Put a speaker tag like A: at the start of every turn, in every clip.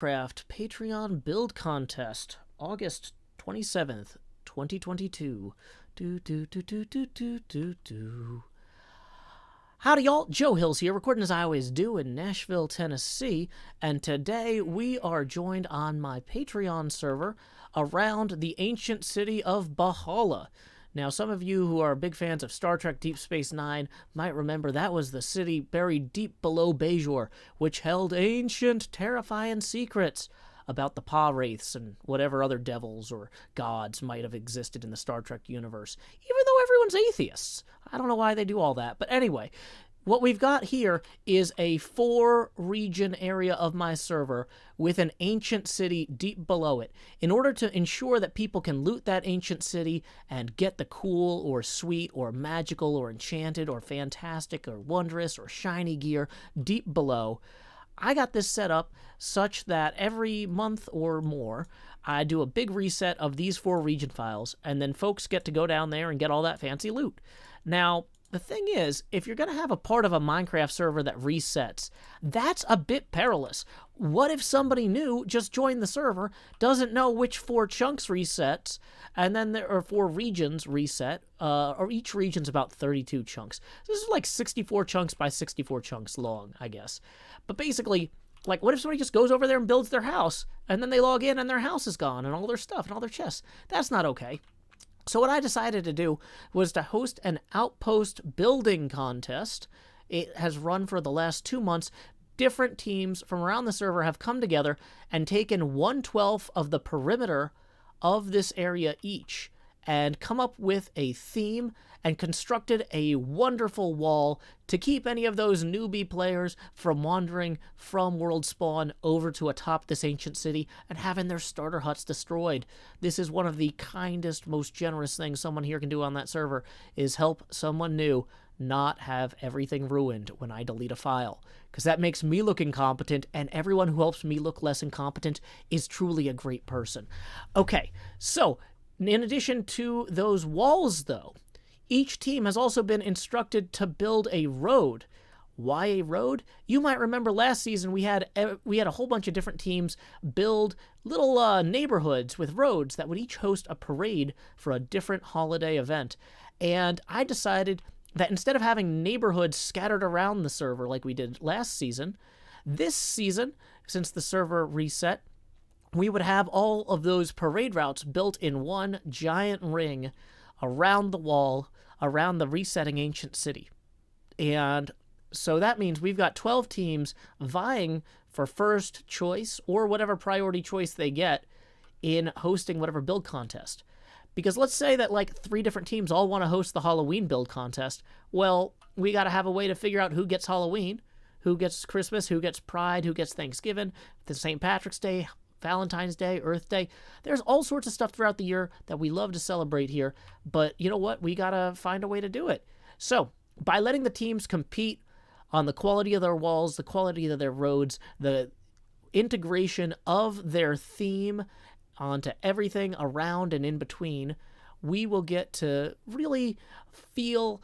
A: Craft Patreon Build Contest, August 27th, 2022. Howdy, y'all. Joe Hills here, recording as I always do in Nashville, Tennessee, and today we are joined on my Patreon server around the ancient city of Valhalla. Now, some of you who are big fans of Star Trek Deep Space Nine might remember that was the city buried deep below Bajor, which held ancient, terrifying secrets about the Pa-wraiths and whatever other devils or gods might have existed in the Star Trek universe, even though everyone's atheists. I don't know why they do all that, but anyway, what we've got here is a 4-region area of my server with an ancient city deep below it. In order to ensure that people can loot that ancient city and get the cool or sweet or magical or enchanted or fantastic or wondrous or shiny gear deep below, I got this set up such that every month or more, I do a big reset of these 4 region files, and then folks get to go down there and get all that fancy loot. Now, the thing is, if you're going to have a part of a Minecraft server that resets, that's a bit perilous. What if somebody new just joined the server, doesn't know which 4 chunks resets, and then there are 4 regions reset, or each region's about 32 chunks. This is like 64 chunks by 64 chunks long, I guess. But basically, like, what if somebody just goes over there and builds their house, and then they log in and their house is gone, and all their stuff, and all their chests? That's not okay. So what I decided to do was to host an outpost building contest. It has run for the last 2 months. Different teams from around the server have come together and taken 1/12 of the perimeter of this area each and come up with a theme and constructed a wonderful wall to keep any of those newbie players from wandering from world spawn over to atop this ancient city and having their starter huts destroyed. This is one of the kindest, most generous things someone here can do on that server, is help someone new not have everything ruined when I delete a file, because that makes me look incompetent, and everyone who helps me look less incompetent is truly a great person. Okay, so in addition to those walls, though, each team has also been instructed to build a road. Why a road? You might remember last season we had a whole bunch of different teams build little neighborhoods with roads that would each host a parade for a different holiday event. And I decided that instead of having neighborhoods scattered around the server like we did last season, this season, since the server reset, we would have all of those parade routes built in one giant ring around the wall, around the resetting ancient city. And so that means we've got 12 teams vying for first choice or whatever priority choice they get in hosting whatever build contest. Because let's say that like 3 different teams all want to host the Halloween build contest. Well, we got to have a way to figure out who gets Halloween, who gets Christmas, who gets Pride, who gets Thanksgiving, the St. Patrick's Day, Valentine's Day, Earth Day. There's all sorts of stuff throughout the year that we love to celebrate here, but you know what? We gotta find a way to do it. So, by letting the teams compete on the quality of their walls, the quality of their roads, the integration of their theme onto everything around and in between, we will get to really feel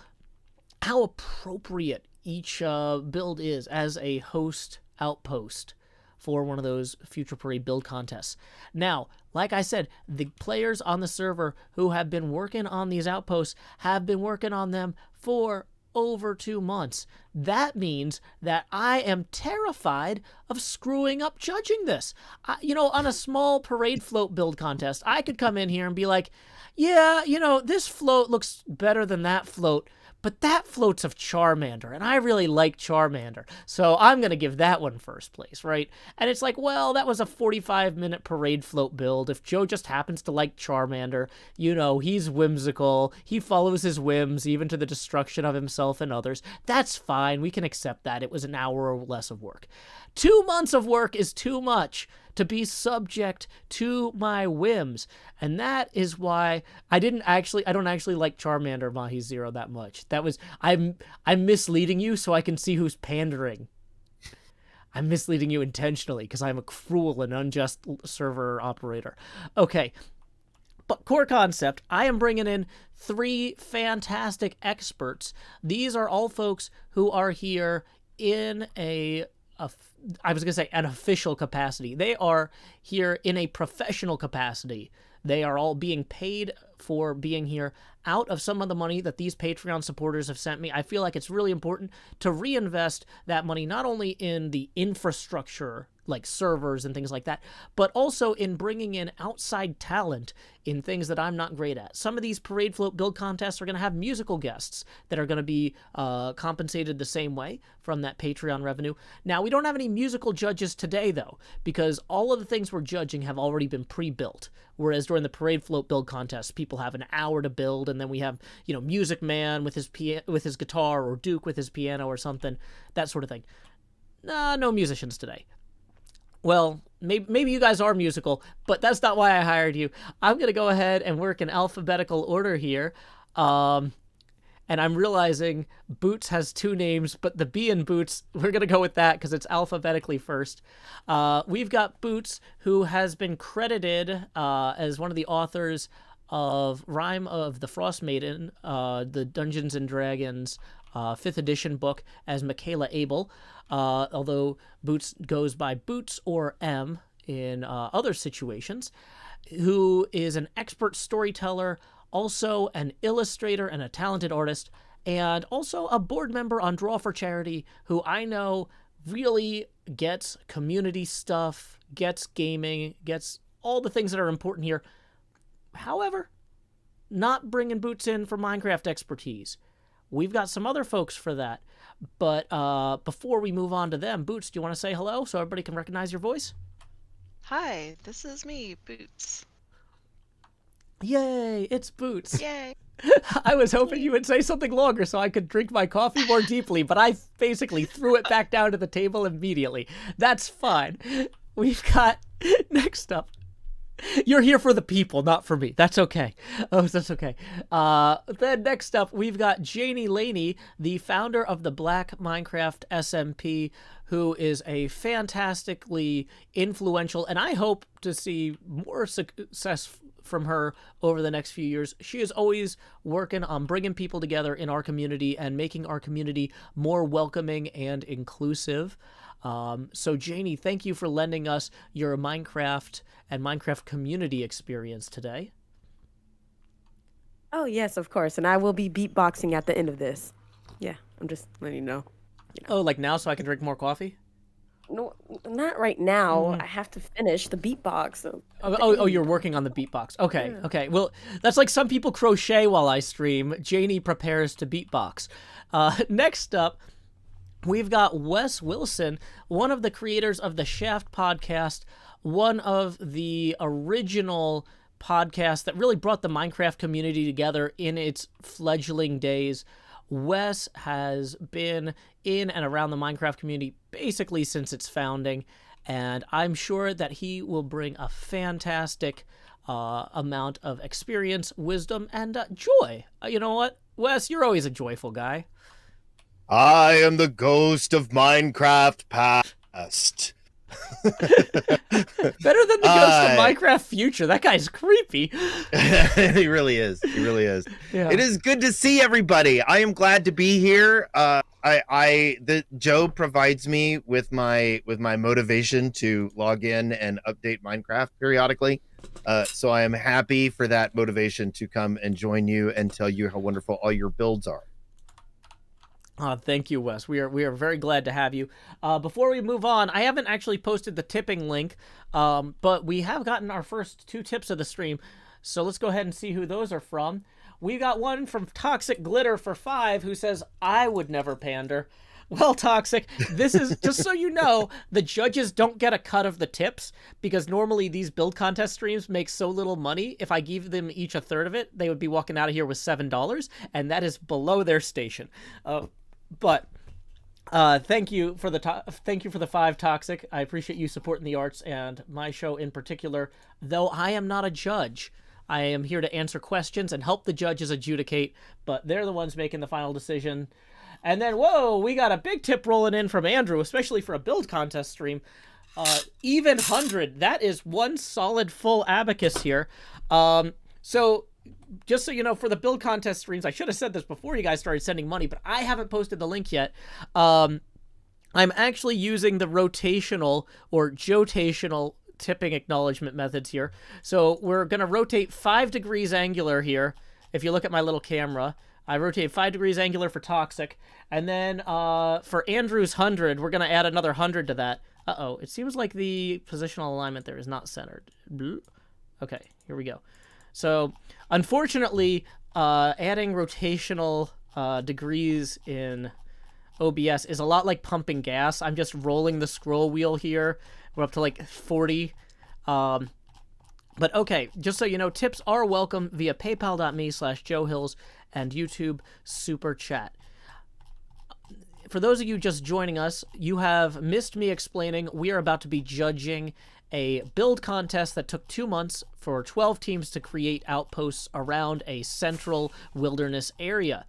A: how appropriate each build is as a host outpost for one of those future parade build contests. Now, like I said, the players on the server who have been working on these outposts have been working on them for over 2 months. That means that I am terrified of screwing up judging this. On a small parade float build contest, I could come in here and be like, yeah, this float looks better than that float, but that float's of Charmander, and I really like Charmander, so I'm going to give that one first place, right? And it's like, well, that was a 45-minute parade float build. If Joe just happens to like Charmander, he's whimsical, he follows his whims, even to the destruction of himself and others, that's fine, we can accept that. It was an hour or less of work. 2 months of work is too much to be subject to my whims. And that is why I don't actually like Charmander Mahi Zero that much. I'm misleading you so I can see who's pandering. I'm misleading you intentionally because I'm a cruel and unjust server operator. Okay. But core concept, I am bringing in 3 fantastic experts. These are all folks who are here in a I was going to say an official capacity. They are here in a professional capacity. They are all being paid for being here out of some of the money that these Patreon supporters have sent me. I feel like it's really important to reinvest that money not only in the infrastructure, like servers and things like that, but also in bringing in outside talent in things that I'm not great at. Some of these parade float build contests are going to have musical guests that are going to be compensated the same way from that Patreon revenue. Now, we don't have any musical judges today, though, because all of the things we're judging have already been pre-built. Whereas during the parade float build contest, people have an hour to build, and then we have, Music Man with his guitar, or Duke with his piano or something, that sort of thing. Nah, no musicians today. Well, maybe you guys are musical, but that's not why I hired you. I'm going to go ahead and work in alphabetical order here. And I'm realizing Boots has 2 names, but the B in Boots, we're going to go with that because it's alphabetically first. We've got Boots, who has been credited as one of the authors of Rime of the Frost Maiden, the Dungeons & Dragons 5th edition book, as Michaela Abel, although Boots goes by Boots or M in other situations, who is an expert storyteller, also an illustrator and a talented artist, and also a board member on Draw for Charity, who I know really gets community stuff, gets gaming, gets all the things that are important here. However, not bringing Boots in for Minecraft expertise. We've got some other folks for that. But before we move on to them, Boots, do you want to say hello so everybody can recognize your voice?
B: Hi, this is me, Boots.
A: Yay, it's Boots.
B: Yay.
A: I was hoping you would say something longer so I could drink my coffee more deeply, but I basically threw it back down to the table immediately. That's fine. We've got, next up, you're here for the people, not for me. That's okay. Oh, that's okay. Then next up, we've got Janie Laney, the founder of the Black Minecraft SMP, who is a fantastically influential, and I hope to see more success from her over the next few years. She is always working on bringing people together in our community and making our community more welcoming and inclusive. So Janie, thank you for lending us your Minecraft and Minecraft community experience today.
C: Oh, yes, of course. And I will be beatboxing at the end of this. Yeah, I'm just letting you know.
A: Oh, like now so I can drink more coffee?
C: No, not right now. I have to finish the beatbox. So
A: Oh, you're working on the beatbox. Okay, yeah. Okay. Well, that's like some people crochet while I stream. Janie prepares to beatbox. Next up, we've got Wes Wilson, one of the creators of the Shaft podcast, one of the original podcasts that really brought the Minecraft community together in its fledgling days. Wes has been in and around the Minecraft community basically since its founding, and I'm sure that he will bring a fantastic amount of experience, wisdom, and joy. You know what, Wes, you're always a joyful guy.
D: I am the ghost of Minecraft past.
A: Better than the ghost of Minecraft future. That guy's creepy.
D: He really is. He really is.
A: Yeah.
D: It is good to see everybody. I am glad to be here. Joe provides me with my motivation to log in and update Minecraft periodically. So I am happy for that motivation to come and join you and tell you how wonderful all your builds are.
A: Thank you, Wes. We are very glad to have you. Before we move on, I haven't actually posted the tipping link, but we have gotten our first 2 tips of the stream. So let's go ahead and see who those are from. We got one from Toxic Glitter for 5, who says, I would never pander. Well, Toxic, this is, just so you know, the judges don't get a cut of the tips, because normally these build contest streams make so little money. If I give them each a third of it, they would be walking out of here with $7, and that is below their station. But thank you for the 5, Toxic. I appreciate you supporting the arts and my show in particular. Though I am not a judge, I am here to answer questions and help the judges adjudicate. But they're the ones making the final decision. And then, whoa, we got a big tip rolling in from Andrew, especially for a build contest stream. Even 100. That is one solid full abacus here. So, just so you know, for the build contest streams, I should have said this before you guys started sending money, but I haven't posted the link yet. I'm actually using the rotational or jotational tipping acknowledgement methods here. So we're going to rotate 5 degrees angular here. If you look at my little camera, I rotate 5 degrees angular for toxic. And then for Andrew's 100, we're going to add another 100 to that. Uh-oh, it seems like the positional alignment there is not centered. Okay, here we go. So unfortunately, adding rotational degrees in OBS is a lot like pumping gas. I'm just rolling the scroll wheel here. We're up to like 40. But okay, just so you know, tips are welcome via paypal.me/JoeHills and YouTube Super Chat. For those of you just joining us, you have missed me explaining we are about to be judging a build contest that took 2 months for 12 teams to create outposts around a central wilderness area.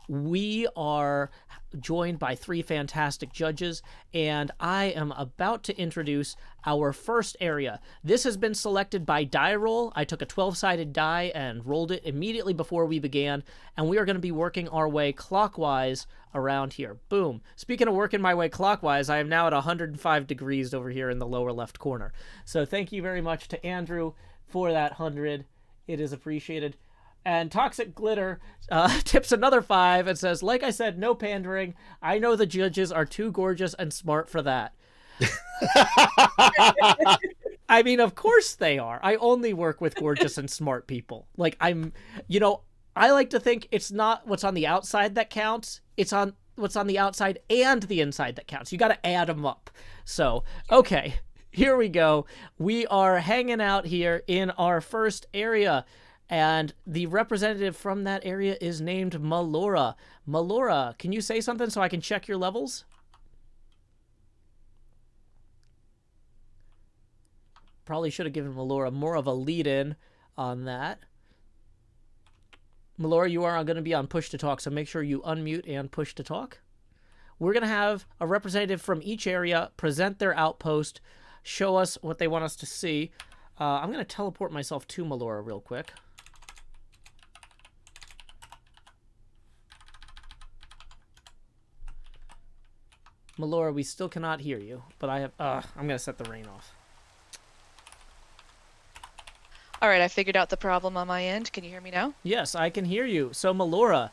A: We are joined by 3 fantastic judges, and I am about to introduce our first area. This has been selected by die roll. I took a 12-sided die and rolled it immediately before we began, and we are going to be working our way clockwise around here. Boom. Speaking of working my way clockwise, I am now at 105 degrees over here in the lower left corner. So thank you very much to Andrew for that 100. It is appreciated. And Toxic Glitter tips another 5 and says, like I said, no pandering. I know the judges are too gorgeous and smart for that. I mean, of course they are. I only work with gorgeous and smart people. Like, I like to think it's not what's on the outside that counts. It's on what's on the outside and the inside that counts. You got to add them up. So, okay, here we go. We are hanging out here in our first area. And the representative from that area is named Melora. Melora, can you say something so I can check your levels? Probably should have given Melora more of a lead-in on that. Melora, you are going to be on push to talk, so make sure you unmute and push to talk. We're going to have a representative from each area present their outpost, show us what they want us to see. I'm going to teleport myself to Melora real quick. Melora, we still cannot hear you, but I'm going to set the rain off.
E: All right, I figured out the problem on my end. Can you hear me now?
A: Yes, I can hear you. So, Melora,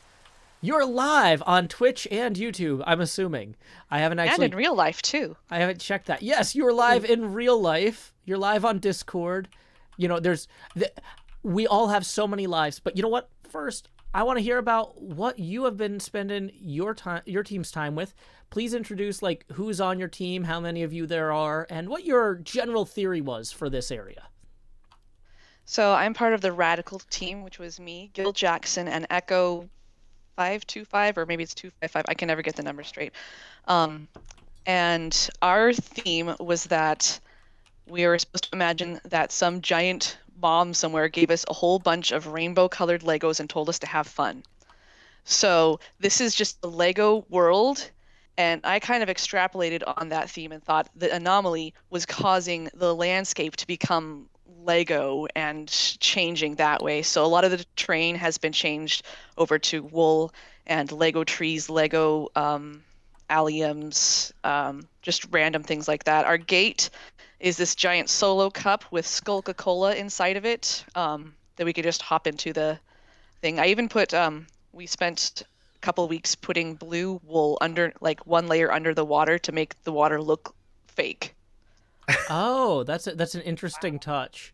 A: you're live on Twitch and YouTube, I'm assuming. I haven't actually...
E: And in real life, too.
A: I haven't checked that. Yes, you're live in real life. You're live on Discord. You know, we all have so many lives, but you know what? First, I want to hear about what you have been spending your team's time with. Please introduce, like, who's on your team, how many of you there are, and what your general theory was for this area.
E: So I'm part of the Radical team, which was me, Gil Jackson, and Echo 525, or maybe it's 255. I can never get the number straight. And our theme was that we were supposed to imagine that some giant bomb somewhere gave us a whole bunch of rainbow-colored Legos and told us to have fun. So this is just the Lego world, and I kind of extrapolated on that theme and thought the anomaly was causing the landscape to become Lego and changing that way. So a lot of the terrain has been changed over to wool and Lego trees, Lego alliums, just random things like that. Our gate is this giant solo cup with Skull-Cola inside of it that we could just hop into the thing. I even put, we spent a couple of weeks putting blue wool under, like, one layer under the water to make the water look fake.
A: Oh, that's an interesting touch.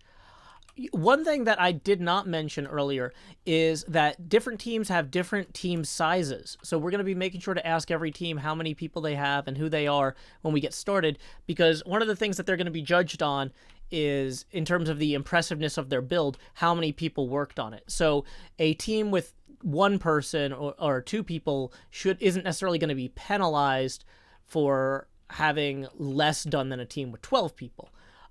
A: One thing that I did not mention earlier is that different teams have different team sizes. So we're going to be making sure to ask every team how many people they have and who they are when we get started, because one of the things that they're going to be judged on is, in terms of the impressiveness of their build, how many people worked on it. So a team with one person or 2 people isn't necessarily going to be penalized for having less done than a team with 12 people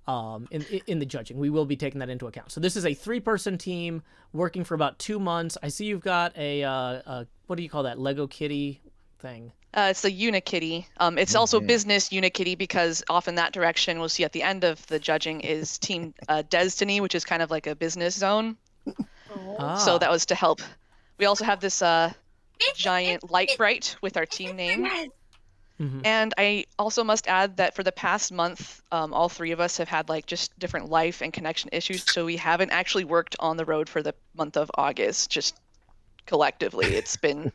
A: in the judging. We will be taking that into account. So this is a 3-person team working for about 2 months. I see you've got a what do you call that, Lego Kitty thing?
E: It's the Unikitty. It's also business Unikitty, because off in that direction, we'll see at the end of the judging is Team Destiny, which is kind of like a business zone. So that was to help. We also have this giant light bright with our team name. And I also must add that for the past month, all three of us have had like just different life and connection issues, so we haven't actually worked on the road for the month of August. Just collectively, it's been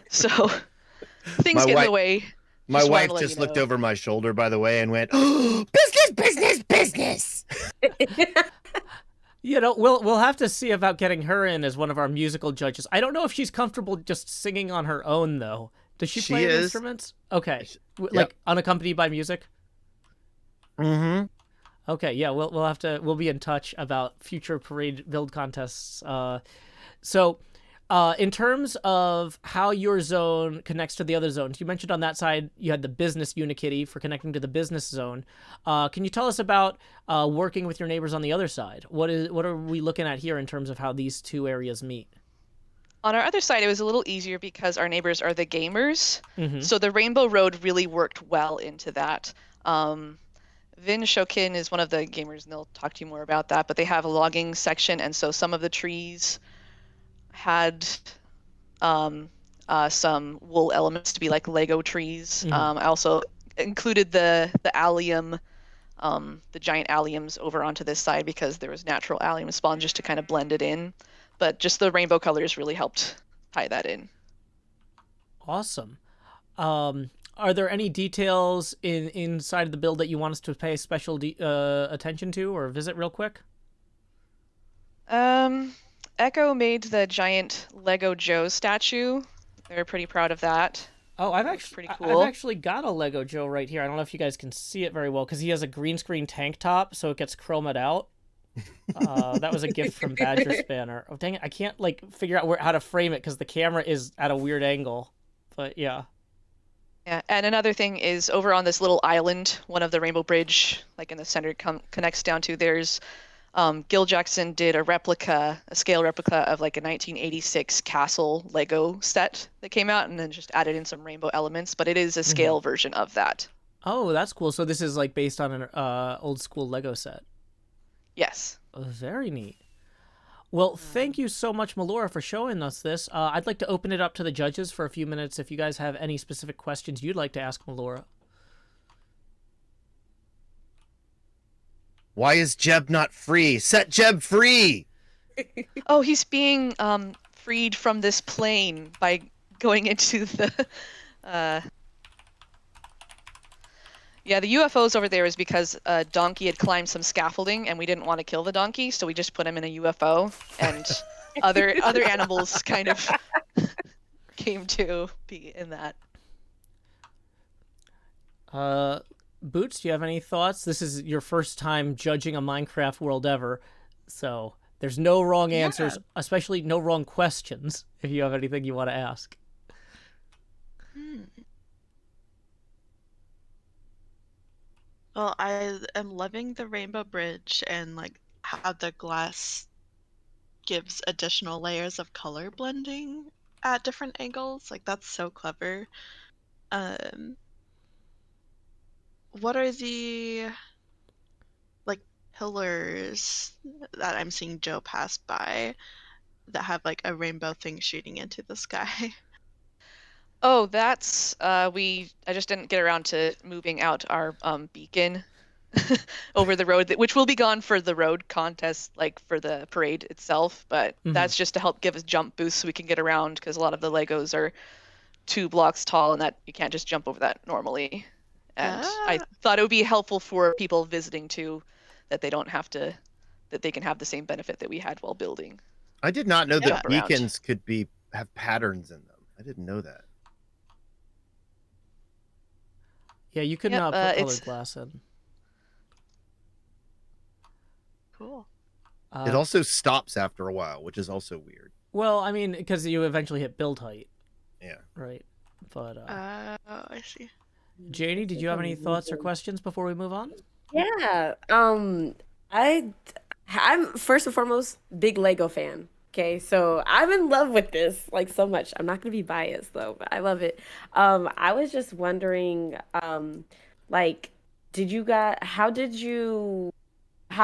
E: so things
D: My
E: get in
D: wife-
E: the way.
D: My
E: Just wanted
D: wife
E: to let
D: just
E: you
D: looked
E: know.
D: over my shoulder, by the way, and went, oh, business, business, business.
A: You know, we'll have to see about getting her in as one of our musical judges. I don't know if she's comfortable just singing on her own, though. Does she
D: She
A: play any
D: is.
A: instruments? Okay,
D: Yep.
A: like unaccompanied by music.
D: Mm-hmm.
A: Okay, yeah, we'll be in touch about future parade build contests. In terms of how your zone connects to the other zones, you mentioned on that side you had the business Unikitty for connecting to the business zone. Can you tell us about working with your neighbors on the other side? What are we looking at here in terms of how these two areas meet?
E: On our other side, it was a little easier because our neighbors are the gamers.
A: Mm-hmm.
E: So the Rainbow Road really worked well into that. Vin Shokin is one of the gamers, and they'll talk to you more about that. But they have a logging section, and so some of the trees had some wool elements to be like Lego trees. I also included the allium, the giant alliums over onto this side because there was natural allium spawn just to kind of blend it in. But just the rainbow colors really helped tie that in.
A: Awesome. Are there any details inside of the build that you want us to pay special attention to or visit real quick?
E: Echo made the giant Lego Joe statue. They're pretty proud of that.
A: Oh,
E: That was pretty cool.
A: I've actually got a Lego Joe right here. I don't know if you guys can see it very well because he has a green screen tank top, so it gets chromed out. That was a gift from Badger Spanner. Oh, dang it. I can't figure out how to frame it because the camera is at a weird angle. But yeah.
E: Yeah, and another thing is over on this little island, one of the Rainbow Bridge, like in the center, connects down to, there's Gil Jackson did a scale replica of like a 1986 castle Lego set that came out and then just added in some rainbow elements, but it is a scale version of that.
A: Oh, that's cool. So this is based on an old school Lego set.
E: Yes.
A: Oh, very neat. Well, thank you so much, Melora, for showing us this. I'd like to open it up to the judges for a few minutes if you guys have any specific questions you'd like to ask Melora.
D: Why is Jeb not free? Set Jeb free!
E: Oh, he's being freed from this plane by going into the Yeah, the UFOs over there is because a donkey had climbed some scaffolding and we didn't want to kill the donkey, so we just put him in a UFO, and other animals kind of came to be in that.
A: Boots, do you have any thoughts? This is your first time judging a Minecraft world ever, so there's no wrong answers, especially no wrong questions, if you have anything you want to ask.
B: Well, I am loving the Rainbow Bridge and how the glass gives additional layers of color blending at different angles. That's so clever. What are the pillars that I'm seeing Joe pass by that have a rainbow thing shooting into the sky?
E: Oh, that's I just didn't get around to moving out our beacon over the road, which will be gone for the road contest, for the parade itself. But that's just to help give us jump boosts so we can get around, because a lot of the Legos are 2 blocks tall and that you can't just jump over that normally. And I thought it would be helpful for people visiting too, that they don't have to, that they can have the same benefit that we had while building.
D: I did not know that
E: Jump around.
D: beacons could have patterns in them. I didn't know that.
A: Yeah, you could
E: Yep,
A: not put
E: it's-
A: colored glass in.
B: Cool.
D: It also stops after a while, which is also weird.
A: Well, I mean, because you eventually hit build height,
D: Yeah.
A: right? But
B: I see.
A: Janie, did you have any thoughts or questions before we move on?
C: Yeah. I'm first and foremost big Lego fan. Okay, so I'm in love with this so much. I'm not gonna be biased though, but I love it. I was just wondering, how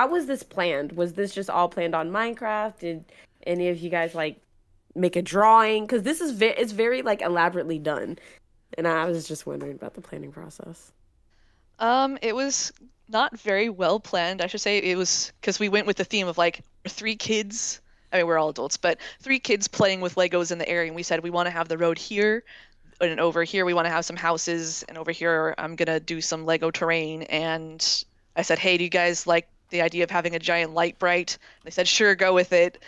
C: was this planned? Was this just all planned on Minecraft? Did any of you guys make a drawing? Because this is it's very elaborately done. And I was just wondering about the planning process.
E: It was not very well planned, I should say. It was because we went with the theme of like 3 kids. I mean, we're all adults, but 3 kids playing with Legos in the area, and we said we want to have the road here, and over here we want to have some houses, and over here I'm gonna do some Lego terrain. And I said, hey, do you guys like the idea of having a giant light bright? They said, sure, go with it.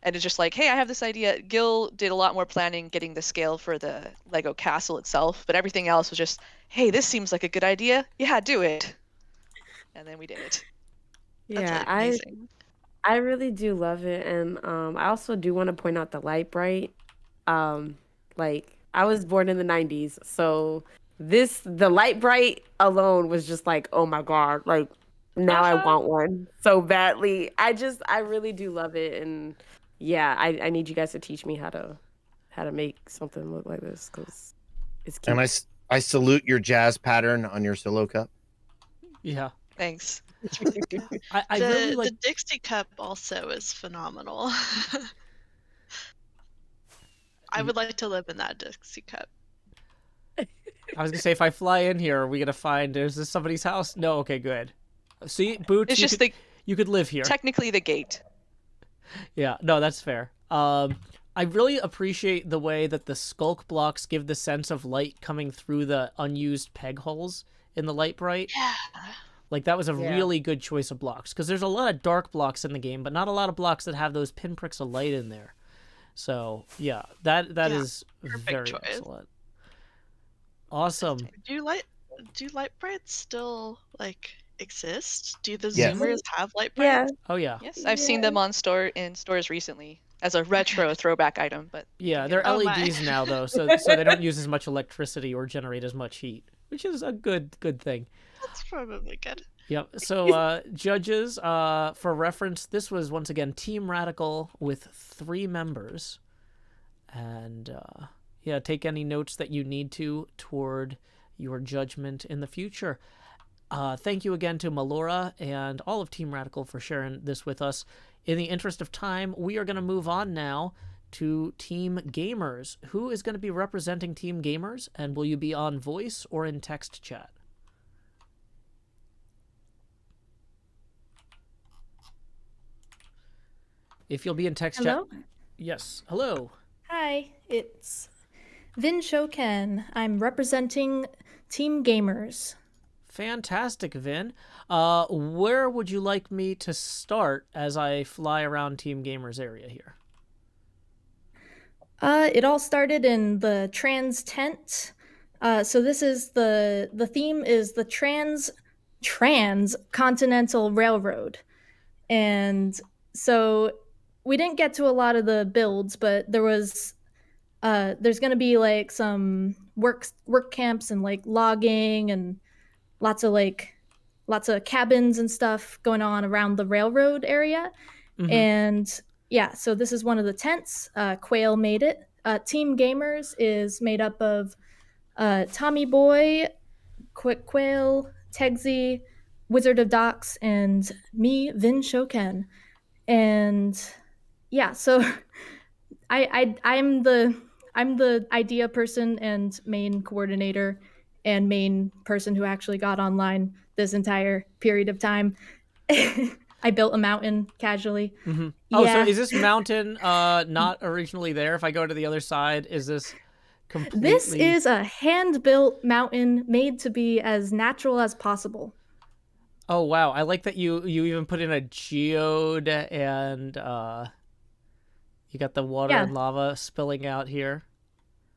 E: And it's just like, hey, I have this idea. Gil did a lot more planning, getting the scale for the Lego castle itself, but everything else was just, hey, this seems like a good idea. Yeah, do it. And then we did it.
C: Yeah,
B: That's amazing.
C: I really do love it, and I also do want to point out the light bright. Like I was born in the '90s, so the light bright alone was just like, oh my god, like now I want one so badly. I really do love it, and yeah, I need you guys to teach me how to make something look like this because it's cute.
D: And I salute your jazz pattern on your solo cup.
A: Yeah.
E: Thanks.
B: It's really good.
A: I really like.
B: The Dixie cup also is phenomenal. I would like to live in that Dixie cup.
A: I was gonna say, if I fly in here, are we gonna find? Is this somebody's house? No. Okay, good. See, Boots.
E: It's just
A: you could live here.
E: technically the gate.
A: Yeah. No, that's fair. I really appreciate the way that the skulk blocks give the sense of light coming through the unused peg holes in the light bright.
B: Yeah.
A: Like that was a
C: Yeah.
A: really good choice of blocks because there's a lot of dark blocks in the game, but not a lot of blocks that have those pinpricks of light in there. So yeah, that is very
B: choice.
A: excellent. Awesome.
B: Do light brights still like exist? Do the
D: Yes.
B: Zoomers have light
C: Yeah,
B: brights?
A: Oh yeah.
E: Yes, I've seen them in stores recently as a retro throwback item, but
A: Yeah, they're
B: Oh my.
A: LEDs now though, so they don't use as much electricity or generate as much heat, which is a good thing.
B: That's probably good.
A: Yep. So judges, for reference, this was once again Team Radical with 3 members, and yeah, take any notes that you need to toward your judgment in the future. Thank you again to Melora and all of Team Radical for sharing this with us. In the interest of time, we are going to move on now to Team Gamers. Who is going to be representing Team Gamers, and will you be on voice or in text chat? If you'll be in text
F: Hello?
A: chat. Yes. Hello.
F: Hi, it's Vin Shoken. I'm representing Team Gamers.
A: Fantastic, Vin. Where would you like me to start as I fly around Team Gamers area here?
F: It all started in the trans tent. So this is the theme is the transcontinental railroad. And so we didn't get to a lot of the builds, but there's going to be like some work camps and like logging and lots of cabins and stuff going on around the railroad area.
A: Mhm.
F: And yeah, so this is one of the tents. Quail made it. Team Gamers is made up of Tommy Boy, Quick Quail, Tegsy, Wizard of Docks, and me, Vin Shoken. And yeah, so I'm the idea person and main coordinator and main person who actually got online this entire period of time. I built a mountain casually.
A: Mm-hmm. Oh,
F: Yeah.
A: so is this mountain not originally there? If I go to the other side, is this completely...
F: This is a hand-built mountain made to be as natural as possible.
A: Oh, wow. I like that you even put in a geode and you got the water
F: Yeah.
A: and lava spilling out here.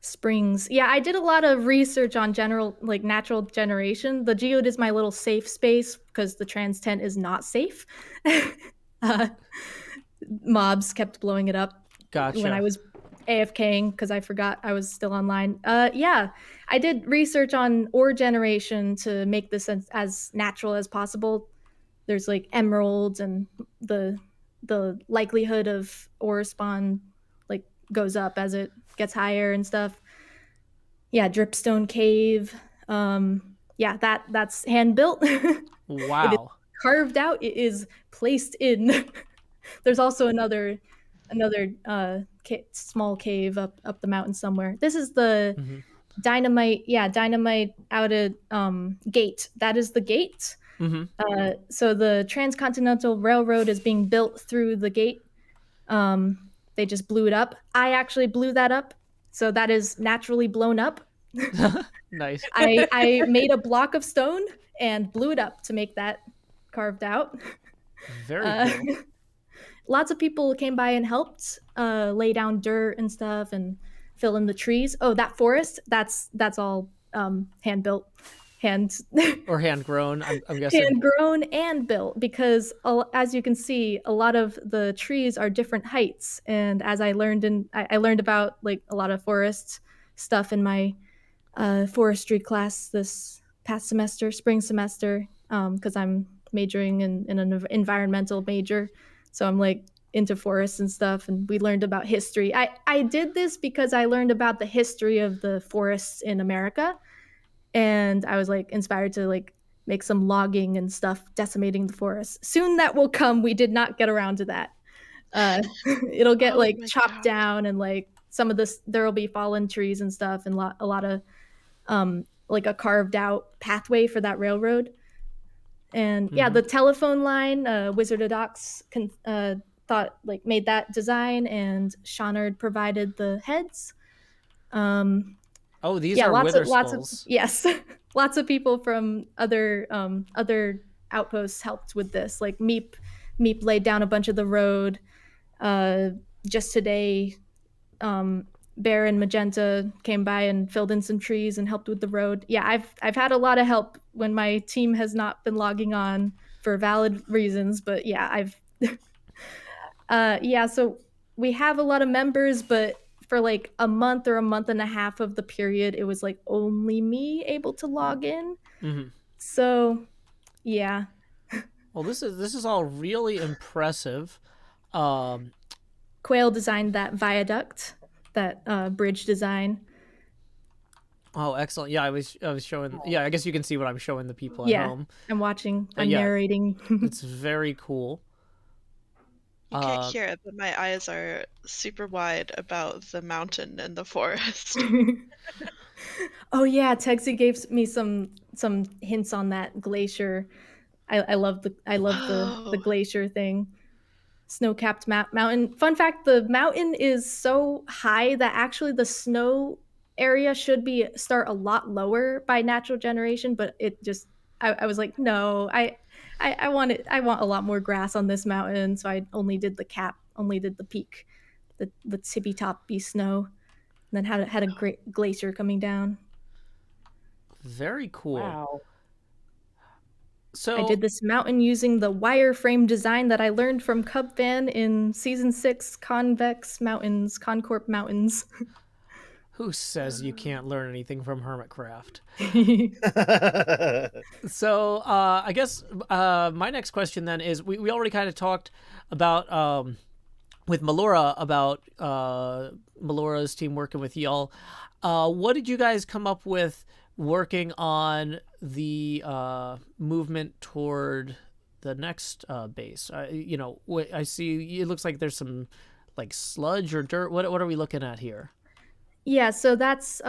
F: Springs. Yeah, I did a lot of research on natural generation. The geode is my little safe space because the trans tent is not safe. Mobs kept blowing it up
A: Gotcha.
F: when I was AFKing because I forgot I was still online. Yeah, I did research on ore generation to make this as natural as possible. There's like emeralds and the likelihood of ore spawn like goes up as it gets higher and stuff. Yeah, dripstone cave. Yeah, that's hand built.
A: Wow.
F: Carved out. It is placed in. There's also another small cave up the mountain somewhere. This is the dynamite out a gate. That is the gate.
A: Mm-hmm.
F: So the Transcontinental Railroad is being built through the gate. They just blew it up. I actually blew that up, so that is naturally blown up.
A: Nice.
F: I made a block of stone and blew it up to make that carved out.
A: Very cool.
F: Lots of people came by and helped lay down dirt and stuff and fill in the trees. Oh, that forest, that's all hand built,
A: or hand grown. I'm guessing.
F: hand grown and built, because as you can see, a lot of the trees are different heights. And as I learned I learned about like a lot of forest stuff in my forestry class this past semester, spring semester, because I'm majoring in an environmental major. So I'm like into forests and stuff, and we learned about history. I did this because I learned about the history of the forests in America, and I was like inspired to like make some logging and stuff decimating the forest. Soon that will come. We did not get around to that. It'll get like chopped down, and like some of this there will be fallen trees and stuff, and a lot of like a carved out pathway for that railroad. And yeah, the telephone line, Wizard of Docs thought like made that design, and Shonard provided the heads.
A: Oh, these are wither skulls.
F: Yes, lots of people from other outposts helped with this. Like Meep laid down a bunch of the road. Just today, Bear and Magenta came by and filled in some trees and helped with the road. Yeah, I've had a lot of help when my team has not been logging on for valid reasons, but yeah, so we have a lot of members, but for like a month or a month and a half of the period, it was like only me able to log in. So yeah.
A: Well, this is all really impressive.
F: Quail designed that viaduct, that bridge design.
A: Oh, excellent. Yeah, I was showing. Yeah, I guess you can see what I'm showing the people at home.
F: I'm watching. I'm narrating.
A: It's very cool.
B: You can't hear it, but my eyes are super wide about the mountain and the forest.
F: Oh yeah, Texi gave me some hints on that glacier. I love the glacier thing. Snow-capped mountain. Fun fact, the mountain is so high that actually the snow area should start a lot lower by natural generation, but it just I was like, no, I want a lot more grass on this mountain, so I only did the peak. The tippy top be snow. And then had a great glacier coming down.
A: Very cool.
C: Wow.
A: So
F: I did this mountain using the wireframe design that I learned from Cub Fan in season 6, Concorp Mountains.
A: Who says you can't learn anything from Hermitcraft? So I guess my next question then is, we already kind of talked about with Melora about Melora's team working with y'all. What did you guys come up with working on the movement toward the next base? I see it looks like there's some like sludge or dirt. What are we looking at here?
F: Yeah, so that's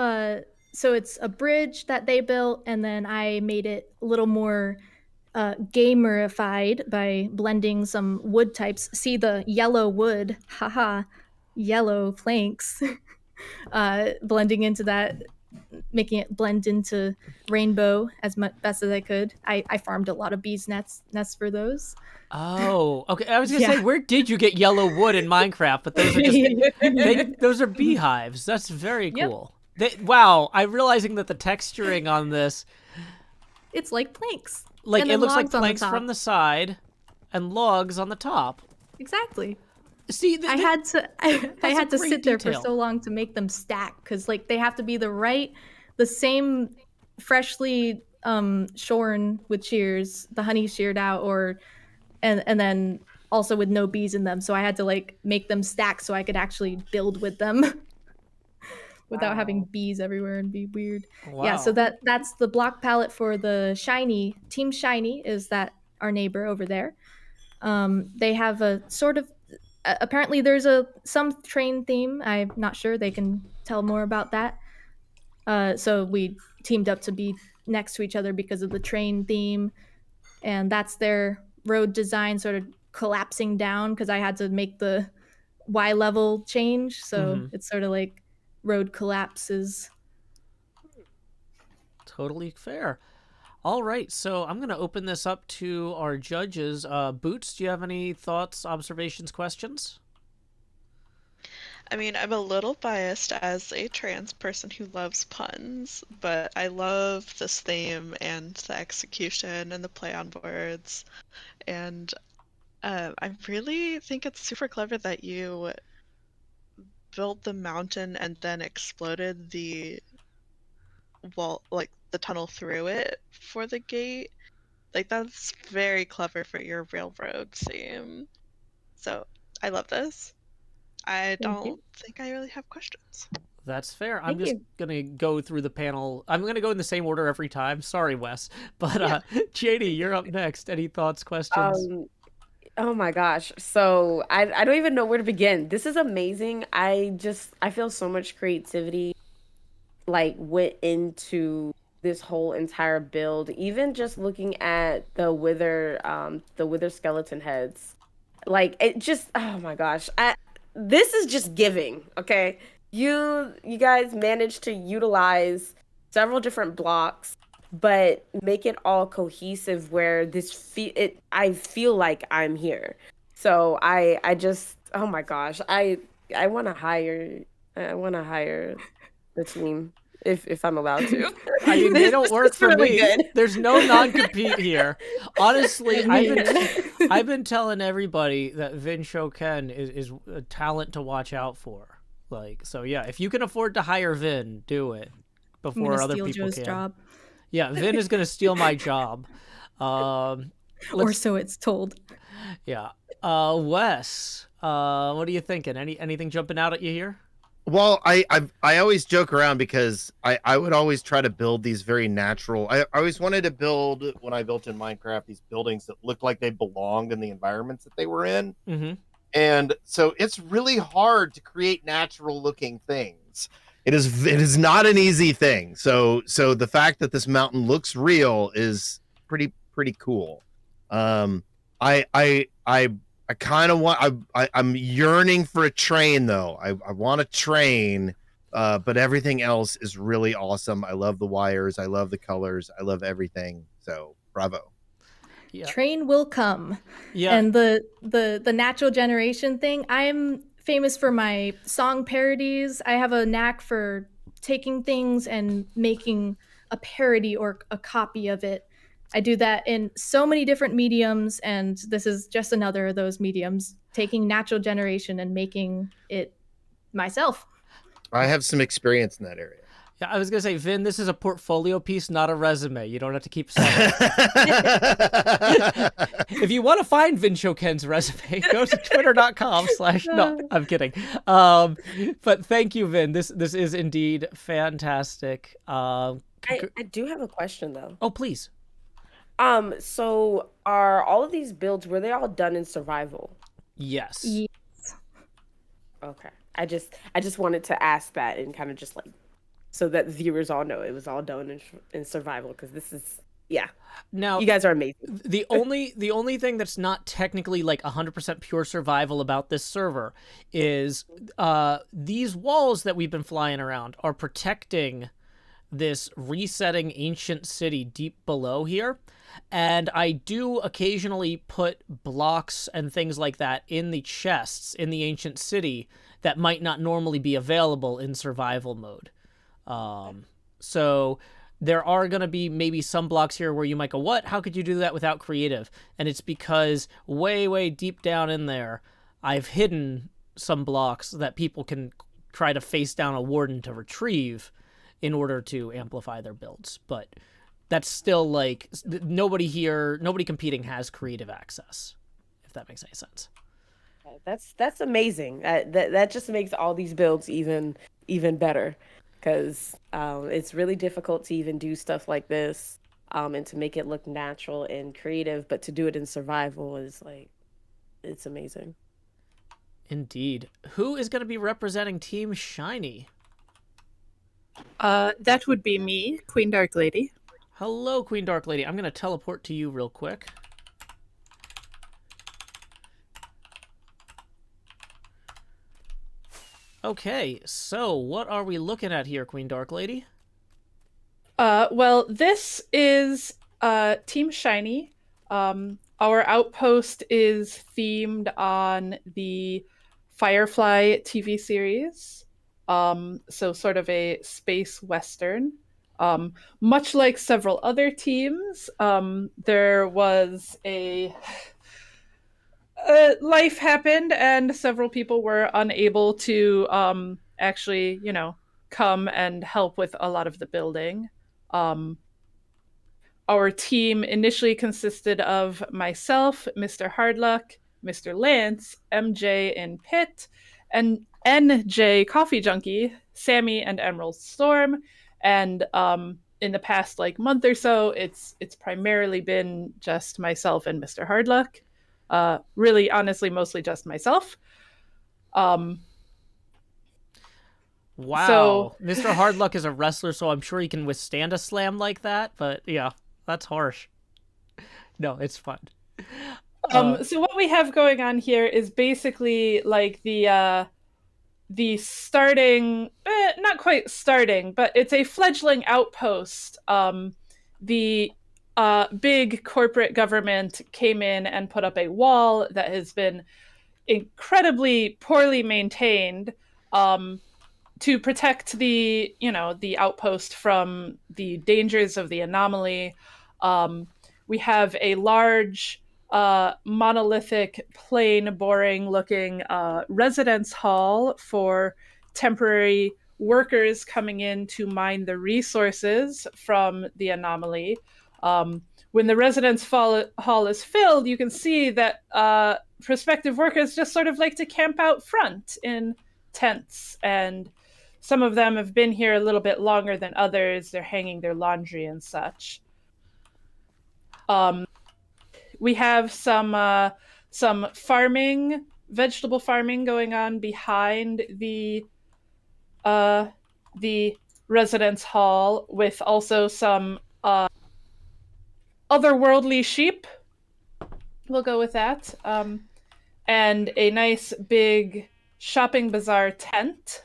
F: so it's a bridge that they built, and then I made it a little more gamerified by blending some wood types. See the yellow wood, haha, yellow planks, blending into that, making it blend into rainbow as best as I could. I farmed a lot of bees nests for those.
A: Oh, okay. I was gonna say, where did you get yellow wood in Minecraft? But those are just those are beehives. That's very cool. Wow, I'm realizing that the texturing on this,
F: it's like planks.
A: Like it looks like planks from the side and logs on the top.
F: Exactly.
A: See,
F: I had to sit there for so long to make them stack, because like they have to be the same freshly shorn with shears, the honey sheared out, and then also with no bees in them. So I had to like make them stack so I could actually build with them without having bees everywhere and be weird. Wow. Yeah, so that's the block palette for the Shiny. Team Shiny is that our neighbor over there. They have a sort of apparently there's some train theme. I'm not sure, they can tell more about that. So we teamed up to be next to each other because of the train theme, and that's their road design sort of collapsing down because I had to make the Y level change, so it's sort of like road collapses.
A: Totally fair. All right, so I'm going to open this up to our judges. Boots, do you have any thoughts, observations, questions?
B: I mean, I'm a little biased as a trans person who loves puns, but I love this theme and the execution and the play on words. And I really think it's super clever that you built the mountain and then exploded the wall, like the tunnel through it for the gate. Like, that's very clever for your railroad theme. So I love this. I
C: Thank you.
B: don't think I really have questions.
A: That's fair. I'm
C: Thank
A: just
C: you.
A: going to go through the panel. I'm going to go in the same order every time. Sorry, Wes. But JD, you're up next. Any thoughts, questions?
C: Oh my gosh. So I don't even know where to begin. This is amazing. I feel so much creativity like went into this whole entire build. Even just looking at the wither skeleton heads. Like it just, oh my gosh. This is just giving, okay? You guys managed to utilize several different blocks but make it all cohesive where I feel like I'm here. So I just, oh my gosh, I want to hire the team if I'm allowed to.
A: I mean, they don't
C: This
A: work
C: is
A: for
C: really
A: me.
C: good.
A: There's no non-compete here. Honestly,
C: I mean-
A: I've been telling everybody that Vin Shoken is a talent to watch out for. Like, so yeah, if you can afford to hire Vin, do it
F: I'm
A: before
F: gonna
A: other
F: steal
A: people
F: Joe's
A: can.
F: job,
A: Yeah, Vin is gonna steal my job.
F: or
A: Let's,
F: so it's told.
A: yeah. Wes, what are you thinking? Anything jumping out at you here?
D: Well, I always joke around because I would always try to build these very natural. I always wanted to build, when I built in Minecraft, these buildings that looked like they belonged in the environments that they were in.
A: Mm-hmm.
D: And so it's really hard to create natural looking things. It is not an easy thing. So the fact that this mountain looks real is pretty cool. I kind of want. I'm yearning for a train though. I want a train, but everything else is really awesome. I love the wires. I love the colors. I love everything. So bravo.
A: Yeah.
F: Train will come.
A: Yeah.
F: And the natural generation thing, I'm famous for my song parodies. I have a knack for taking things and making a parody or a copy of it. I do that in so many different mediums, and this is just another of those mediums, taking natural generation and making it myself.
D: I have some experience in that area.
A: Yeah, I was gonna say, Vin, this is a portfolio piece, not a resume. You don't have to keep saying. If you want to find Vin Shoken's resume, go to twitter.com/ No, I'm kidding. But thank you, Vin. This is indeed fantastic.
C: I do have a question though.
A: Oh, please.
C: So are all of these builds, were they all done in survival?
A: Yes.
C: Okay. I just wanted to ask that and kind of just like, so that the viewers all know it was all done in survival, because this is, yeah.
A: Now,
C: you guys are amazing.
A: The only thing that's not technically like 100% pure survival about this server is these walls that we've been flying around are protecting this resetting ancient city deep below here. And I do occasionally put blocks and things like that in the chests in the ancient city that might not normally be available in survival mode. So there are going to be maybe some blocks here where you might go, what? How could you do that without creative? And it's because way, way deep down in there, I've hidden some blocks that people can try to face down a warden to retrieve in order to amplify their builds. But that's still like, nobody competing has creative access, if that makes any sense.
C: That's amazing. That just makes all these builds even better, because it's really difficult to even do stuff like this and to make it look natural and creative, but to do it in survival is like, it's amazing.
A: Indeed. Who is going to be representing Team Shiny?
G: That would be me, Queen Dark Lady.
A: Hello, Queen Dark Lady. I'm going to teleport to you real quick. Okay, so what are we looking at here, Queen Dark Lady?
G: Well, this is Team Shiny. Our outpost is themed on the Firefly TV series. So sort of a space western. Much like several other teams, there was a life happened and several people were unable to actually, come and help with a lot of the building. Um, our team initially consisted of myself, Mr. Hardluck, Mr. Lance, MJ and Pitt, and NJ Coffee Junkie, Sammy and Emerald Storm. And in the past month or so, it's primarily been just myself and Mr. Hardluck. Really, honestly, mostly just myself.
A: Wow.
G: So,
A: Mr. Hardluck is a wrestler, so I'm sure he can withstand a slam like that, but yeah, that's harsh. No, it's fun.
G: so what we have going on here is basically the starting, not quite starting, but it's a fledgling outpost. The big corporate government came in and put up a wall that has been incredibly poorly maintained to protect the outpost from the dangers of the anomaly. We have a large monolithic, plain, boring looking residence hall for temporary workers coming in to mine the resources from the anomaly. When the residence hall is filled, you can see that prospective workers just sort of like to camp out front in tents, and some of them have been here a little bit longer than others. They're hanging their laundry and such. We have some farming, vegetable farming going on behind the residence hall, with also some otherworldly sheep. We'll go with that. And a nice big shopping bazaar tent,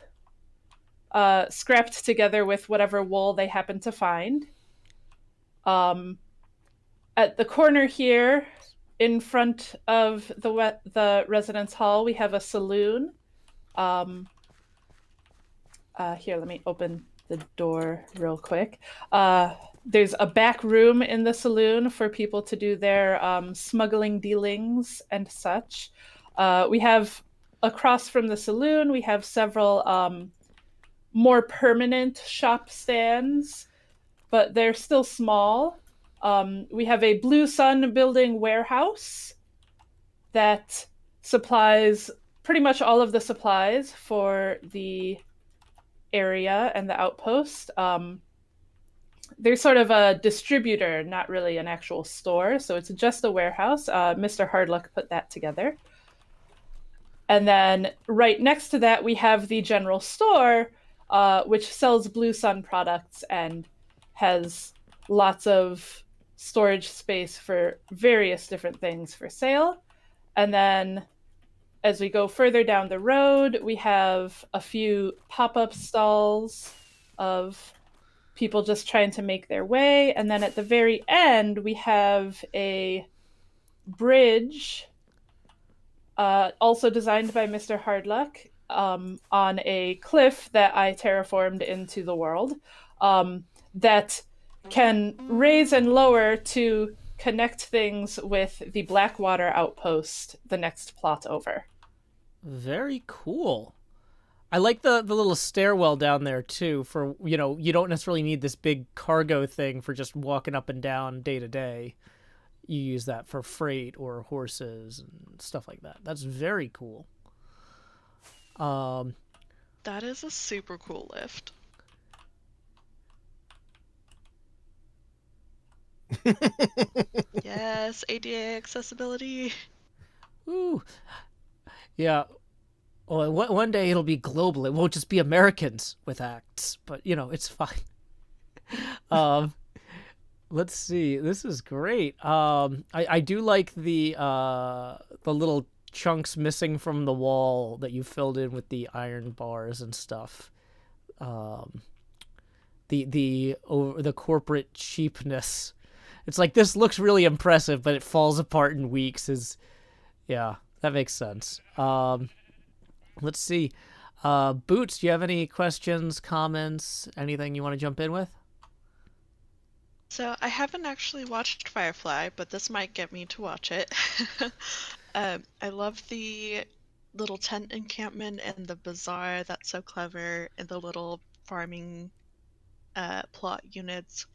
G: scrapped together with whatever wool they happen to find. At the corner here, in front of the residence hall, we have a saloon. Here, let me open the door real quick. There's a back room in the saloon for people to do their smuggling dealings and such. We have, across from the saloon, we have several more permanent shop stands, but they're still small. We have a Blue Sun building warehouse that supplies pretty much all of the supplies for the area and the outpost. They're sort of a distributor, not really an actual store, so it's just a warehouse. Mr. Hardluck put that together. And then right next to that, we have the general store, which sells Blue Sun products and has lots of storage space for various different things for sale. And then as we go further down the road, we have a few pop-up stalls of people just trying to make their way. And then at the very end, we have a bridge, also designed by Mr. Hardluck, on a cliff that I terraformed into the world, that can raise and lower to connect things with the Blackwater outpost, the next plot over.
A: Very cool. I like the little stairwell down there too, for you don't necessarily need this big cargo thing for just walking up and down day to day. You use that for freight or horses and stuff like that. That's very cool.
B: That is a super cool lift. Yes, ADA accessibility.
A: Ooh. Yeah. Well, one day it'll be global. It won't just be Americans with acts, but it's fine. um, let's see. This is great. I do like the little chunks missing from the wall that you filled in with the iron bars and stuff. The corporate cheapness. It's like, this looks really impressive, but it falls apart in weeks. Yeah, that makes sense. Let's see. Boots, do you have any questions, comments, anything you want to jump in with?
B: So I haven't actually watched Firefly, but this might get me to watch it. I love the little tent encampment and the bazaar. That's so clever, and the little farming plot units.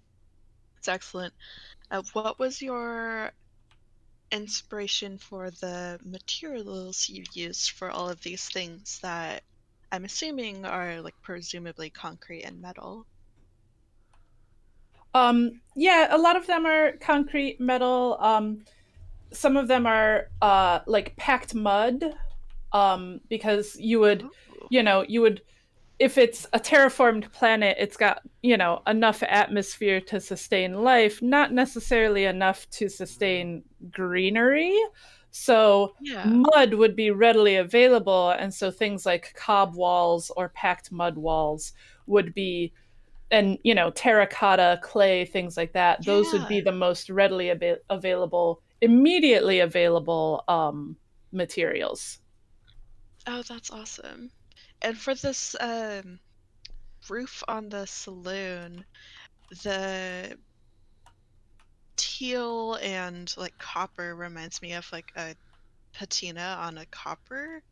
B: It's excellent. What was your inspiration for the materials you used for all of these things that I'm assuming are like presumably concrete and metal?
G: Yeah, a lot of them are concrete, metal. Some of them are like packed mud, because you would, if it's a terraformed planet, it's got, enough atmosphere to sustain life, not necessarily enough to sustain greenery. So
B: Yeah.
G: mud would be readily available. And so things like cob walls or packed mud walls would be, and, terracotta, clay, things like that. Those would be
B: Yeah.
G: the most readily immediately available materials.
B: Oh, that's awesome. And for this roof on the saloon, the teal and like copper reminds me of like a patina on a copper.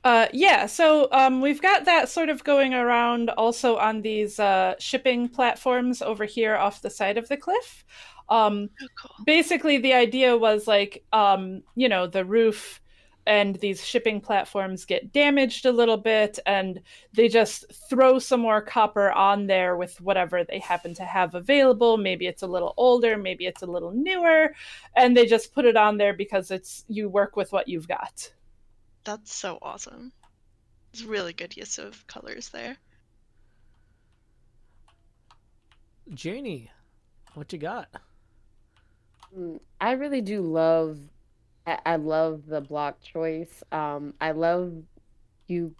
G: Yeah, so we've got that sort of going around also on these shipping platforms over here off the side of the cliff.
B: Oh, cool.
G: Basically, the idea was like, the roof and these shipping platforms get damaged a little bit, and they just throw some more copper on there with whatever they happen to have available. Maybe it's a little older, maybe it's a little newer, and they just put it on there because you work with what you've got.
B: That's so awesome. It's really good use of colors there.
A: Janie, what you got?
C: I really do love. I love the block choice. I love you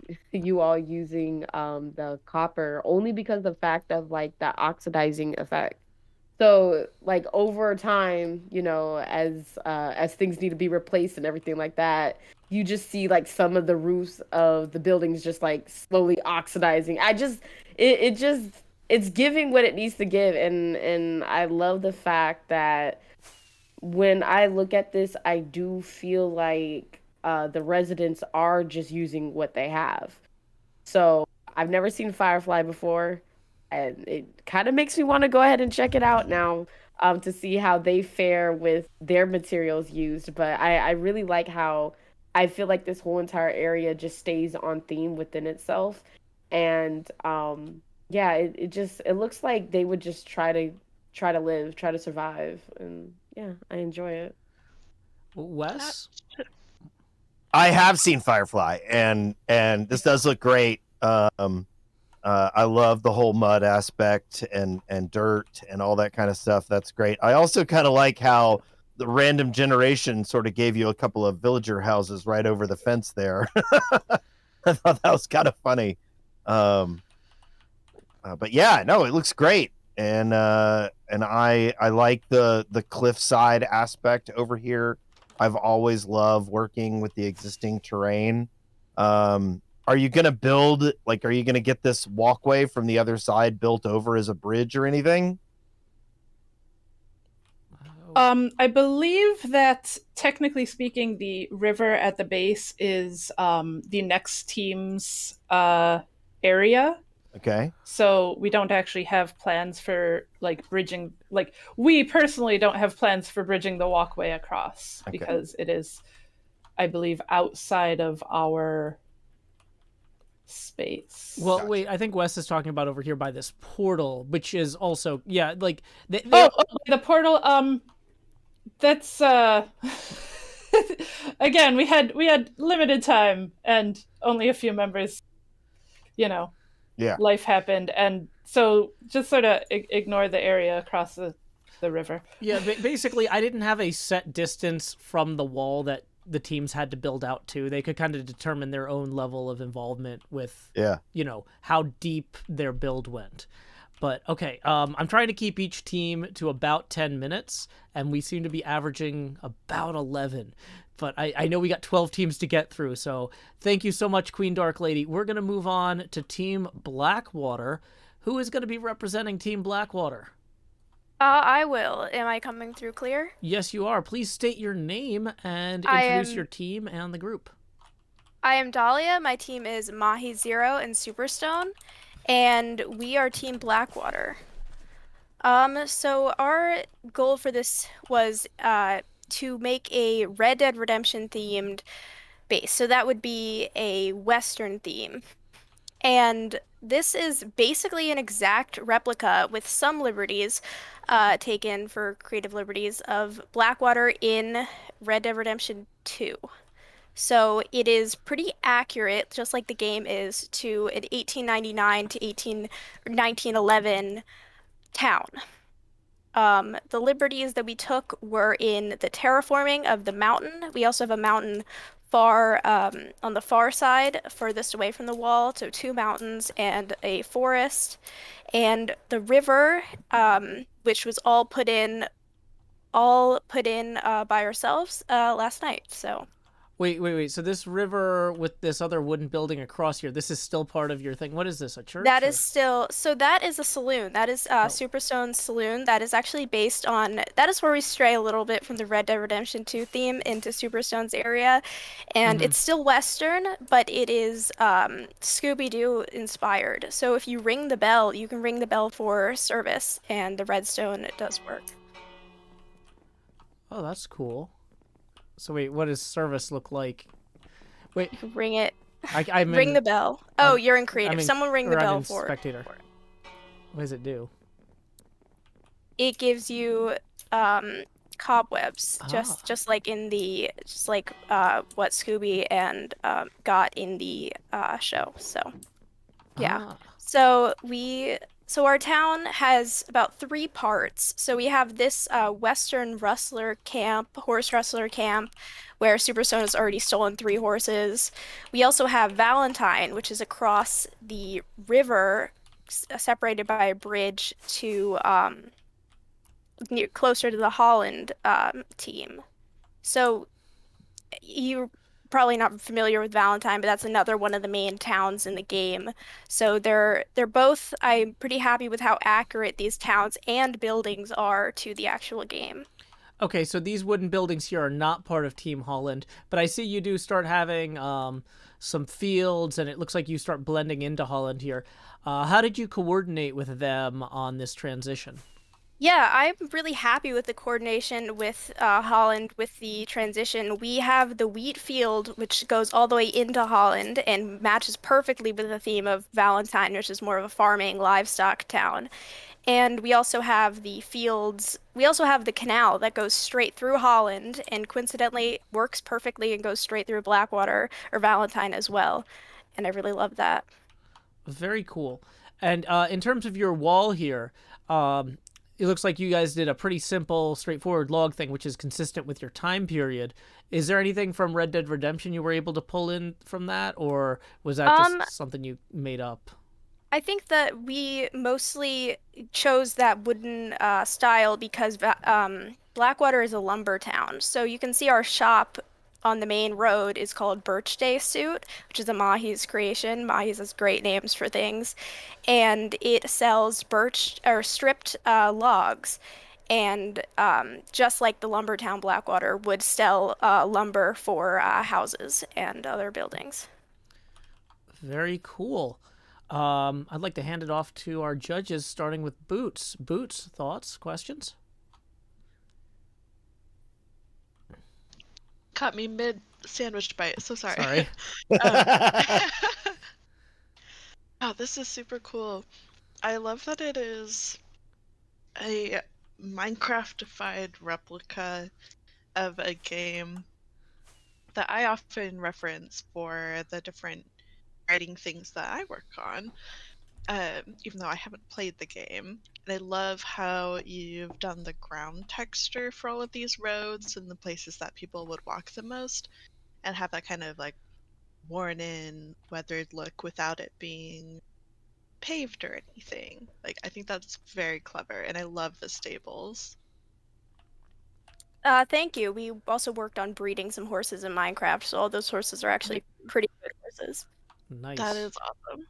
C: all using the copper only because of the fact of like the oxidizing effect. So like over time, as things need to be replaced and everything like that, you just see like some of the roofs of the buildings just like slowly oxidizing. It's giving what it needs to give, and I love the fact that when I look at this, I do feel like the residents are just using what they have. So I've never seen Firefly before, and it kind of makes me want to go ahead and check it out now, to see how they fare with their materials used. But I really like how I feel like this whole entire area just stays on theme within itself. And yeah, it looks like they would just try to live, try to survive, and yeah, I enjoy it.
A: Wes?
D: I have seen Firefly, and this does look great. I love the whole mud aspect and dirt and all that kind of stuff. That's great. I also kind of like how the random generation sort of gave you a couple of villager houses right over the fence there. I thought that was kind of funny. But yeah, no, it looks great. And I like the cliffside aspect over here. I've always loved working with the existing terrain. Are you gonna are you gonna get this walkway from the other side built over as a bridge or anything?
G: I believe that technically speaking, the river at the base is the next team's area.
D: Okay.
G: So we don't actually have plans for like bridging, like we personally don't have plans for bridging the walkway across,
D: Okay.
G: because it is, I believe, outside of our space.
A: Well,
D: Gotcha.
A: wait, I think Wes is talking about over here by this portal, which is also, yeah, like...
G: Oh, the portal, that's again, we had limited time and only a few members.
D: Yeah.
G: Life happened, and so just sort of ignore the area across the river.
A: Yeah, basically, I didn't have a set distance from the wall that the teams had to build out to. They could kind of determine their own level of involvement with, how deep their build went. But okay, I'm trying to keep each team to about 10 minutes, and we seem to be averaging about 11. But I know we got 12 teams to get through, so thank you so much, Queen Dark Lady. We're going to move on to Team Blackwater. Who is going to be representing Team Blackwater?
H: I will. Am I coming through clear?
A: Yes, you are. Please state your name and
H: I
A: introduce
H: am-
A: your team and the group.
H: I am Dahlia. My team is Mahi Zero and Superstone, and we are Team Blackwater. So our goal for this was to make a Red Dead Redemption themed base. So that would be a Western theme. And this is basically an exact replica with some liberties taken for creative liberties of Blackwater in Red Dead Redemption 2. So it is pretty accurate, just like the game is, to an 1899 to 1911 town. The liberties that we took were in the terraforming of the mountain. We also have a mountain far on the far side, furthest away from the wall, so 2 mountains and a forest, and the river, which was all put in by ourselves last night. So
A: Wait. So this river with this other wooden building across here, this is still part of your thing. What is this, a church?
H: that is still, so that is a saloon. That is Superstone's saloon. That is actually based on, that is where we stray a little bit from the Red Dead Redemption 2 theme into Superstone's area. And it's still Western, but it is Scooby-Doo inspired. So if you ring the bell, you can ring the bell for service, and the redstone does work.
A: Oh, that's cool. So wait, what does service look like? Wait,
H: You can ring it.
A: I'm
H: Ring
A: in,
H: the bell. Oh,
A: I'm-
H: you're in creative.
A: I'm in-
H: Someone ring the
A: or I'm
H: bell
A: in
H: for
A: spectator. What does it do?
H: it. Gives you cobwebs, just like in the what Scooby and got in the show. So yeah. So our town has about 3 parts. So we have this Western rustler camp, horse rustler camp, where Superstone has already stolen 3 horses. We also have Valentine, which is across the river, separated by a bridge to closer to the Holland team. So you're probably not familiar with Valentine, but that's another one of the main towns in the game. So they're both, I'm pretty happy with how accurate these towns and buildings are to the actual game.
A: Okay, so these wooden buildings here are not part of Team Holland, but I see you do start having some fields, and it looks like you start blending into Holland here. How did you coordinate with them on this transition?
H: Yeah, I'm really happy with the coordination with Holland with the transition. We have the wheat field, which goes all the way into Holland and matches perfectly with the theme of Valentine, which is more of a farming livestock town. And we also have the fields. We also have the canal that goes straight through Holland and coincidentally works perfectly and goes straight through Blackwater or Valentine as well. And I really love that.
A: Very cool. And in terms of your wall here, it looks like you guys did a pretty simple, straightforward log thing, which is consistent with your time period. Is there anything from Red Dead Redemption you were able to pull in from that, or was that just something you made up?
H: I think that we mostly chose that wooden style because Blackwater is a lumber town. So you can see our shop on the main road is called Birch Day Suit, which is a Mahi's creation. Mahi's has great names for things. And it sells birch or stripped logs. And just like the lumber town Blackwater would sell lumber for houses and other buildings.
A: Very cool. I'd like to hand it off to our judges, starting with Boots. Boots, thoughts, questions?
B: Caught me mid sandwich bite. So sorry.
A: Sorry.
B: Oh, this is super cool. I love that it is a Minecraft-ified replica of a game that I often reference for the different writing things that I work on, even though I haven't played the game. And I love how you've done the ground texture for all of these roads and the places that people would walk the most, and have that kind of like worn in, weathered look without it being paved or anything. Like, I think that's very clever, and I love the stables.
H: Thank you. We also worked on breeding some horses in Minecraft, so all those horses are actually pretty good horses.
A: Nice.
B: That is awesome.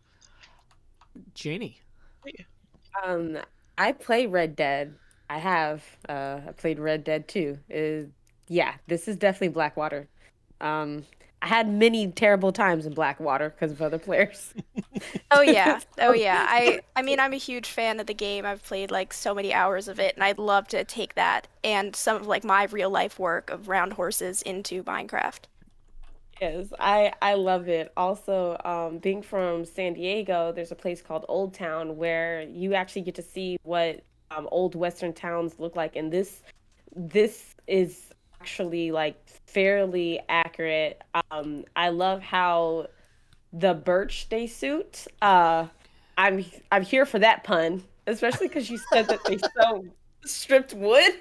A: Janie.
C: I play Red Dead. I have. I played Red Dead 2. Yeah, this is definitely Blackwater. I had many terrible times in Blackwater because of other players.
H: Oh yeah. Oh yeah. I mean, I'm a huge fan of the game. I've played like so many hours of it, and I'd love to take that and some of like my real life work of round horses into Minecraft.
C: Yes, I love it. Also, being from San Diego, there's a place called Old Town where you actually get to see what old Western towns look like, and this is actually like fairly accurate. I love how the birch they suit. I'm here for that pun, especially because you said that they sell stripped wood.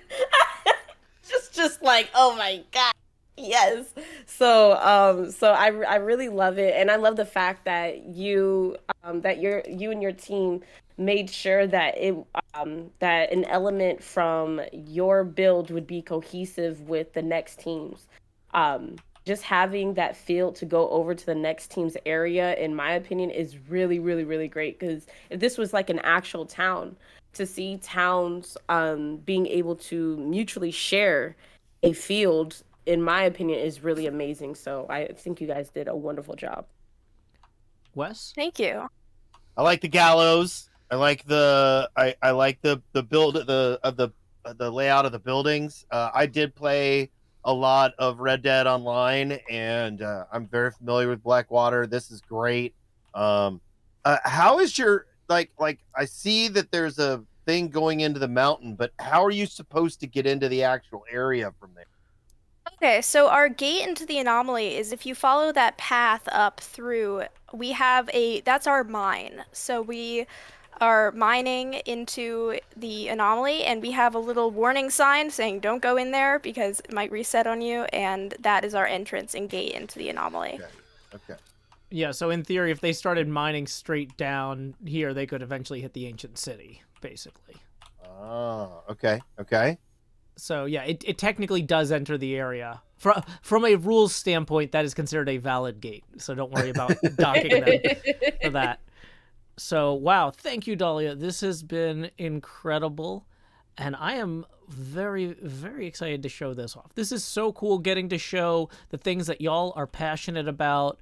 C: just like, oh my god, yes. So I really love it, and I love the fact that you and your team made sure that that an element from your build would be cohesive with the next team's. Just having that field to go over to the next team's area, in my opinion, is really, really, really great. Because if this was like an actual town, to see towns being able to mutually share a field, in my opinion, is really amazing. So I think you guys did a wonderful job.
A: Wes?
H: Thank you.
D: I like the gallows. I like the build the layout of the buildings. I did play a lot of Red Dead Online, and I'm very familiar with Blackwater. This is great. How is your like? I see that there's a thing going into the mountain, but how are you supposed to get into the actual area from there?
H: Okay, so our gate into the anomaly is if you follow that path up through, we have that's our mine. So we are mining into the anomaly, and we have a little warning sign saying don't go in there because it might reset on you, and that is our entrance and gate into the anomaly.
D: Okay.
A: Yeah, so in theory, if they started mining straight down here, they could eventually hit the ancient city, basically.
D: Oh, okay.
A: So yeah, it technically does enter the area. From a rules standpoint, that is considered a valid gate, so don't worry about docking them for that. So wow, thank you, Dahlia. This has been incredible, and I am very, very excited to show this off. This is so cool getting to show the things that y'all are passionate about,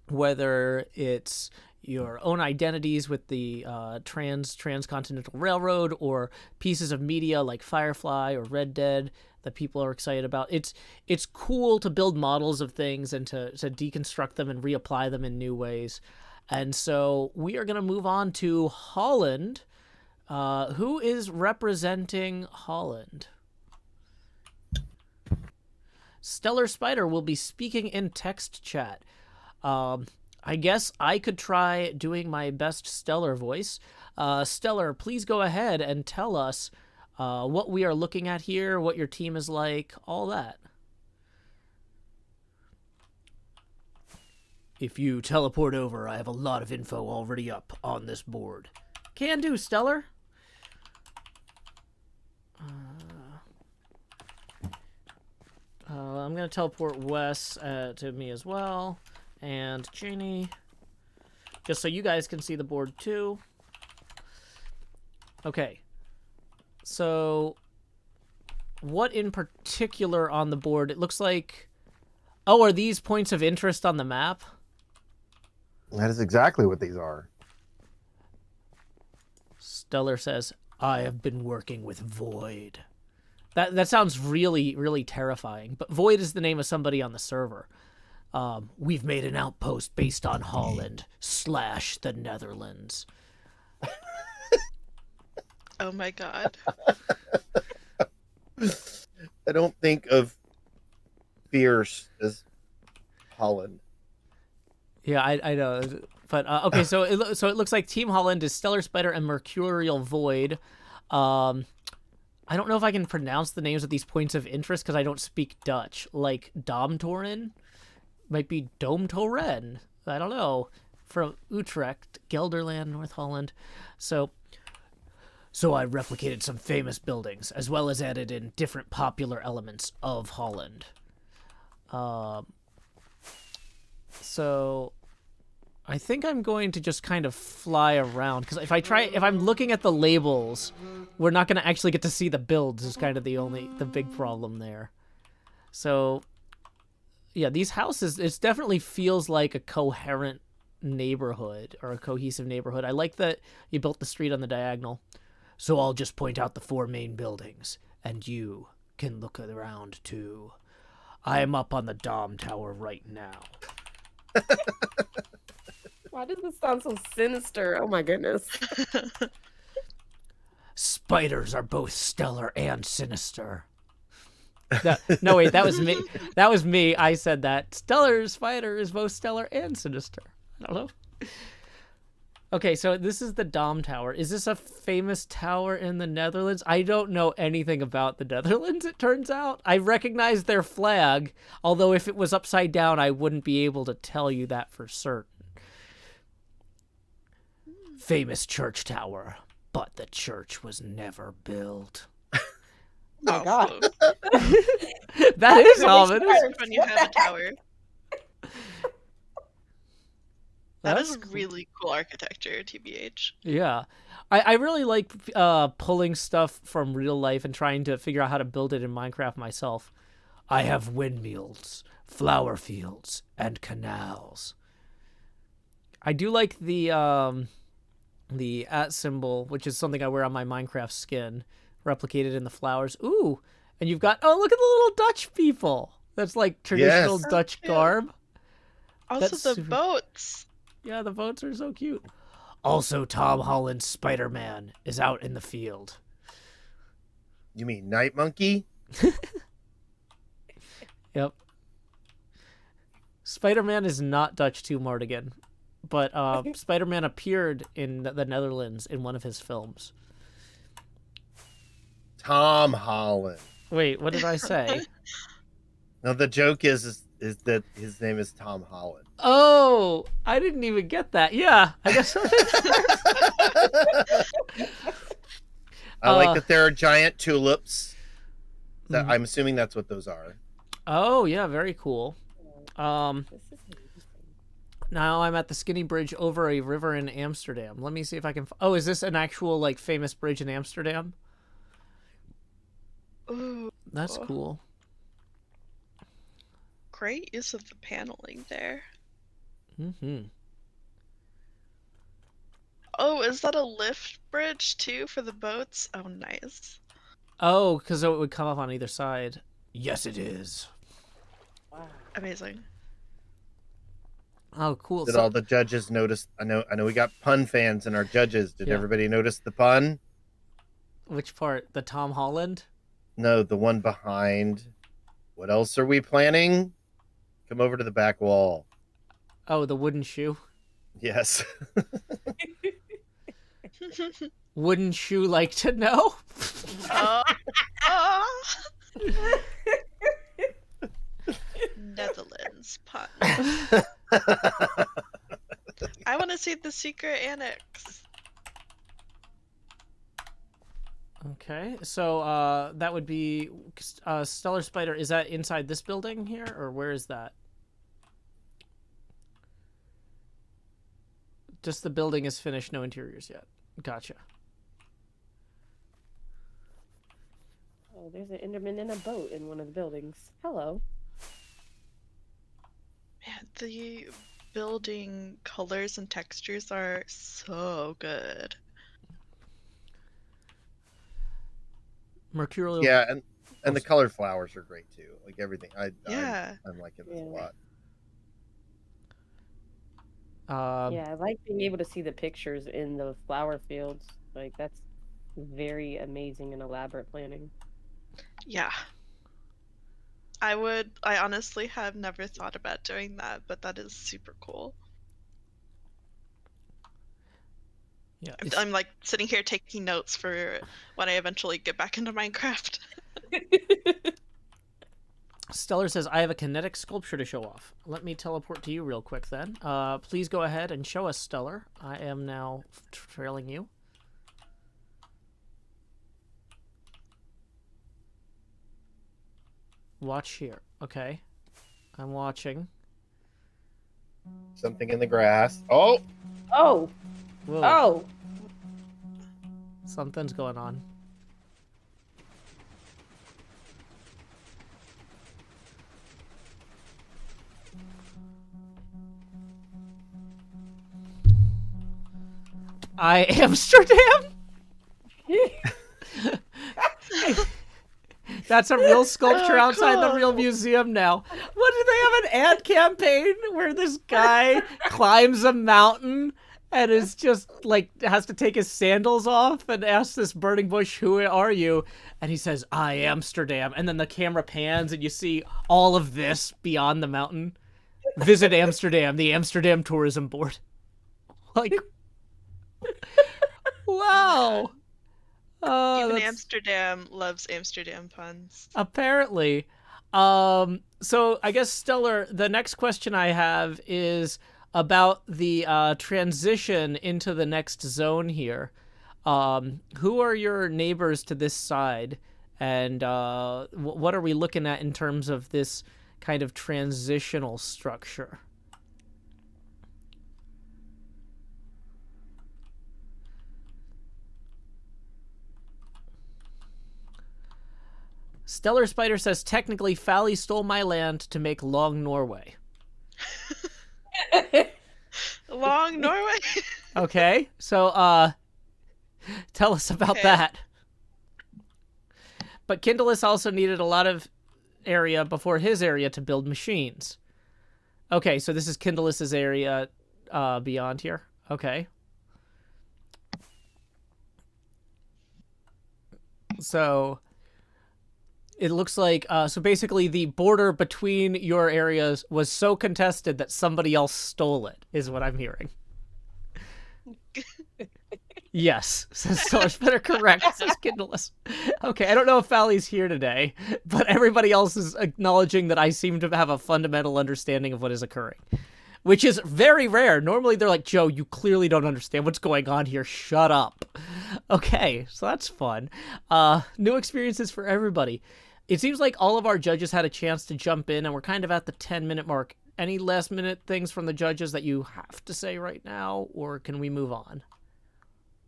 A: whether it's your own identities with the transcontinental railroad, or pieces of media like Firefly or Red Dead that people are excited about. It's cool to build models of things and to deconstruct them and reapply them in new ways. And so we are going to move on to Holland. Who is representing Holland? Stellar Spider will be speaking in text chat. I guess I could try doing my best Stellar voice. Stellar, please go ahead and tell us what we are looking at here, what your team is like, all that. If you teleport over, I have a lot of info already up on this board. Can do, Stellar. I'm going to teleport Wes to me as well. And Janie. Just so you guys can see the board too. Okay. So, what in particular on the board? It looks like... Oh, are these points of interest on the map?
D: That is exactly what these are.
A: Stellar says, I have been working with Void. That sounds really, really terrifying. But Void is the name of somebody on the server. We've made an outpost based on Holland / the Netherlands.
B: Oh my god.
D: I don't think of fierce as Holland.
A: Yeah, I know. But okay, so it looks like Team Holland is Stellar Spider and Mercurial Void. I don't know if I can pronounce the names of these points of interest because I don't speak Dutch. Like Domtoren, might be Domtoren. I don't know. From Utrecht, Gelderland, North Holland. So I replicated some famous buildings as well as added in different popular elements of Holland. So I think I'm going to just kind of fly around because if I'm looking at the labels, we're not going to actually get to see the builds is kind of the big problem there. So yeah, these houses, it definitely feels like a coherent neighborhood or a cohesive neighborhood. I like that you built the street on the diagonal. So I'll just point out the 4 main buildings and you can look around too. I am up on the Dom Tower right now.
C: Why does this sound so sinister? Oh my goodness.
A: Spiders are both stellar and sinister. No, wait, that was me. That was me. I said that. Stellar spider is both stellar and sinister. I don't know. Okay, so this is the Dom Tower. Is this a famous tower in the Netherlands? I don't know anything about the Netherlands, it turns out. I recognize their flag, although if it was upside down, I wouldn't be able to tell you that for certain. Famous church tower, but the church was never built.
C: Oh my god.
A: That is ominous.
B: When you have a tower. That
A: That's
B: is
A: cool.
B: really cool architecture, TBH.
A: Yeah. I really like pulling stuff from real life and trying to figure out how to build it in Minecraft myself. I have windmills, flower fields, and canals. I do like the @ symbol, which is something I wear on my Minecraft skin, replicated in the flowers. Ooh, and you've got, oh, look at the little Dutch people. That's like traditional
D: Yes.
A: Dutch
B: cute.
A: garb.
B: Also,
A: That's
B: the
A: super-
B: boats.
A: Yeah, the boats are so cute. Also, Tom Holland's Spider-Man is out in the field.
D: You mean Night Monkey?
A: Yep. Spider-Man is not Dutch to Mardigan, but Spider-Man appeared in the Netherlands in one of his films.
D: Tom Holland.
A: Wait, what did I say?
D: No, the joke is that his name is Tom Holland.
A: Oh, I didn't even get that. Yeah, I guess.
D: I like that there are giant tulips. That
A: Mhm.
D: I'm assuming that's what those are.
A: Oh, yeah, very cool.
C: This is interesting.
A: Now I'm at the skinny bridge over a river in Amsterdam. Let me see if I can. Oh, is this an actual like famous bridge in Amsterdam?
B: Ooh,
A: That's cool.
B: great use of the paneling there.
A: Mm-hmm.
B: Oh, is that a lift bridge too for the boats? Oh, nice.
A: Oh, because it would come up on either side. Yes, it is.
C: Wow.
B: Amazing.
A: Oh, cool.
D: Did
A: So-
D: all the judges notice? I know we got pun fans in our judges. Did
A: Yeah.
D: everybody notice the pun?
A: Which part? The Tom Holland?
D: No, the one behind. What else are we planning? Come over to the back wall.
A: Oh, the wooden shoe.
D: Yes.
A: Wooden shoe like to know?
B: Oh, oh. Netherlands pun. I want to see the secret annex.
A: Okay, so that would be Stellar Spider. Is that inside this building here, or where is that? Just the building is finished, no interiors yet. Gotcha.
C: Oh, there's an Enderman in a boat in one of the buildings. Hello.
B: Man, the building colors and textures are so good.
A: Mercurial.
D: Yeah, and the color flowers are great too. Like everything.
B: Yeah.
D: I'm liking this a
C: Yeah.
D: lot.
C: Yeah, I like being able to see the pictures in the flower fields. Like, that's very amazing and elaborate planning.
B: Yeah. I honestly have never thought about doing that, but that is super cool.
A: Yeah.
B: I'm like sitting here taking notes for when I eventually get back into Minecraft.
A: Stellar says, I have a kinetic sculpture to show off. Let me teleport to you real quick then. Please go ahead and show us, Stellar. I am now trailing you. Watch here. Okay. I'm watching.
D: Something in the grass. Oh,
C: Oh,
A: Whoa.
C: oh.
A: Something's going on. I Amsterdam? That's a real sculpture outside the real museum now. What, do they have an ad campaign where this guy climbs a mountain and is just like has to take his sandals off and asks this burning bush, "Who are you?" And he says, "I Amsterdam." And then the camera pans and you see all of this beyond the mountain. Visit Amsterdam, the Amsterdam Tourism Board. Like, wow.
B: Even
A: That's...
B: Amsterdam loves Amsterdam puns.
A: Apparently. So I guess, Stellar, the next question I have is about the transition into the next zone here. Who are your neighbors to this side? And what are we looking at in terms of this kind of transitional structure? Stellar Spider says, technically, Fally stole my land to make Long Norway.
B: Long Norway?
A: Okay, so tell us about that. But Kindless also needed a lot of area before his area to build machines. Okay, so this is Kindless's area beyond here. Okay. So it looks like, so basically the border between your areas was so contested that somebody else stole it, is what I'm hearing. Yes, says Stellar's better correct, says Kindless. Okay, I don't know if Fally's here today, but everybody else is acknowledging that I seem to have a fundamental understanding of what is occurring. Which is very rare. Normally they're like, Joe, you clearly don't understand what's going on here. Shut up. Okay, so that's fun. New experiences for everybody. It seems like all of our judges had a chance to jump in, and we're kind of at the 10-minute mark. Any last-minute things from the judges that you have to say right now, or can we move on?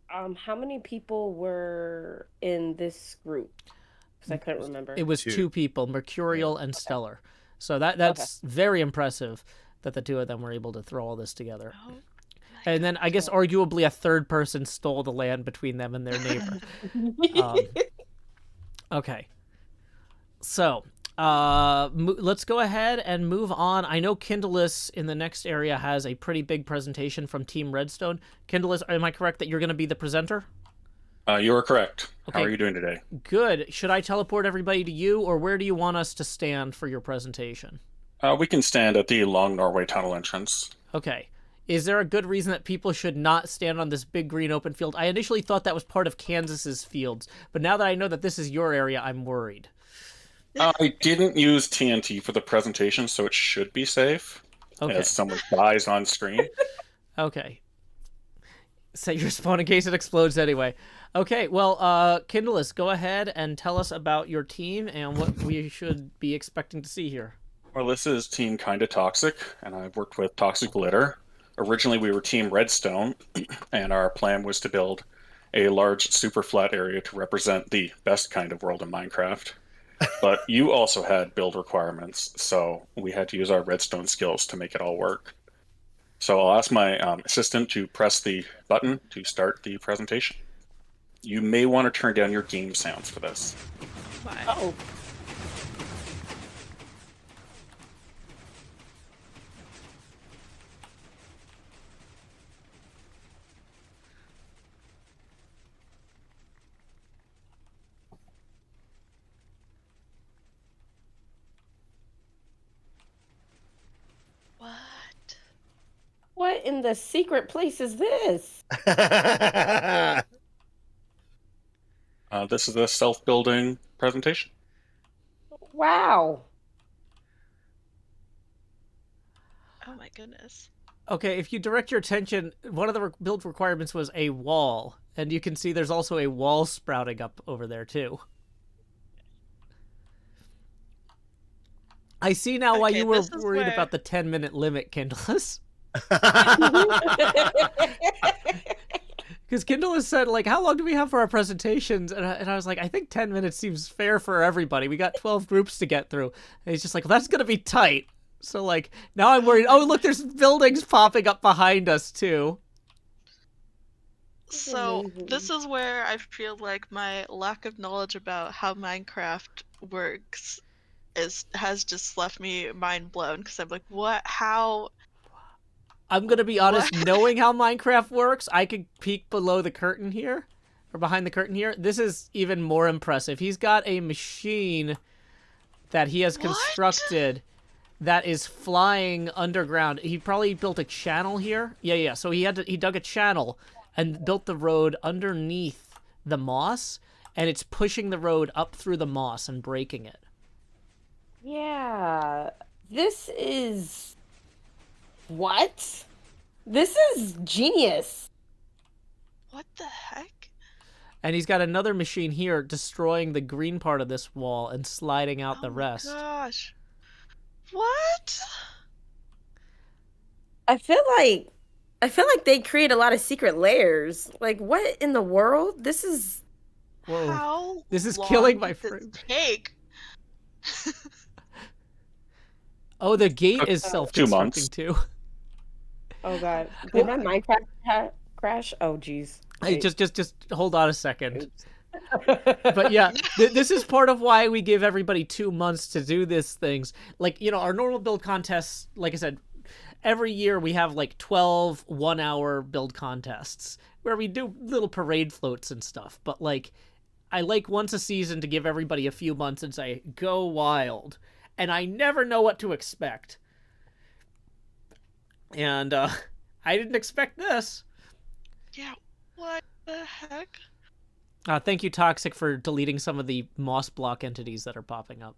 C: How many people were in this group? Because I couldn't remember.
A: It was two people, Mercurial and Stellar. So that's very impressive that the two of them were able to throw all this together. Oh, and then I guess arguably a third person stole the land between them and their neighbor. Okay. So let's go ahead and move on. I know Kindless in the next area has a pretty big presentation from Team Redstone. Kindless, am I correct that you're going to be the presenter?
I: You are correct.
A: Okay.
I: How are you doing today?
A: Good. Should I teleport everybody to you, or where do you want us to stand for your presentation?
I: We can stand at the Long Norway Tunnel entrance.
A: Okay. Is there a good reason that people should not stand on this big green open field? I initially thought that was part of Kansas's fields, but now that I know that this is your area, I'm worried.
I: I didn't use TNT for the presentation, so it should be safe.
A: Okay.
I: As someone dies on screen.
A: Okay. Set your spawn in case it explodes anyway. Okay, well, Kindless, go ahead and tell us about your team and what we should be expecting to see here.
I: Well, this is Team Kinda Toxic, and I've worked with Toxic Litter. Originally, we were Team Redstone, and our plan was to build a large super flat area to represent the best kind of world in Minecraft. But you also had build requirements, so we had to use our redstone skills to make it all work. So I'll ask my assistant to press the button to start the presentation. You may want to turn down your game sounds for this.
B: Why?
C: Uh-oh. what in the secret place is this?
I: This is a self-building presentation.
C: Wow.
B: Oh my goodness.
A: Okay, if you direct your attention, one of the build requirements was a wall, and you can see there's also a wall sprouting up over there too. I see now why
B: Okay,
A: you were
B: this is
A: worried
B: where-
A: about the 10-minute limit, Kindless. Because Kindless said, like, how long do we have for our presentations? And I was like, I think 10 minutes seems fair for everybody. We got 12 groups to get through. And he's just like, well, that's going to be tight. So, like, now I'm worried. Oh, look, there's buildings popping up behind us, too.
B: So
C: amazing.
B: this is where I feel like my lack of knowledge about how Minecraft works has just left me mind blown, because I'm like, what? How?
A: I'm going to be honest, knowing how Minecraft works, I could peek below the curtain here, or behind the curtain here. This is even more impressive. He's got a machine that he has
B: What?
A: constructed that is flying underground. He probably built a channel here. Yeah. So he dug a channel and built the road underneath the moss, and it's pushing the road up through the moss and breaking it.
C: Yeah. This is... What? This is genius.
B: What the heck?
A: And he's got another machine here destroying the green part of this wall and sliding out the
B: Oh my
A: rest.
B: Gosh. What?
C: I feel like they create a lot of secret layers. Like, what in the world? This is...
A: Whoa.
B: How?
A: This is
B: long
A: killing my
B: did this
A: frame.
B: take?
A: Oh, the gate is
I: 2
A: self-destructing
I: months.
A: too.
C: Oh god. Did my Minecraft crash? Oh jeez.
A: Hey, just hold on a second. But yeah, this is part of why we give everybody 2 months to do these things. Like, you know, our normal build contests, like I said, every year we have like 12 one-hour build contests where we do little parade floats and stuff. But like, I like once a season to give everybody a few months and say, go wild. And I never know what to expect. And I didn't expect this.
B: Yeah. What the heck?
A: Thank you, Toxic, for deleting some of the moss block entities that are popping up.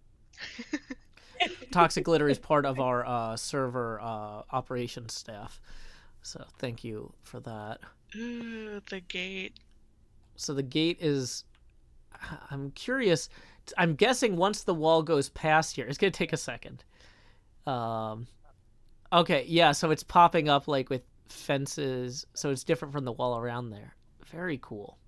A: Toxic Glitter is part of our server operations staff. So thank you for that.
B: Ooh, the gate.
A: So the gate is... I'm curious. I'm guessing once the wall goes past here... It's going to take a second. Okay, yeah, so it's popping up like with fences. So it's different from the wall around there. Very cool.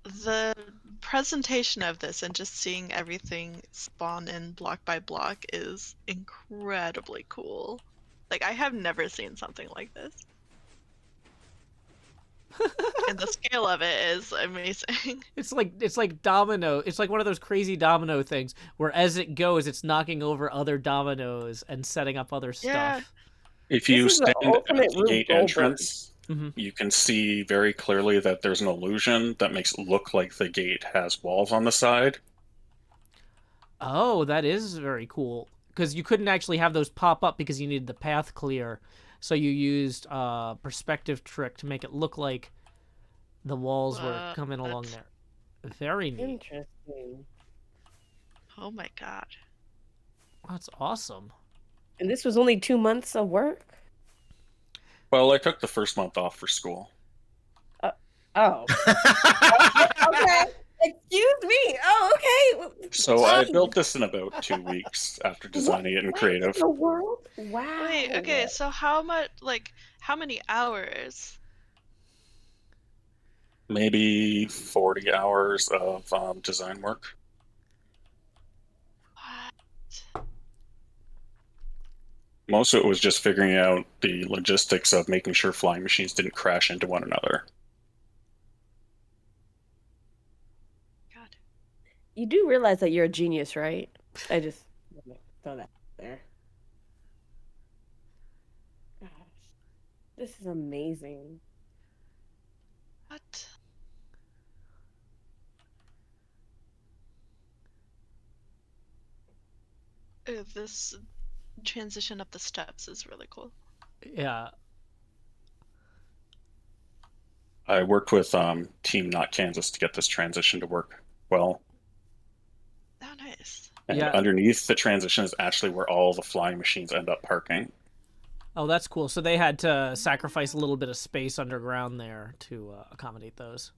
B: The presentation of this and just seeing everything spawn in block by block is incredibly cool. Like, I have never seen something like this. And the scale of it is amazing.
A: It's like domino. It's like one of those crazy domino things where as it goes, it's knocking over other dominoes and setting up other stuff.
B: Yeah.
I: If you
C: This is the
I: stand at
C: ultimate
I: the
C: Rube
I: gate
C: Goldberg.
I: entrance,
A: Mhm.
I: you can see very clearly that there's an illusion that makes it look like the gate has walls on the side.
A: Oh, that is very cool. Because you couldn't actually have those pop up because you needed the path clear. So you used perspective trick to make it look like the walls were coming along
B: that's-
A: there. Very neat.
C: Interesting.
B: Oh my god.
A: That's awesome.
C: And this was only 2 months of work?
I: Well, I took the first month off for school.
C: Oh. Okay. Excuse me. Oh, okay.
I: So I built this in about 2 weeks after designing it in
C: What
I: creative.
C: in the world? Wow.
B: Wait, okay, so how many hours?
I: Maybe 40 hours of design work.
B: What?
I: Most of it was just figuring out the logistics of making sure flying machines didn't crash into one another.
B: God.
C: You do realize that you're a genius, right? I just want to throw that there. Gosh. This is amazing.
B: What? This transition up the steps is really cool.
A: Yeah.
I: I worked with Team Not Kansas to get this transition to work well.
B: Oh, nice.
I: And
A: Yeah.
I: underneath the transition is actually where all the flying machines end up parking.
A: Oh, that's cool. So they had to sacrifice a little bit of space underground there to accommodate those.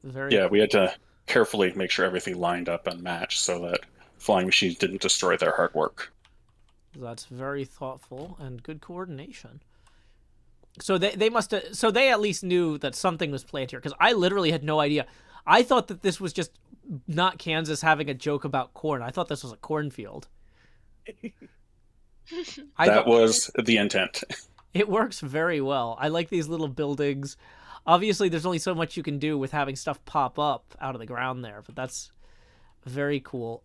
A: Very
I: Yeah,
A: cool.
I: we had to carefully make sure everything lined up and matched so that flying machines didn't destroy their hard work.
A: That's very thoughtful and good coordination. So they must have. So they at least knew that something was planned here, because I literally had no idea. I thought that this was just not Kansas having a joke about corn. I thought this was a cornfield.
I: That was the intent.
A: It works very well. I like these little buildings. Obviously, there's only so much you can do with having stuff pop up out of the ground there, but that's very cool.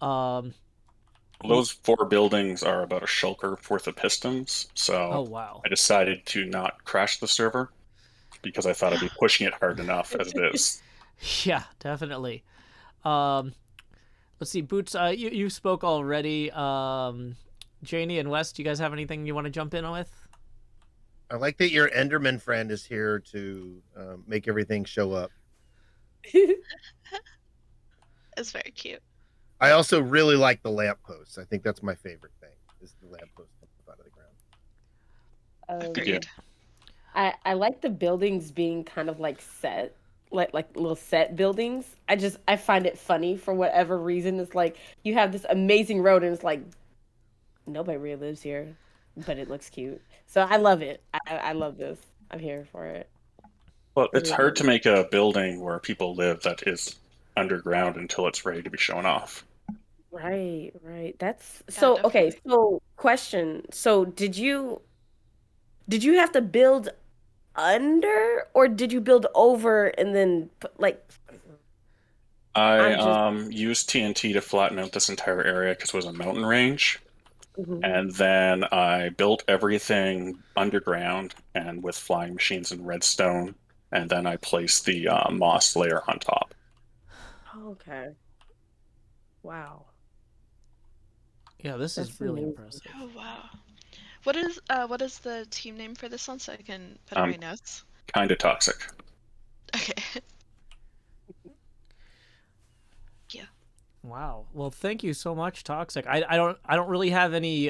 I: Those 4 buildings are about a shulker worth of pistons, so
A: Oh, wow.
I: I decided to not crash the server because I thought I'd be pushing it hard enough as it is.
A: Yeah, definitely. Let's see, Boots, you spoke already. Janie and Wes, do you guys have anything you want to jump in with?
D: I like that your Enderman friend is here to make everything show up.
B: It's very cute.
D: I also really like the lampposts. I think that's my favorite thing, is the lamppost out of the ground.
B: Agreed.
C: I like the buildings being kind of like set, like little set buildings. I find it funny for whatever reason. It's like you have this amazing road and it's like nobody really lives here, but it looks cute. So I love it. I love this. I'm here for it.
I: Well, it's hard to make a building where people live that is underground until it's ready to be shown off.
C: Right. That's
B: Yeah,
C: so okay.
B: definitely.
C: So question. So did you have to build under, or did you build over and then
I: I used TNT to flatten out this entire area because it was a mountain range.
C: Mhm.
I: And then I built everything underground and with flying machines and redstone. And then I placed the moss layer on top.
C: Okay. Wow.
A: Yeah, this is
C: That's
A: really
C: amazing.
A: impressive.
B: Oh wow. What is the team name for this one so I can put in my notes?
I: Kind of toxic.
B: Okay.
A: Wow. Well, thank you so much, Toxic. I don't really have any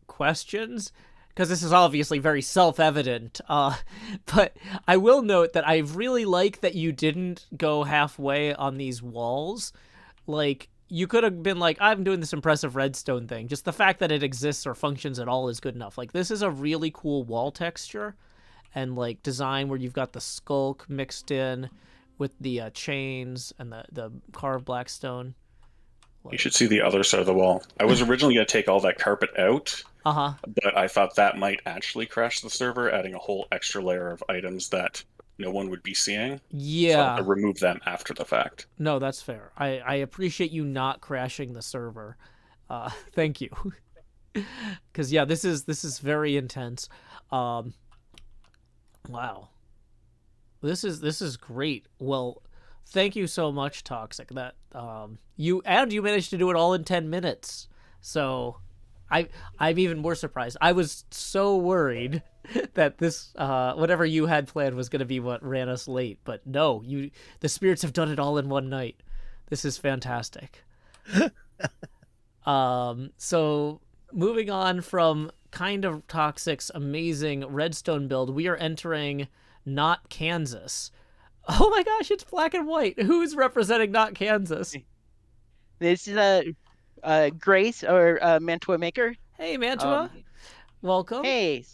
A: questions, because this is obviously very self-evident. But I will note that I really like that you didn't go halfway on these walls. Like, you could have been like, I'm doing this impressive redstone thing. Just the fact that it exists or functions at all is good enough. Like, this is a really cool wall texture and like design where you've got the skulk mixed in with the chains and the carved blackstone.
I: You should see the other side of the wall. I was originally going to take all that carpet out, but I thought that might actually crash the server, adding a whole extra layer of items that no one would be seeing.
A: Yeah.
I: So I had to remove them after the fact.
A: No, that's fair. I appreciate you not crashing the server. Thank you. Because yeah, this is very intense. Wow. This is great. Well, thank you so much, Toxic. That you managed to do it all in 10 minutes. So I'm even more surprised. I was so worried that this whatever you had planned was going to be what ran us late, but no, the spirits have done it all in one night. This is fantastic. So moving on from kind of Toxic's amazing redstone build, we are entering Not Kansas. Oh my gosh, it's black and white. Who's representing Not Kansas?
J: This is Grace, or Mantua Maker.
A: Hey, Mantua. Welcome.
J: Hey.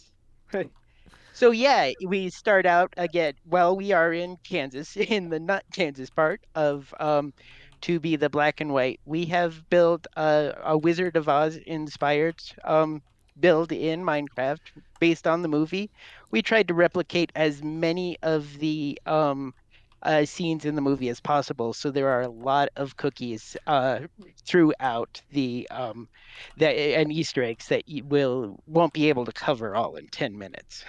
J: So yeah, we start out again. Well, we are in Kansas, in the not Kansas part of to be the black and white. We have built a Wizard of Oz inspired build in Minecraft based on the movie. We tried to replicate as many of the scenes in the movie as possible. So there are a lot of cookies throughout the and Easter eggs that you won't be able to cover all in 10 minutes.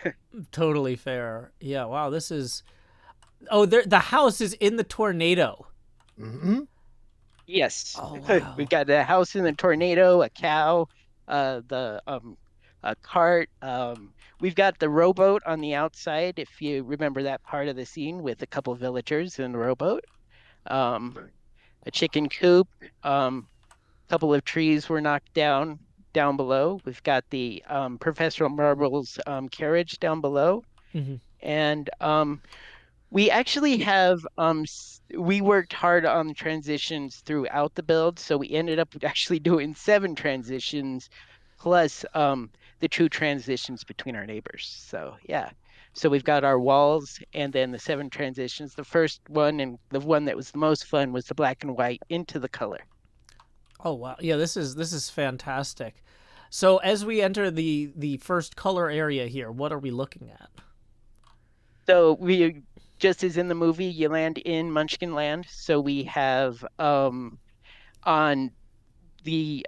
A: Totally fair. Yeah. Wow. This is. Oh, the house is in the tornado.
D: Mm-hmm.
J: Yes.
A: Oh, wow.
J: We got a house in the tornado, a cow, cart. We've got the rowboat on the outside, if you remember that part of the scene with a couple villagers in the rowboat. A chicken coop. Couple of trees were knocked down below. We've got the Professor Marble's carriage down below,
A: Mhm.
J: and we actually have we worked hard on transitions throughout the build, so we ended up actually doing 7 transitions plus the 2 transitions between our neighbors. So yeah. So we've got our walls and then the 7 transitions. The first one and the one that was the most fun was the black and white into the color.
A: Oh wow. Yeah, this is fantastic. So as we enter the first color area here, what are we looking at?
J: So we, just as in the movie, you land in Munchkin Land. So we have on the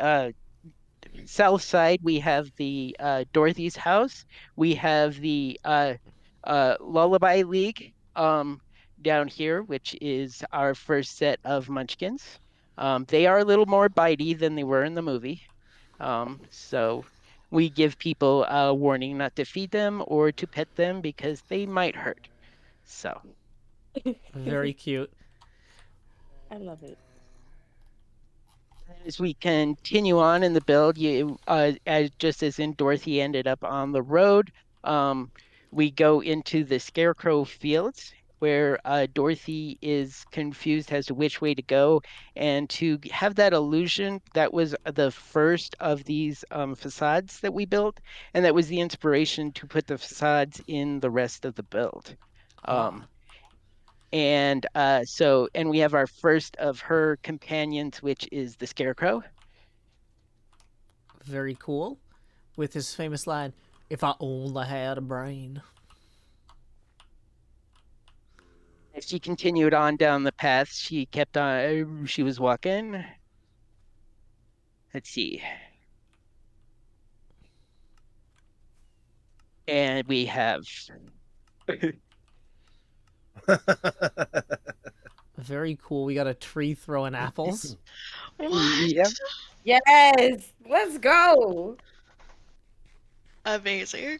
J: south side, we have the Dorothy's house. We have the Lullaby League down here, which is our first set of Munchkins. They are a little more bitey than they were in the movie. So we give people a warning not to feed them or to pet them because they might hurt. So
A: Very cute.
C: I love it.
J: as we continue on in the build, you as just as in Dorothy ended up on the road, we go into the Scarecrow Fields where Dorothy is confused as to which way to go, and to have that illusion, that was the first of these facades that we built, and that was the inspiration to put the facades in the rest of the build. And and we have our first of her companions, which is the Scarecrow.
A: Very cool. With his famous line, "If I only had a brain."
J: As she continued on down the path, she kept on, she was walking. Let's see. And we have
A: Very cool. We got a tree throwing apples.
B: What?
J: Yep.
C: Yes, let's go.
B: Amazing.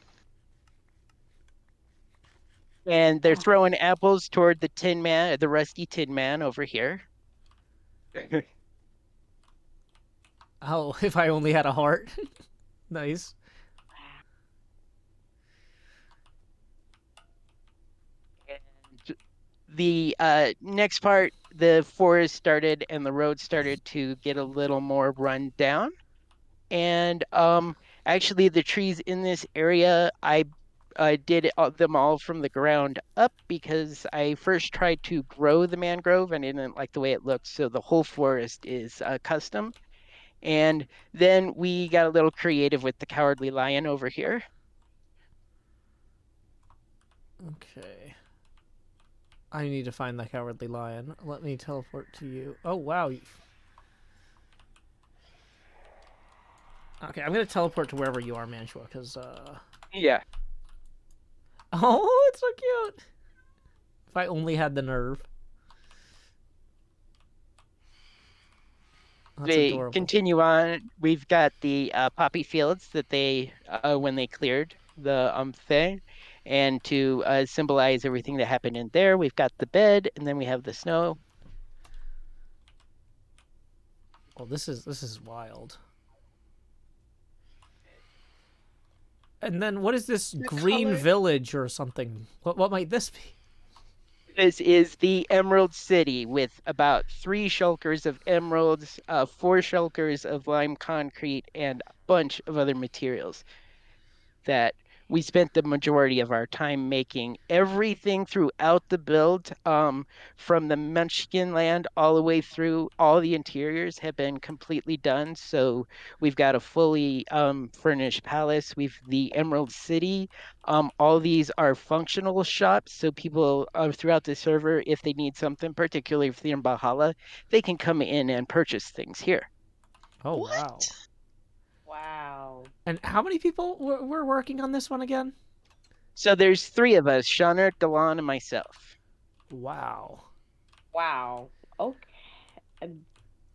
J: And they're throwing apples toward the Tin Man, the Rusty Tin Man over here.
A: Oh, if I only had a heart. Nice.
J: And the next part, the forest started and the road started to get a little more run down. And actually, the trees in this area, I did them all from the ground up because I first tried to grow the mangrove and I didn't like the way it looked. So the whole forest is custom. And then we got a little creative with the Cowardly Lion over here.
A: Okay. I need to find the Cowardly Lion. Let me teleport to you. Oh, wow. Okay, I'm going to teleport to wherever you are, Mantua, because,
J: Yeah.
A: Oh, it's so cute! If I only had the nerve. That's
J: They
A: adorable.
J: continue on. We've got the poppy fields that they, when they cleared the thing, and to symbolize everything that happened in there, we've got the bed, and then we have the snow.
A: Oh, this is wild. And then what is this green
B: color.
A: village or something? What might this be?
J: This is the Emerald City with about 3 shulkers of emeralds, 4 shulkers of lime concrete, and a bunch of other materials that we spent the majority of our time making. Everything throughout the build, from the Munchkin Land all the way through, all the interiors have been completely done. So we've got a fully furnished palace. We've the Emerald City. All these are functional shops. So people throughout the server, if they need something, particularly if they're in Valhalla, they can come in and purchase things here.
A: Oh,
B: What?
A: wow.
C: Wow.
A: And how many people were working on this one again?
J: So there's 3 of us, Shauna, Delon, and myself.
A: Wow.
C: Wow. Okay.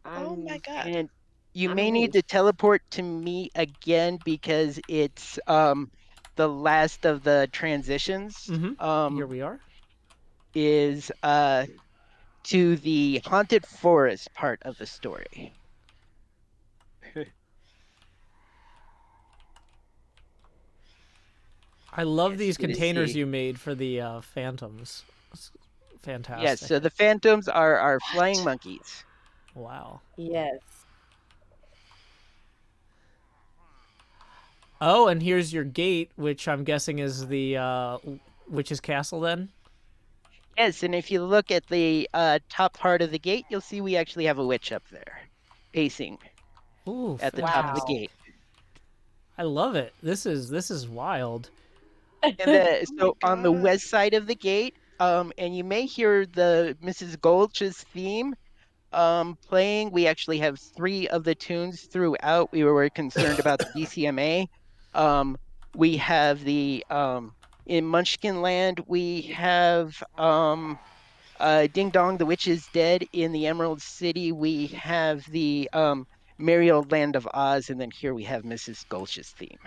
B: Oh my god.
J: And You
C: I'm
J: may need
C: amazed.
J: to teleport to me again because it's the last of the transitions.
A: Here we are.
J: Is to the haunted forest part of the story.
A: I love
J: Yes,
A: these
J: good to
A: containers
J: see.
A: you made for the phantoms. It's fantastic.
J: Yes, so the phantoms are flying monkeys.
A: Wow.
C: Yes.
A: Oh, and here's your gate, which I'm guessing is the witch's castle then?
J: Yes, and if you look at the top part of the gate, you'll see we actually have a witch up there, pacing
A: Ooh,
J: at the top of the
C: Wow.
J: gate.
A: I love it. This is wild.
J: And
B: Oh my
J: so on the
B: God.
J: west side of the gate, and you may hear the Mrs. Gulch's theme playing. We actually have 3 of the tunes throughout. We were concerned about the DCMA. We have the in Munchkin Land, we have Ding Dong, the Witch is Dead. In the Emerald City, we have the Merry Old Land of Oz, and then here we have Mrs. Gulch's theme.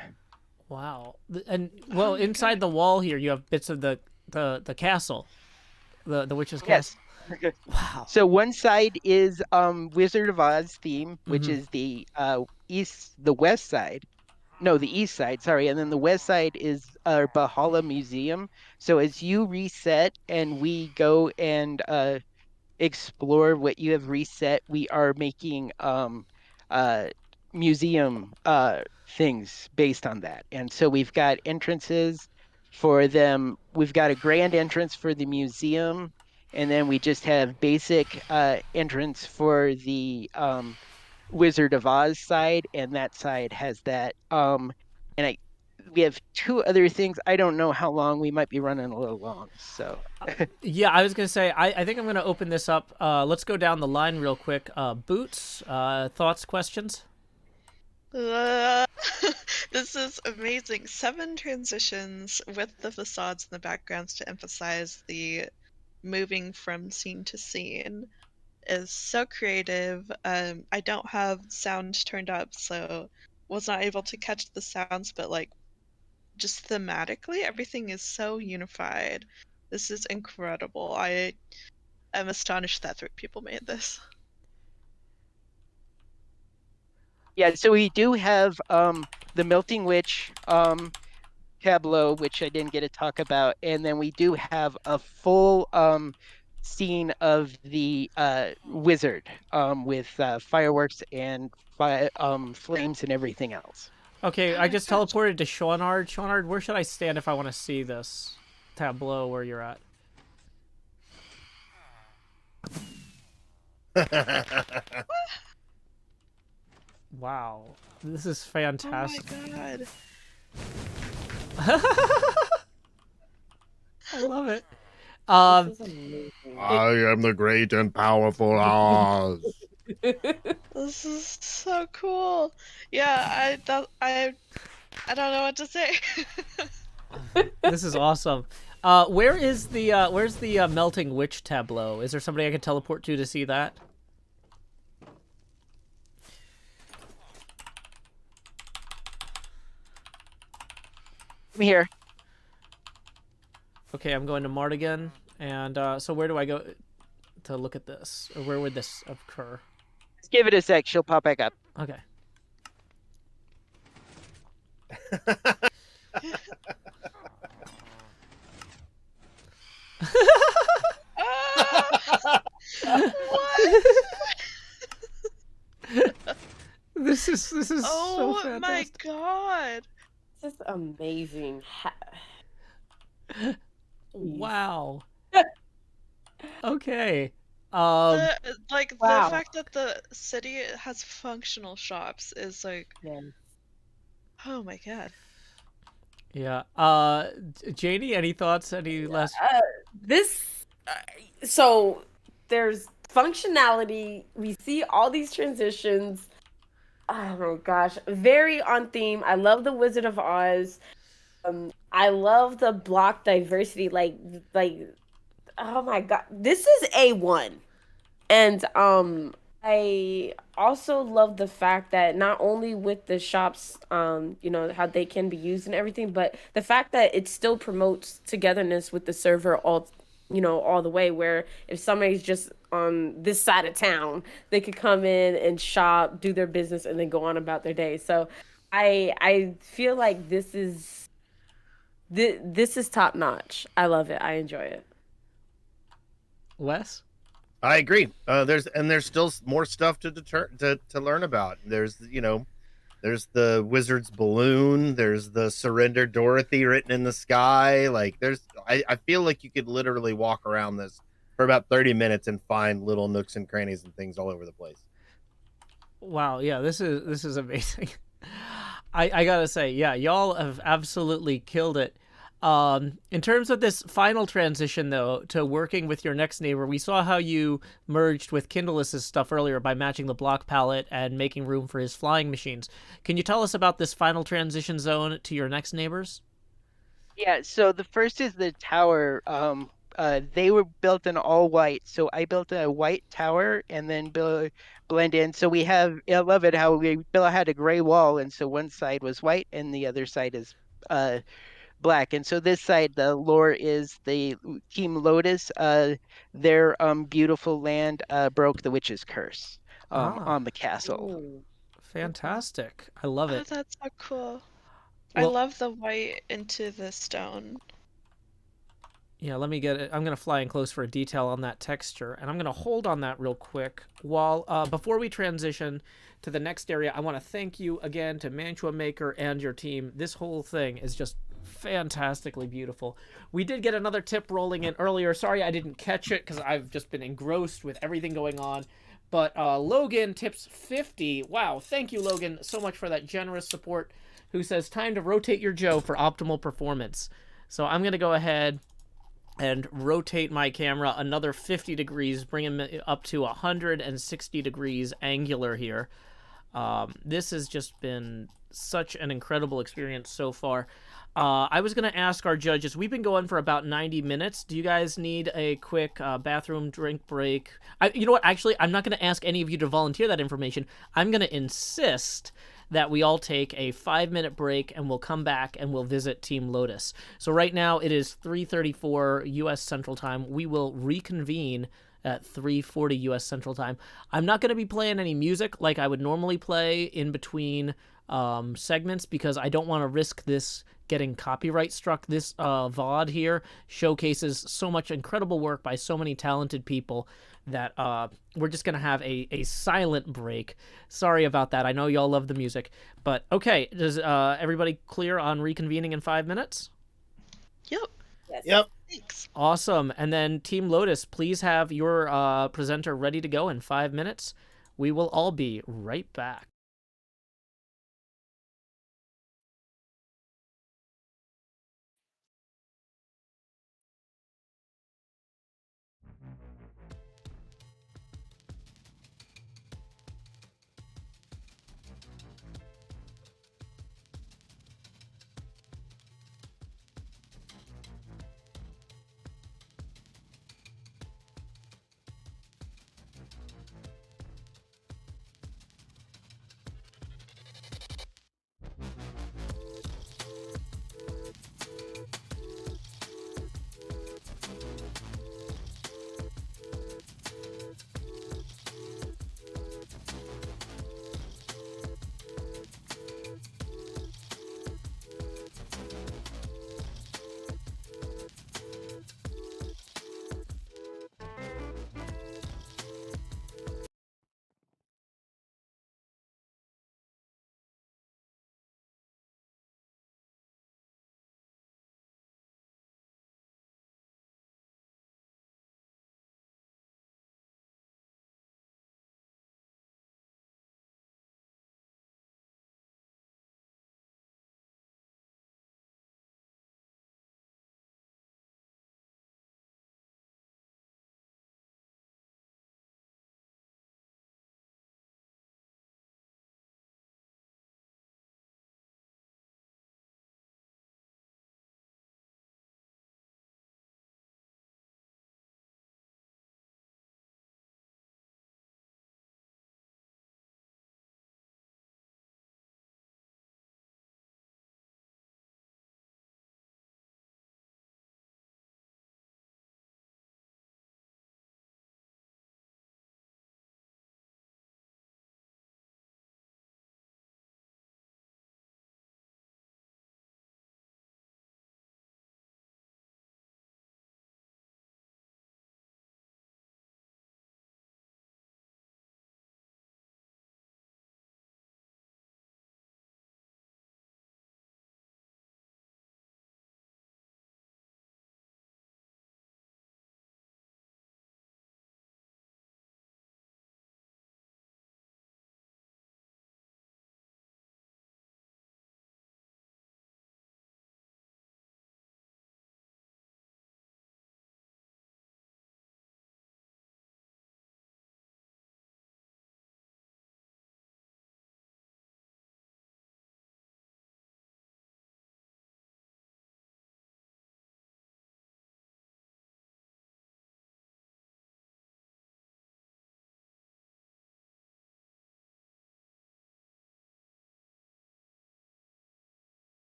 A: Wow. And
B: Oh
A: well,
B: my
A: inside
B: God.
A: the wall here, you have bits of the castle, the witch's
J: Yes.
A: castle. Wow.
J: So one side is Wizard of Oz theme, which
A: Mhm.
J: is the west side. No, the east side, sorry. And then the west side is our Bahala Museum. So as you reset and we go and explore what you have reset, we are making uh museum things based on that. And so we've got entrances for them. We've got a grand entrance for the museum, and then we just have basic entrance for the Wizard of Oz side, and that side has that. And we have 2 other things. I don't know how long. We might be running a little long. So
A: Yeah, I was gonna say I think I'm gonna open this up. Let's go down the line real quick. Boots, thoughts, questions?
B: Uh, this is amazing. 7 transitions with the facades and the backgrounds to emphasize the moving from scene to scene is so creative. I don't have sound turned up, so was not able to catch the sounds, but like just thematically, everything is so unified. This is incredible. I am astonished that 3 people made this.
J: yeah, so we do have the Melting Witch tableau, which I didn't get to talk about, and then we do have a full scene of the wizard with fireworks and flames and everything else.
A: Okay, I just teleported to Shawnard. Shawnard, where should I stand if I want to see this tableau where you're at? Wow, this is fantastic.
B: Oh my God.
A: I love it.
C: This is amazing.
D: I am the great and powerful Oz.
B: This is so cool. Yeah, I don't know what to say.
A: This is awesome. Where's the melting witch tableau? Is there somebody I can teleport to see that?
J: I'm here.
A: Okay, I'm going to Mardigan, and so where do I go to look at this, or where would this occur?
J: Just give it a sec. She'll pop back up.
A: Okay.
B: What?
A: This is so
B: Oh
A: fantastic.
B: my God.
C: This is amazing.
A: Wow. Okay.
B: The
C: Wow.
B: fact that the city has functional shops is like,
C: Yeah.
B: oh my God.
A: Yeah. Janie, any thoughts? Any last?
C: So there's functionality. We see all these transitions. Oh my gosh, very on theme. I love the Wizard of Oz. I love the block diversity. Like, oh my God, this is A1. And also love the fact that not only with the shops, how they can be used and everything, but the fact that it still promotes togetherness with the server all the way, where if somebody's just on this side of town, they could come in and shop, do their business, and then go on about their day. So I feel like this is top notch. I love it. I enjoy it.
A: Wes?
D: I agree. There's still more stuff to learn about. There's there's the wizard's balloon. There's the surrender Dorothy written in the sky. Like I feel like you could literally walk around this for about 30 minutes and find little nooks and crannies and things all over the place.
A: Wow, yeah, this is amazing. I gotta say, yeah, y'all have absolutely killed it. In terms of this final transition, though, to working with your next neighbor, we saw how you merged with Kindle's stuff earlier by matching the block palette and making room for his flying machines. Can you tell us about this final transition zone to your next neighbors?
J: Yeah, so the first is the tower. They were built in all white, so I built a white tower and then blend in. So I love it how had a gray wall, and so one side was white and the other side is black. And so this side, the lore is the Team Lotus. Their beautiful land broke the witch's curse on the castle.
C: Ooh.
A: Fantastic. I love
B: Oh,
A: it.
B: that's so cool. I
A: Well,
B: love the white into the stone.
A: yeah, let me get it. I'm going to fly in close for a detail on that texture, and I'm going to hold on that real quick. Before we transition to the next area, I want to thank you again to Mantua Maker and your team. This whole thing is just fantastically beautiful. We did get another tip rolling in earlier. Sorry I didn't catch it because I've just been engrossed with everything going on. But Logan tips 50. Wow, thank you, Logan, so much for that generous support, who says, time to rotate your Joe for optimal performance. So I'm going to go ahead and rotate my camera another 50 degrees, bringing it up to 160 degrees angular here. This has just been such an incredible experience so far. I was going to ask our judges, we've been going for about 90 minutes. Do you guys need a quick bathroom drink break? You know what? Actually, I'm not going to ask any of you to volunteer that information. I'm going to insist that we all take a 5-minute break, and we'll come back and we'll visit Team Lotus. So right now it is 3:34 U.S. Central Time. We will reconvene at 3:40 U.S. Central Time. I'm not going to be playing any music like I would normally play in between segments, because I don't want to risk this getting copyright struck. This VOD here showcases so much incredible work by so many talented people that we're just going to have a silent break. Sorry about that. I know y'all love the music. But okay, does everybody clear on reconvening in 5 minutes?
B: Yep.
D: Yep.
B: Thanks.
A: Awesome. And then Team Lotus, please have your presenter ready to go in 5 minutes. We will all be right back.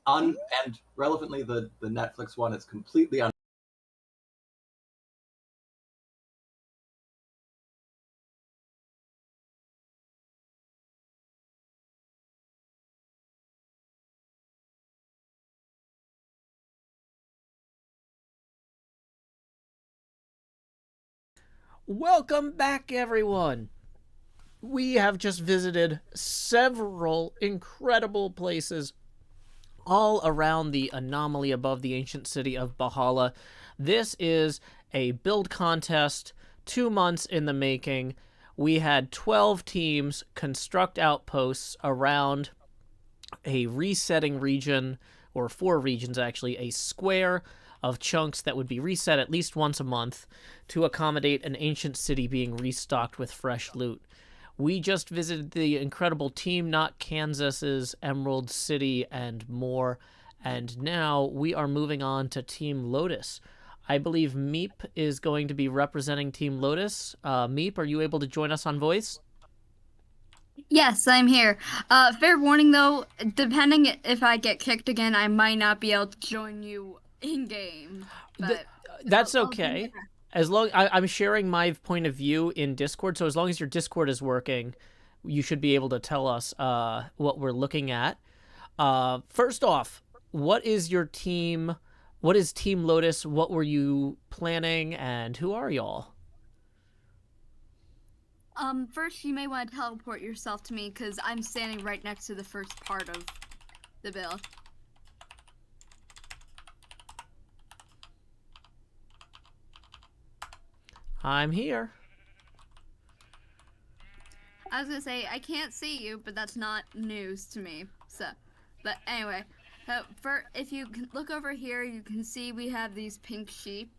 K: And relevantly, the Netflix one is completely
A: Welcome back, everyone. We have just visited several incredible places all around the anomaly above the ancient city of Bahala. This is a build contest, 2 months in the making. We had 12 teams construct outposts around a resetting region, or 4 regions actually, a square of chunks that would be reset at least once a month to accommodate an ancient city being restocked with fresh loot. We just visited the incredible Team Not Kansas's Emerald City and more, and now we are moving on to Team Lotus. I believe Meep is going to be representing Team Lotus. Meep, are you able to join us on voice?
L: Yes, I'm here. Fair warning though, depending if I get kicked again, I might not be able to join you in game. But
A: That's
L: I'll be
A: okay.
L: here.
A: As long I'm sharing my point of view in Discord, so as long as your Discord is working, you should be able to tell us what we're looking at. First off, what is your team? What is Team Lotus? What were you planning, and who are y'all?
L: First you may want to teleport yourself to me because I'm standing right next to the first part of the build.
A: I'm here.
L: I was gonna say I can't see you, but that's not news to me. So, but anyway, if you look over here, you can see we have these pink sheep.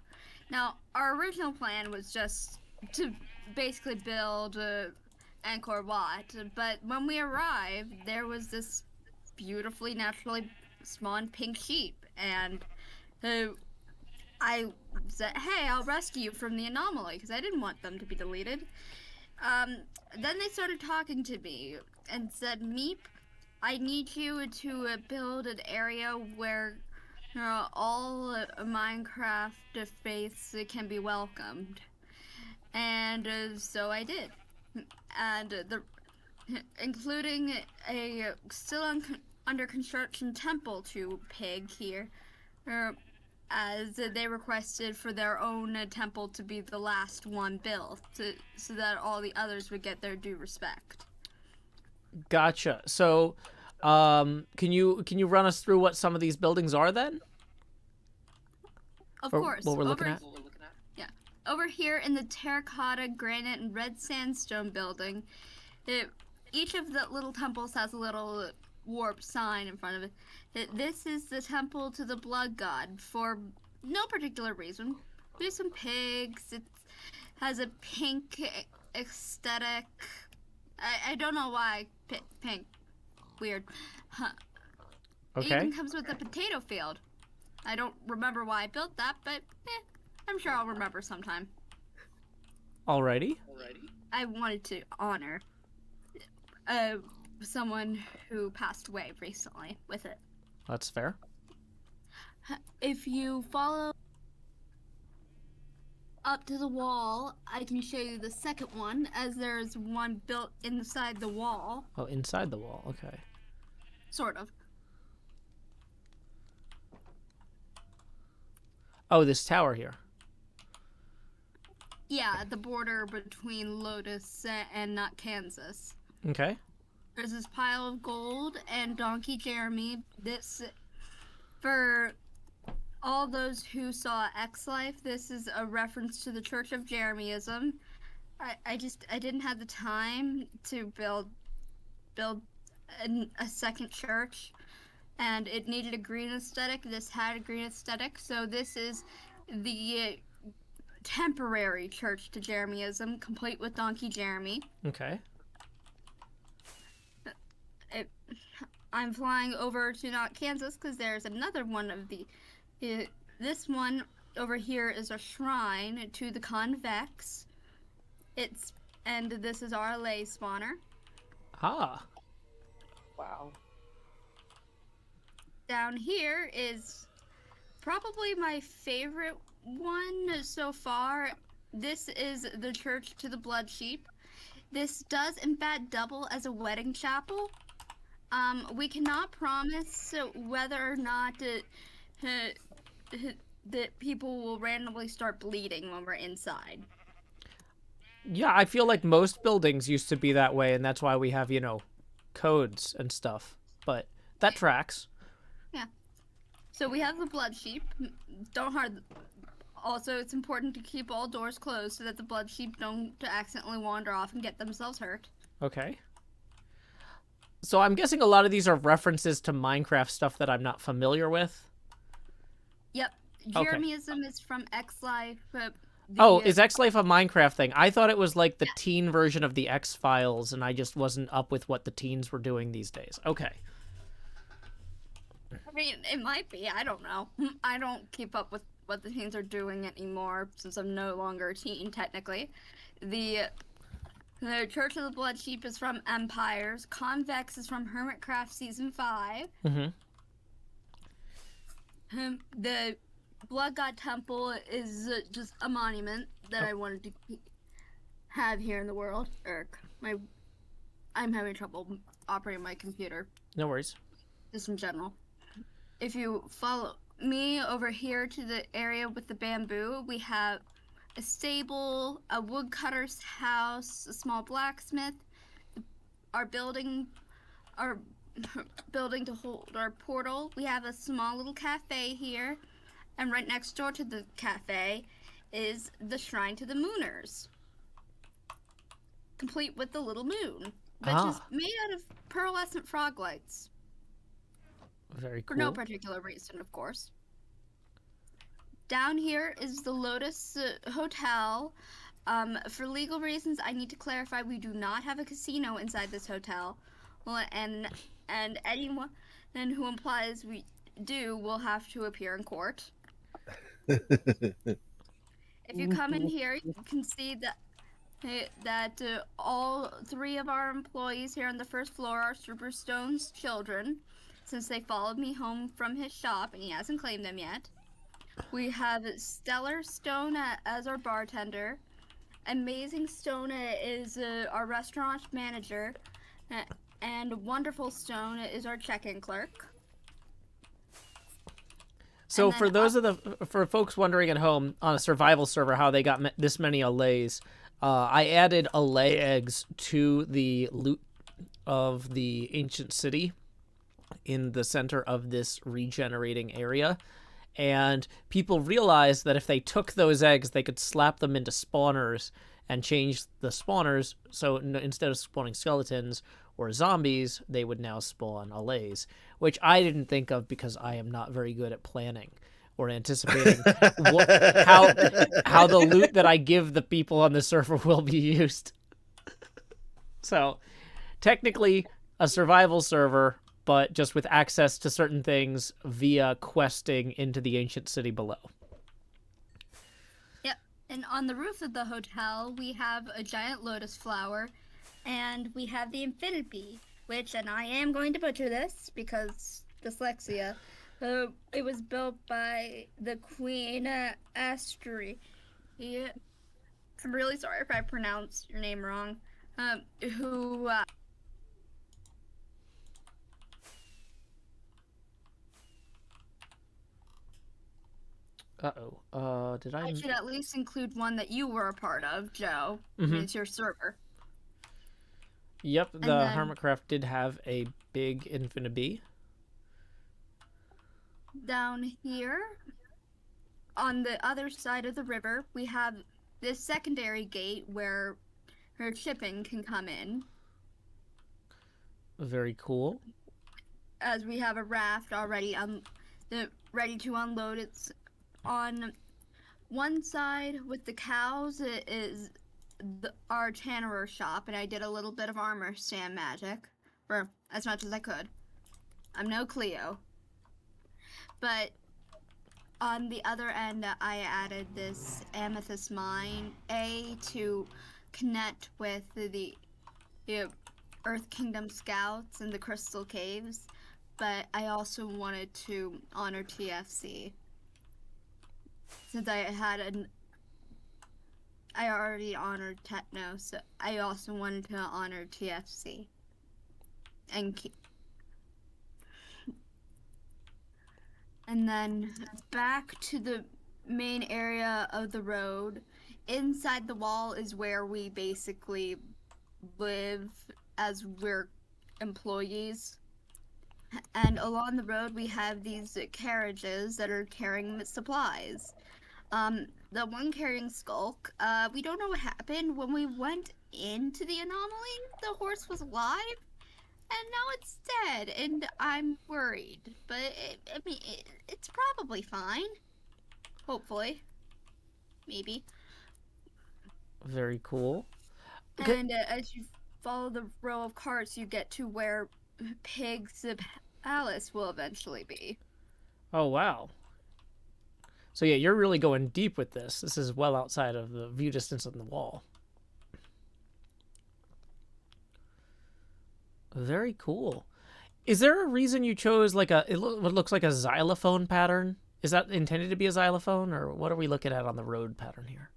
L: Now, our original plan was just to basically build Angkor Wat, but when we arrived, there was this beautifully naturally spawned pink sheep, and I said, "Hey, I'll rescue you from the anomaly," because I didn't want them to be deleted. Then they started talking to me and said, "Meep, I need you to build an area where all Minecraft faiths can be welcomed." And so I did. And including a still under construction temple to Pig here, as they requested for their own temple to be the last one built, so that all the others would get their due respect.
A: Gotcha. So, can you run us through what some of these buildings are then?
L: Of
A: Or
L: course.
A: what we're looking at?
L: Yeah. Over here in the terracotta, granite, and red sandstone building, each of the little temples has a little warped sign in front of it. This is the temple to the blood god for no particular reason. We have some pigs. It has a pink aesthetic. I don't know why pink. Weird. Huh. It
A: Okay.
L: even comes with a potato field. I don't remember why I built that, but I'm sure I'll remember sometime.
A: Alrighty.
L: I wanted to honor someone who passed away recently with it.
A: That's fair.
L: If you follow up to the wall, I can show you the second one, as there's one built inside the wall.
A: Oh, inside the wall. Okay.
L: Sort of.
A: Oh, this tower here.
L: Yeah, at the border between Lotus and not Kansas.
A: Okay.
L: There's this pile of gold and Donkey Jeremy. This, for all those who saw X-Life, this is a reference to the Church of Jeremyism. I didn't have the time to build a second church, and it needed a green aesthetic. This had a green aesthetic, so this is the temporary church to Jeremyism, complete with Donkey Jeremy.
A: Okay.
L: I'm flying over to not Kansas because there's another one of the. This one over here is a shrine to the Convex. And this is our lay spawner.
A: Ah.
J: Wow.
L: down here is probably my favorite one so far. This is the Church to the Blood Sheep. This does in fact double as a wedding chapel. We cannot promise whether or not that people will randomly start bleeding when we're inside.
A: Yeah, I feel like most buildings used to be that way, and that's why we have, codes and stuff. But that tracks.
L: Yeah. So we have the blood sheep. Don't hurt. Also, it's important to keep all doors closed so that the blood sheep don't accidentally wander off and get themselves hurt.
A: Okay. So I'm guessing a lot of these are references to Minecraft stuff that I'm not familiar with.
L: Yep.
A: Okay.
L: Jeremyism is from X-Life.
A: Is X-Life a Minecraft thing? I thought it was like the teen version of the X-Files, and I just wasn't up with what the teens were doing these days. Okay.
L: I mean, it might be. I don't know. I don't keep up with what the teens are doing anymore since I'm no longer a teen, technically. The Church of the Blood Sheep is from Empires. Convex is from Hermitcraft Season 5.
A: Mm-hmm.
L: The Blood God Temple is just a monument that I wanted to have here in the world. I'm having trouble operating my computer.
A: No worries.
L: Just in general. If you follow me over here to the area with the bamboo, we have a stable, a woodcutter's house, a small blacksmith, our building to hold our portal. We have a small little cafe here, and right next door to the cafe is the shrine to the Mooners, complete with the little moon, which is made out of pearlescent frog lights.
A: Very cool.
L: For no particular reason, of course. Down here is the Lotus Hotel. For legal reasons, I need to clarify we do not have a casino inside this hotel. Well, and anyone who implies we do will have to appear in court. If you come in here, you can see that all three of our employees here on the first floor are Superstone's children, since they followed me home from his shop and he hasn't claimed them yet. We have Stellar Stone as our bartender. Amazing Stone is our restaurant manager. And Wonderful Stone is our check-in clerk.
A: So for folks wondering at home on a survival server how they got this many allays, I added allay eggs to the loot of the ancient city in the center of this regenerating area. And people realized that if they took those eggs, they could slap them into spawners and change the spawners. So instead of spawning skeletons or zombies, they would now spawn allays, which I didn't think of because I am not very good at planning or anticipating how the loot that I give the people on the server will be used. So technically a survival server, but just with access to certain things via questing into the ancient city below.
L: Yep, and on the roof of the hotel, we have a giant lotus flower, and we have the infinity, which, and I am going to butcher this because dyslexia, it was built by the Queen Astri. Yeah. I'm really sorry if I pronounced your name wrong. Who
A: did I...
L: I should at least include one that you were a part of, Joe.
A: Mm-hmm.
L: It's your server.
A: Yep, the Hermitcraft did have a big infinity.
L: Down here, on the other side of the river, we have this secondary gate where her shipping can come in.
A: Very cool.
L: As we have a raft already ready to unload. It's on one side with the cows is our tannerer shop, and I did a little bit of armor stand magic for as much as I could. I'm no Cleo. But on the other end, I added this amethyst mine to connect with the Earth Kingdom scouts and the crystal caves. but I also wanted to honor TFC. Since I already honored Techno, so I also wanted to honor TFC. And then back to the main area of the road. Inside the wall is where we basically live as we're employees. And along the road we have these carriages that are carrying supplies. The one carrying Skulk, we don't know what happened. When we went into the anomaly, the horse was alive, and now it's dead, and I'm worried. But, it's probably fine. Hopefully. Maybe.
A: Very cool.
L: And as you follow the row of carts, you get to where Pig's palace will eventually be.
A: Oh, wow. So yeah, you're really going deep with this. This is well outside of the view distance on the wall. Very cool. Is there a reason you chose like what looks like a xylophone pattern? Is that intended to be a xylophone, or what are we looking at on the road pattern here?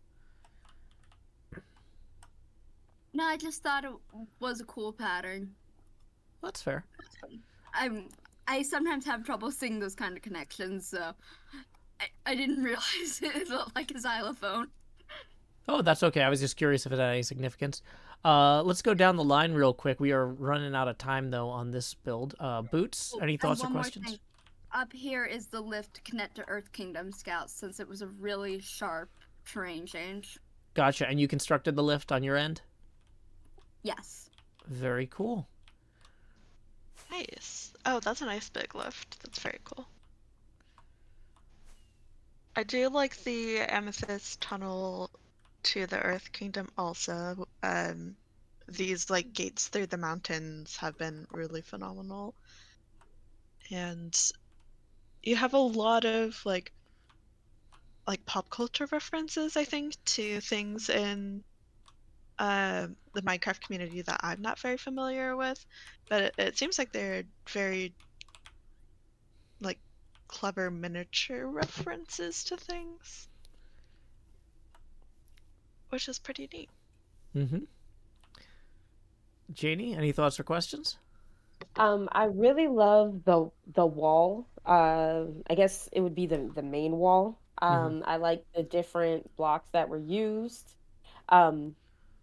L: No, I just thought it was a cool pattern.
A: That's fair.
L: I sometimes have trouble seeing those kind of connections, so I didn't realize it looked like a xylophone.
A: Oh, that's okay. I was just curious if it had any significance. Let's go down the line real quick. We are running out of time, though, on this build. Boots, any thoughts or questions?
L: Up here is the lift to connect to Earth Kingdom Scouts, since it was a really sharp terrain change.
A: Gotcha. And you constructed the lift on your end?
L: Yes.
A: Very cool.
B: Nice. Oh, that's a nice big lift. That's very cool. I do like the amethyst tunnel to the Earth Kingdom also. These like gates through the mountains have been really phenomenal. And you have a lot of like pop culture references, I think, to things in the Minecraft community that I'm not very familiar with, but it seems like they're very like clever miniature references to things, which is pretty neat.
A: Mm-hmm. Janie, any thoughts or questions?
C: I really love the wall. I guess it would be the main wall. I like the different blocks that were used.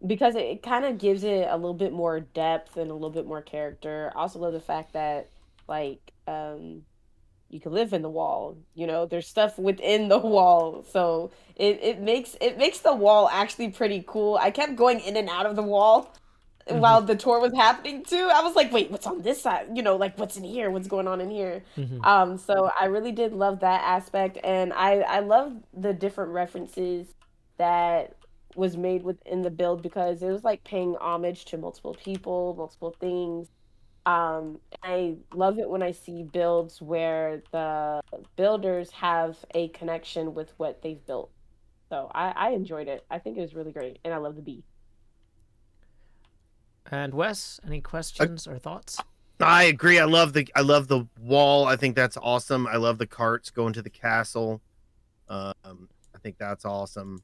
C: Because it kind of gives it a little bit more depth and a little bit more character. I also love the fact that like you can live in the wall. You know, there's stuff within the wall, so it makes the wall actually pretty cool. I kept going in and out of the wall while the tour was happening too. I was like, wait, what's on this side? You know, like what's in here? What's going on in here? So I really did love that aspect, and I love the different references that was made within the build, because it was like paying homage to multiple people, multiple things. I love it when I see builds where the builders have a connection with what they've built. So I enjoyed it. I think it was really great, and I love the bee.
A: And Wes, any questions or thoughts?
D: I agree. I love the wall. I think that's awesome. I love the carts going to the castle. I think that's awesome.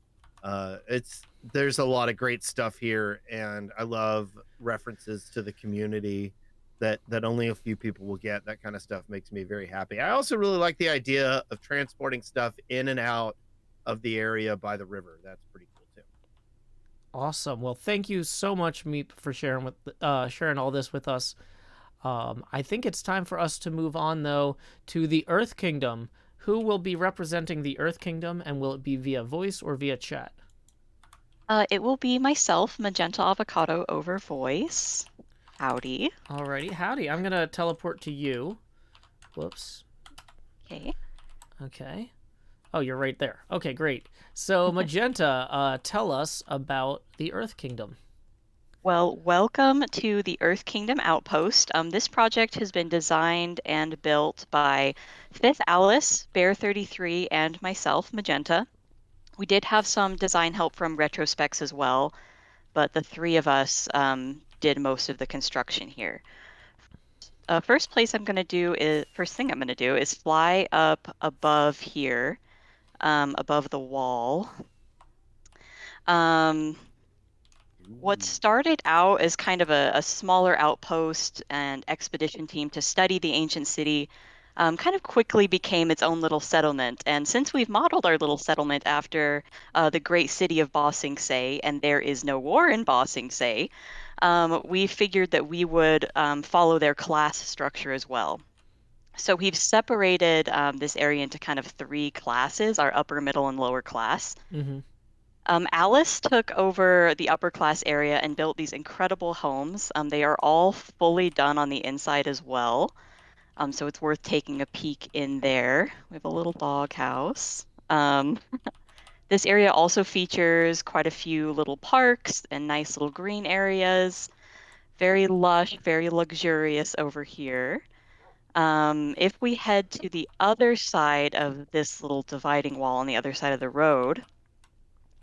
D: There's a lot of great stuff here, and I love references to the community that only a few people will get. That kind of stuff makes me very happy. I also really like the idea of transporting stuff in and out of the area by the river. That's pretty cool too.
A: Awesome. Well, thank you so much, Meep, for sharing all this with us. I think it's time for us to move on, though, to the Earth Kingdom. Who will be representing the Earth Kingdom, and will it be via voice or via chat?
M: It will be myself, Magenta Avocado, over voice. Howdy.
A: Alrighty, howdy. I'm gonna teleport to you. Whoops.
M: Okay.
A: Okay. Oh, you're right there. Okay, great. So, Magenta, tell us about the Earth Kingdom.
M: Well, welcome to the Earth Kingdom Outpost. This project has been designed and built by Fifth Alice, Bear33, and myself, Magenta. We did have some design help from Retrospecs as well, but the three of us did most of the construction here. first thing I'm going to do is fly up above here, above the wall. What started out as kind of a smaller outpost and expedition team to study the ancient city kind of quickly became its own little settlement. And since we've modeled our little settlement after the great city of Ba Sing Se, and there is no war in Ba Sing Se, we figured that we would follow their class structure as well. So we've separated this area into kind of 3 classes, our upper, middle, and lower class.
A: Mm-hmm.
M: Alice took over the upper class area and built these incredible homes. They are all fully done on the inside as well. So it's worth taking a peek in there. We have a little dog house. This area also features quite a few little parks and nice little green areas. Very lush, very luxurious over here. If we head to the other side of this little dividing wall on the other side of the road,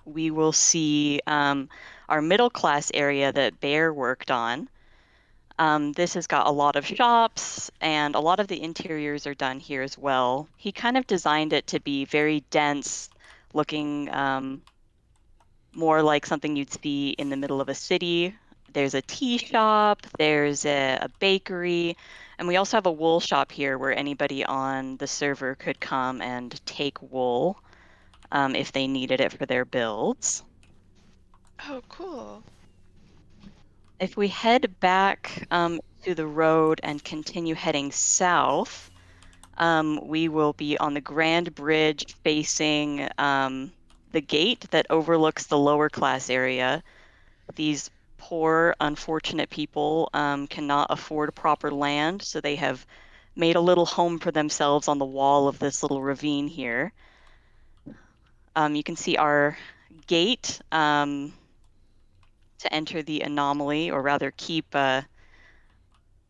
M: we will see our middle class area that Bear worked on. This has got a lot of shops, and a lot of the interiors are done here as well. He kind of designed it to be very dense, looking more like something you'd see in the middle of a city. There's a tea shop, there's a bakery, and we also have a wool shop here where anybody on the server could come and take wool if they needed it for their builds.
B: Oh, cool.
M: If we head back to the road and continue heading south, we will be on the Grand Bridge facing the gate that overlooks the lower class area. These poor, unfortunate people cannot afford proper land, so they have made a little home for themselves on the wall of this little ravine here. You can see our gate to enter the anomaly, or rather keep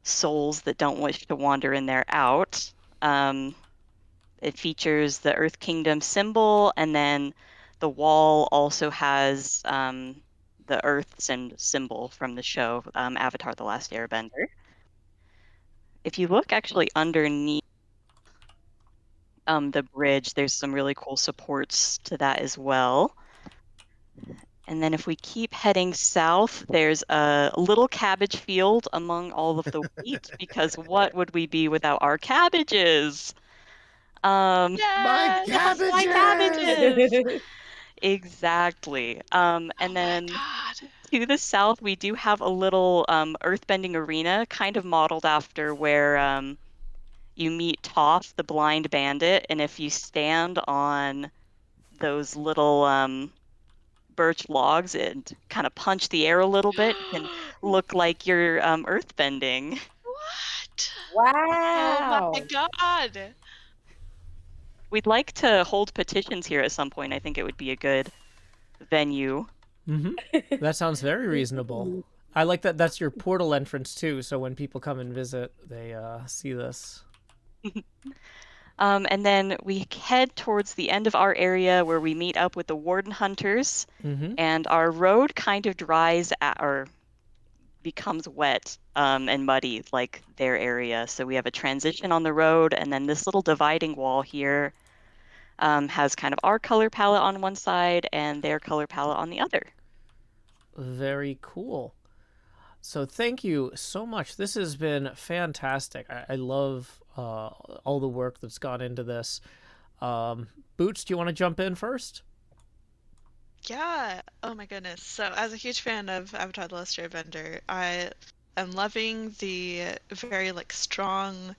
M: souls that don't wish to wander in there out. It features the Earth Kingdom symbol, and then the wall also has the Earth symbol from the show Avatar: The Last Airbender. If you look actually underneath the bridge, there's some really cool supports to that as well. And then if we keep heading south, there's a little cabbage field among all of the wheat, because what would we be without our cabbages?
D: My
M: Yes, my cabbages! Exactly. And then to the south, we do have a little earthbending arena, kind of modeled after where you meet Toph, the blind bandit, and if you stand on those little birch logs and kind of punch the air a little bit, it can look like you're earthbending.
B: What?
C: Wow.
B: Oh my god.
M: We'd like to hold petitions here at some point. I think it would be a good venue.
A: Mm-hmm. That sounds very reasonable. I like that that's your portal entrance too, so when people come and visit, they see this.
M: And then we head towards the end of our area where we meet up with the Warden Hunters, and our road kind of dries or becomes wet and muddy like their area. So we have a transition on the road, and then this little dividing wall here has kind of our color palette on one side and their color palette on the other.
A: Very cool. So thank you so much. This has been fantastic. I love all the work that's gone into this. Boots, do you want to jump in first?
B: Yeah. Oh my goodness. So, as a huge fan of Avatar: The Last Airbender, I am loving the very strong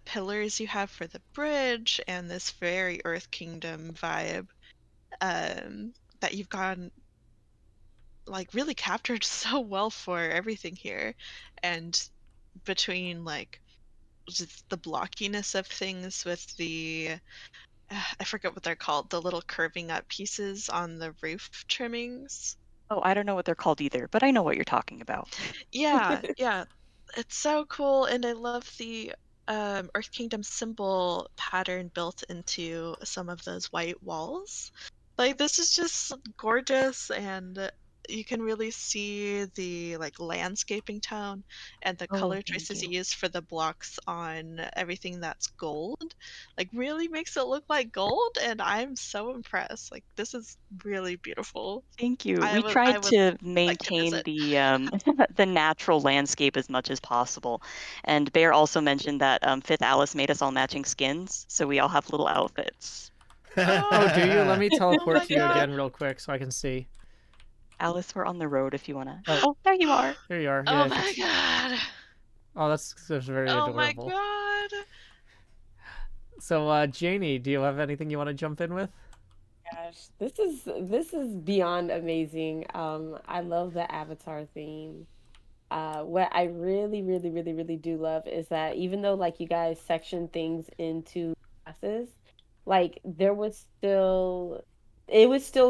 B: pillars you have for the bridge and this very Earth Kingdom vibe that you've gone really captured so well for everything here, and between just the blockiness of things with the I forget what they're called, the little curving up pieces on the roof trimmings.
M: Oh, I don't know what they're called either, but I know what you're talking about.
B: Yeah, yeah. It's so cool, and I love the Earth Kingdom symbol pattern built into some of those white walls. This is just gorgeous, and you can really see the like landscaping tone and the
C: Oh,
B: color
C: thank
B: choices
C: you.
B: you use for the blocks on everything that's gold. Like really makes it look like gold, and I'm so impressed. Like this is really beautiful.
M: Thank you.
B: I
M: We
B: would I
M: tried
B: would
M: to
B: like to
M: maintain
B: visit.
M: the the natural landscape as much as possible. And Bear also mentioned that Fifth Alice made us all matching skins, so we all have little outfits.
A: Oh, do you? Let me
B: Oh
A: teleport
B: my
A: to you
B: god.
A: again real quick so I can see.
M: Alice, we're on the road if you wanna.
A: Oh.
M: Oh, there you are.
A: There you are.
B: Oh
A: Yeah.
B: my god.
A: Oh, that's very
B: Oh my
A: adorable.
B: god.
A: So, Janie, do you have anything you want to jump in with?
C: Gosh, this is beyond amazing. I love the Avatar theme. What I really do love is that even though like you guys section things into classes, like it was still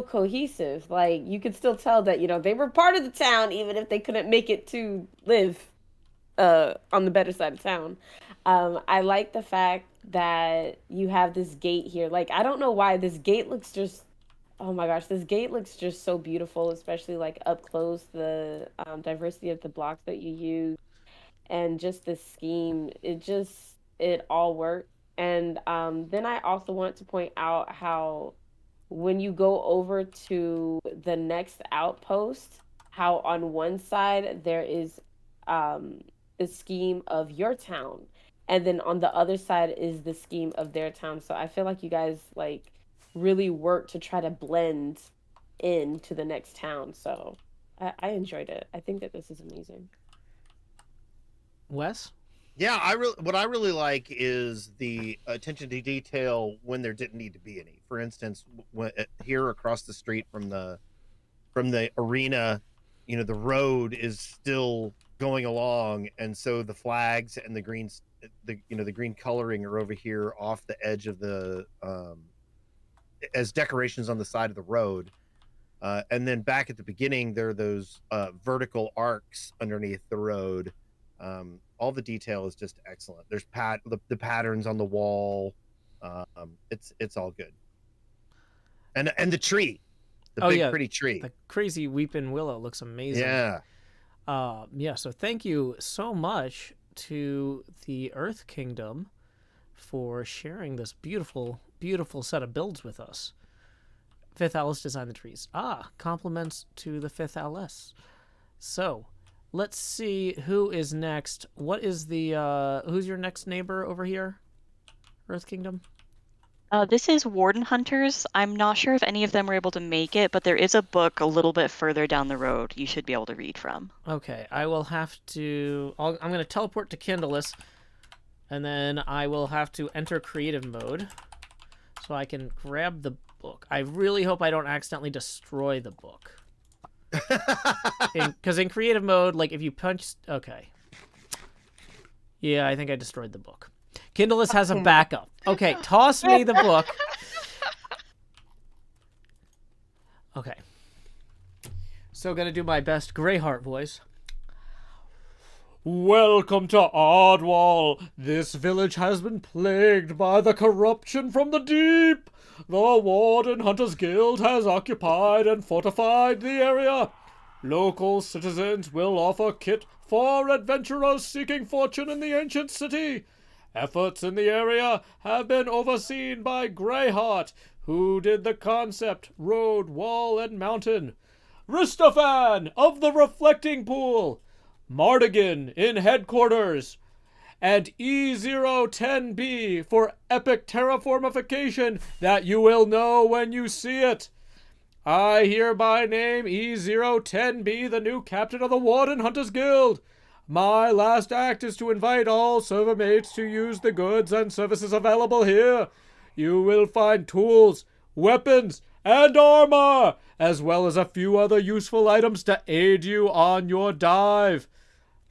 C: cohesive. Like you could still tell that, they were part of the town even if they couldn't make it to live on the better side of town. I like the fact that you have this gate here. Like I don't know why this gate looks just oh my gosh, this gate looks just so beautiful, especially like up close, the diversity of the blocks that you use and just the scheme. It all worked. And then I also want to point out how when you go over to the next outpost, how on one side there is the scheme of your town, and then on the other side is the scheme of their town. So I feel like you guys like really work to try to blend into the next town. So I enjoyed it. I think that this is amazing.
A: Wes?
D: Yeah, what I really like is the attention to detail when there didn't need to be any. For instance, here across the street from the arena, the road is still going along, and so the flags and the greens, the green coloring are over here off the edge of the as decorations on the side of the road. And then back at the beginning, there are those vertical arcs underneath the road. All the detail is just excellent. There's the patterns on the wall. It's all good. And the tree, the pretty tree,
A: the crazy weeping willow looks amazing.
D: Yeah.
A: Yeah. So thank you so much to the Earth Kingdom for sharing this beautiful set of builds with us. Fifth Alice designed the trees. Compliments to the Fifth Alice. So, let's see who is next. What is who's your next neighbor over here? Earth Kingdom?
M: This is Warden Hunters. I'm not sure if any of them were able to make it, but there is a book a little bit further down the road you should be able to read from.
A: Okay, I will have to... I'm going to teleport to Kindleless, and then I will have to enter creative mode so I can grab the book. I really hope I don't accidentally destroy the book. Because in creative mode, like if you punch... Okay. Yeah, I think I destroyed the book. Kindleless has a backup. Okay, toss me the book. Okay. So gonna do my best Greyheart voice. Welcome to Oddwall. This village has been plagued by the corruption from the deep. The Warden Hunters Guild has occupied and fortified the area. Local citizens will offer kit for adventurers seeking fortune in the ancient city. Efforts in the area have been overseen by Greyheart, who did the concept, road, wall, and mountain. Ristofan of the Reflecting Pool. Mardigan in headquarters. And E010B for epic terraformification that you will know when you see it. I hereby name E010B the new captain of the Warden Hunters Guild. My last act is to invite all server mates to use the goods and services available here. You will find tools, weapons, and armor, as well as a few other useful items to aid you on your dive.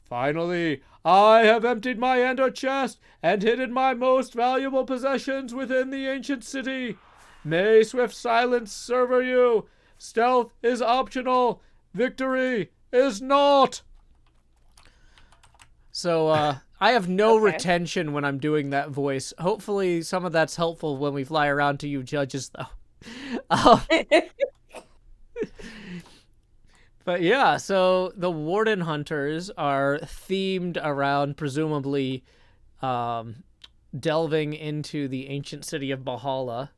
A: Finally, I have emptied my ender chest and hidden my most valuable possessions within the ancient city. May swift silence serve you. Stealth is optional. Victory is not. So, I have no retention when I'm doing that voice. Hopefully some of that's helpful when we fly around to you judges, though. But yeah, so the Warden Hunters are themed around presumably delving into the ancient city of Valhalla.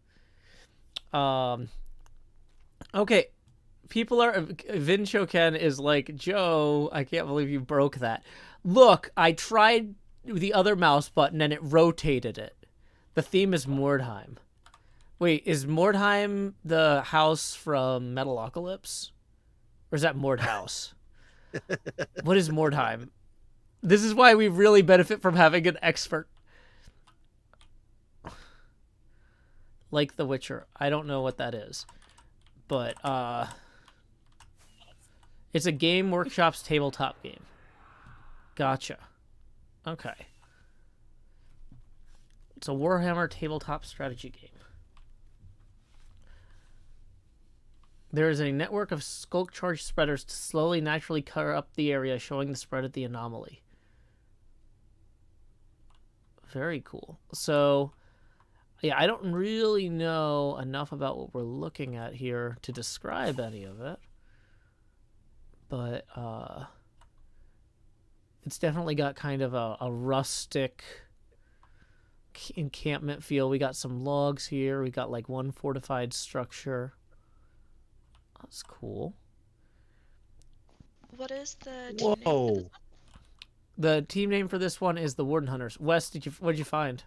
A: Okay, people are... Vinchoken is like, Joe, I can't believe you broke that. Look, I tried the other mouse button and it rotated it. The theme is Mordheim. Wait, is Mordheim the house from Metalocalypse? Or is that Mordhouse? What is Mordheim? This is why we really benefit from having an expert. Like The Witcher. I don't know what that is. But, it's a Game Workshop's tabletop game. Gotcha. Okay. It's a Warhammer tabletop strategy game. There is a network of skulk charge spreaders to slowly, naturally cover up the area, showing the spread of the anomaly. Very cool. So, yeah, I don't really know enough about what we're looking at here to describe any of it. But, it's definitely got kind of a rustic encampment feel. We got some logs here. We got, like, one fortified structure. That's cool.
B: What is the team name?
D: Whoa.
A: The team name for this one is the Warden Hunters. Wes, what did you find?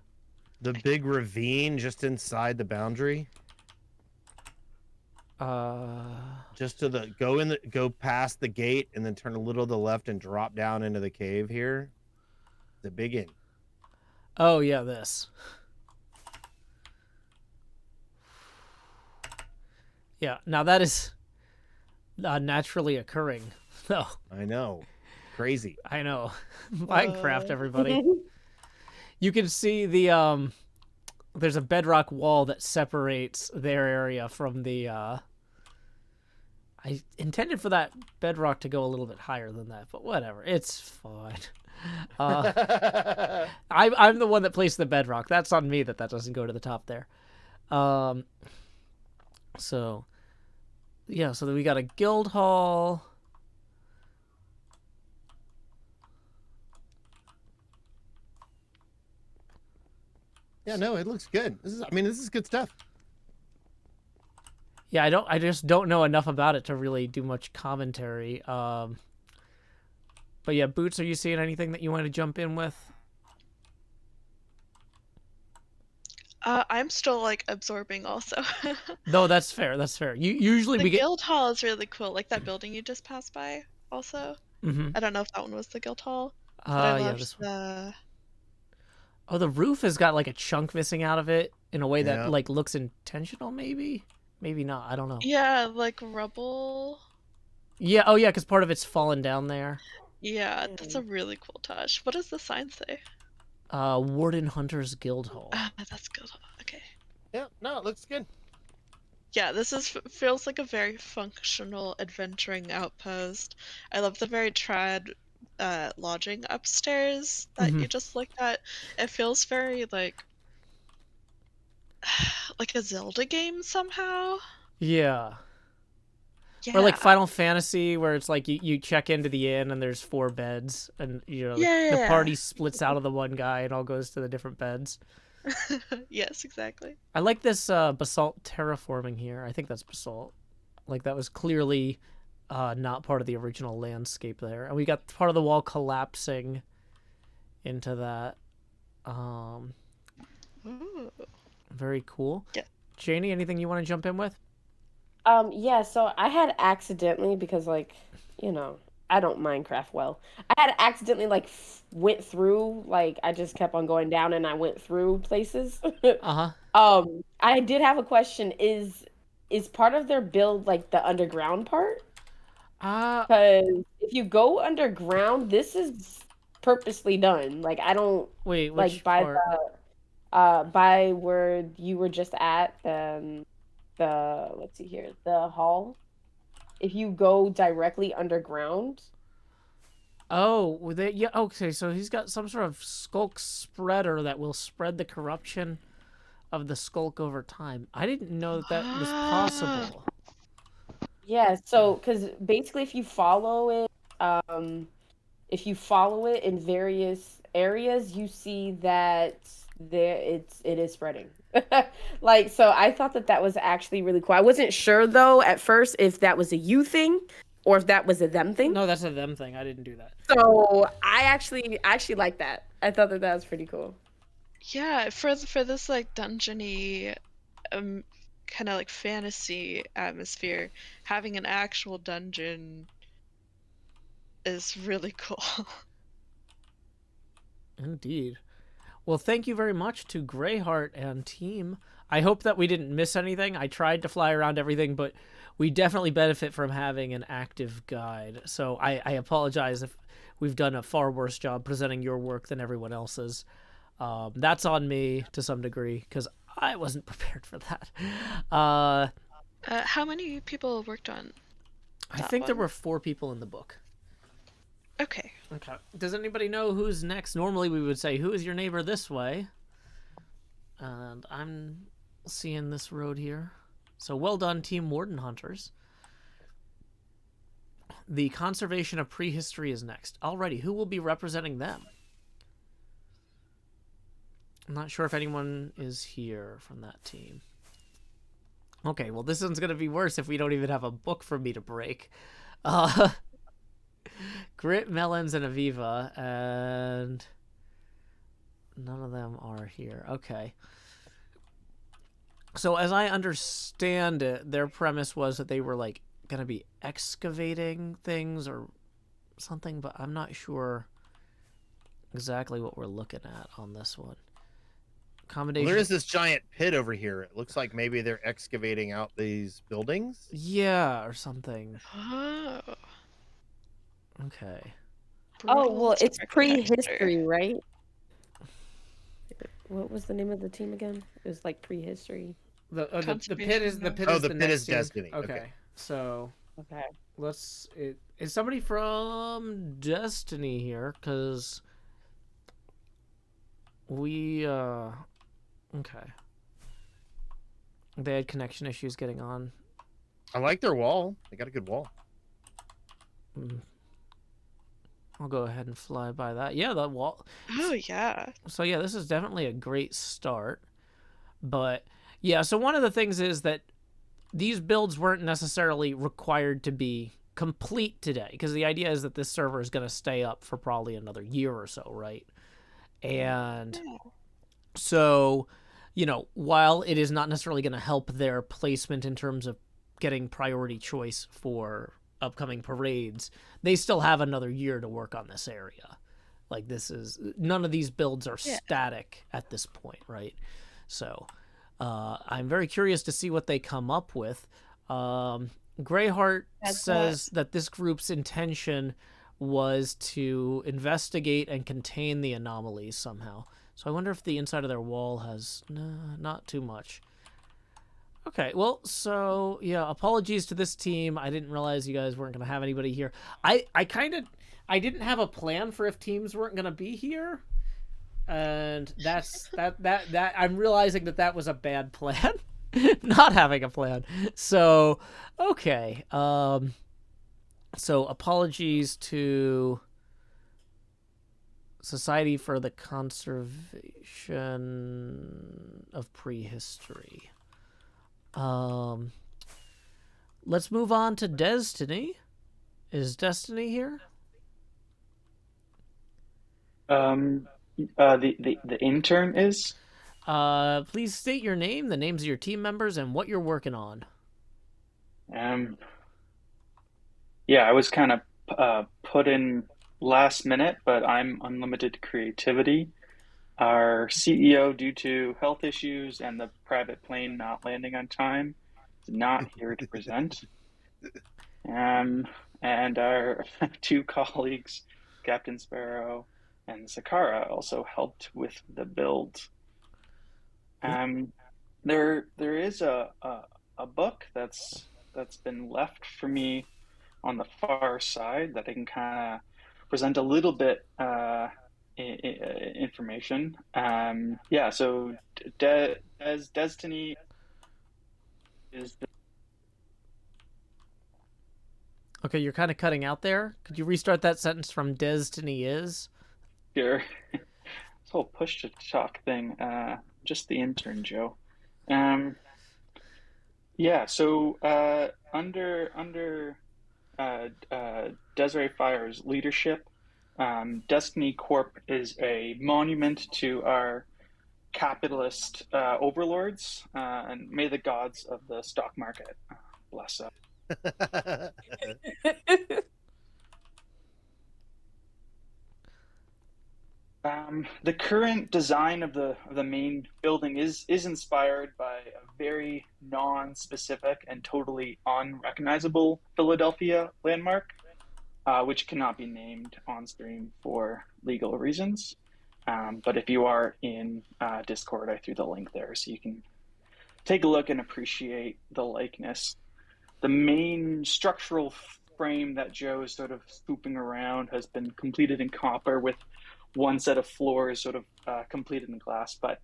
D: The big ravine just inside the boundary. Just to the go past the gate and then turn a little to the left and drop down into the cave here. The big inn.
A: Oh yeah, this. Yeah, now that is naturally occurring. No,
D: I know. Crazy.
A: I know. Minecraft, everybody. You can see the there's a bedrock wall that separates their area from the I intended for that bedrock to go a little bit higher than that, but whatever. It's fine. I'm the one that placed the bedrock. That's on me that doesn't go to the top there. So yeah, so then we got a guild hall.
D: Yeah, no, it looks good. This is good stuff.
A: Yeah, I just don't know enough about it to really do much commentary. But yeah, Boots, are you seeing anything that you want to jump in with?
B: I'm still like absorbing also.
A: No, that's fair. That's fair. Usually
B: The
A: we get
B: guild hall is really cool. Like that building you just passed by also.
A: Mhm.
B: I don't know if that one was the guild hall. But I
A: yeah,
B: loved
A: this one.
B: the
A: Oh, the roof has got like a chunk missing out of it in a way that
D: Yeah.
A: like looks intentional, maybe? Maybe not. I don't know.
B: yeah, like rubble.
A: Yeah, oh yeah, because part of it's fallen down there.
B: Yeah, that's a really cool touch. What does the sign say?
A: Warden Hunters Guild Hall.
B: Ah, that's guild hall. Okay.
D: Yeah, no, it looks good.
B: Yeah, this feels like a very functional adventuring outpost. I love the very trad lodging upstairs that you just looked at. It feels very like a Zelda game somehow.
A: Yeah.
B: Yeah.
A: Or like Final Fantasy, where it's like you check into the inn and there's 4 beds, and the
B: Yeah.
A: party splits out of the one guy and all goes to the different beds.
B: Yes, exactly.
A: I like this basalt terraforming here. I think that's basalt. Like that was clearly not part of the original landscape there. And we got part of the wall collapsing into that.
B: Ooh.
A: Very cool.
B: Yeah.
A: Janie, anything you want to jump in with?
C: Yeah, so I had accidentally, because like, I don't Minecraft well. I had accidentally like went through, like I just kept on going down and I went through places. I did have a question. Is part of their build like the underground part? Because if you go underground, this is purposely done. Like I don't
A: Wait,
C: like
A: which
C: by
A: part?
C: by where you were just at, let's see here, the hall. If you go directly underground.
A: Oh, yeah. Okay, so he's got some sort of skulk spreader that will spread the corruption of the skulk over time. I didn't know that was possible.
C: Yeah, so because basically if you follow it in various areas, you see that it is spreading. Like, so I thought that was actually really cool. I wasn't sure though at first if that was a you thing or if that was a them thing.
A: No, that's a them thing. I didn't do that.
C: So I actually like that. I thought that was pretty cool.
B: Yeah, for this like dungeony, kind of like fantasy atmosphere, having an actual dungeon is really cool.
A: Indeed. Well, thank you very much to Greyheart and team. I hope that we didn't miss anything. I tried to fly around everything, but we definitely benefit from having an active guide. So I apologize if we've done a far worse job presenting your work than everyone else's. That's on me to some degree because I wasn't prepared for that.
B: How many people worked on
A: I think there were 4 people in the book.
B: Okay.
A: Okay. Does anybody know who's next? Normally we would say, who is your neighbor this way? And I'm seeing this road here. So well done, Team Warden Hunters. The conservation of prehistory is next. Alrighty, who will be representing them? I'm not sure if anyone is here from that team. Okay, well this one's going to be worse if we don't even have a book for me to break. Grit, Melons, and Aviva, and none of them are here. Okay. So as I understand it, their premise was that they were like going to be excavating things or something, but I'm not sure exactly what we're looking at on this one. Accommodation.
D: Well, there is this giant pit over here. It looks like maybe they're excavating out these buildings.
A: Yeah, or something.
B: Oh.
A: Okay.
C: Oh, well, it's prehistory, right? What was the name of the team again? It was like prehistory.
A: The pit is the pit
D: Oh,
A: is
D: the
A: the
D: pit
A: next
D: is
A: team.
D: Destiny.
A: Okay. So
C: Okay.
A: Is somebody from Destiny here? Because we okay. They had connection issues getting on.
D: I like their wall. They got a good wall.
A: I'll go ahead and fly by that. Yeah, the wall.
B: Oh, yeah.
A: So, yeah, this is definitely a great start. But, yeah, so one of the things is that these builds weren't necessarily required to be complete today. Because the idea is that this server is going to stay up for probably another year or so, right? And so, you know, while it is not necessarily going to help their placement in terms of getting priority choice for upcoming parades, they still have another year to work on this area. Like, none of these builds are static at this point, right? So I'm very curious to see what they come up with. Greyheart says that this group's intention was to investigate and contain the anomalies somehow. So I wonder if the inside of their wall has not too much. Okay, well, so, yeah, apologies to this team. I didn't realize you guys weren't going to have anybody here. I didn't have a plan for if teams weren't going to be here. And that I'm realizing that was a bad plan. Not having a plan. So, okay. So apologies to Society for the Conservation of Prehistory. Let's move on to Destiny. Is Destiny here?
N: The intern is.
A: Please state your name, the names of your team members, and what you're working on.
N: Yeah, I was kind of put in last minute, but I'm unlimited creativity. Our CEO, due to health issues and the private plane not landing on time, is not here to present. And our 2 colleagues, Captain Sparrow and Sakara, also helped with the build. There is a book that's been left for me on the far side that I can kind of present a little bit information. Yeah, so Destiny is
A: Okay, you're kind of cutting out there. Could you restart that sentence from Destiny is?
N: Sure. This whole push to talk thing, just the intern, Joe. Yeah, so under Desiree Fire's leadership, Destiny Corp is a monument to our capitalist overlords, and may the gods of the stock market bless us. The current design of the main building is inspired by a very non-specific and totally unrecognizable Philadelphia landmark, which cannot be named on stream for legal reasons. But if you are in Discord, I threw the link there so you can take a look and appreciate the likeness. The main structural frame that Joe is sort of swooping around has been completed in copper with one set of floors sort of completed in glass, but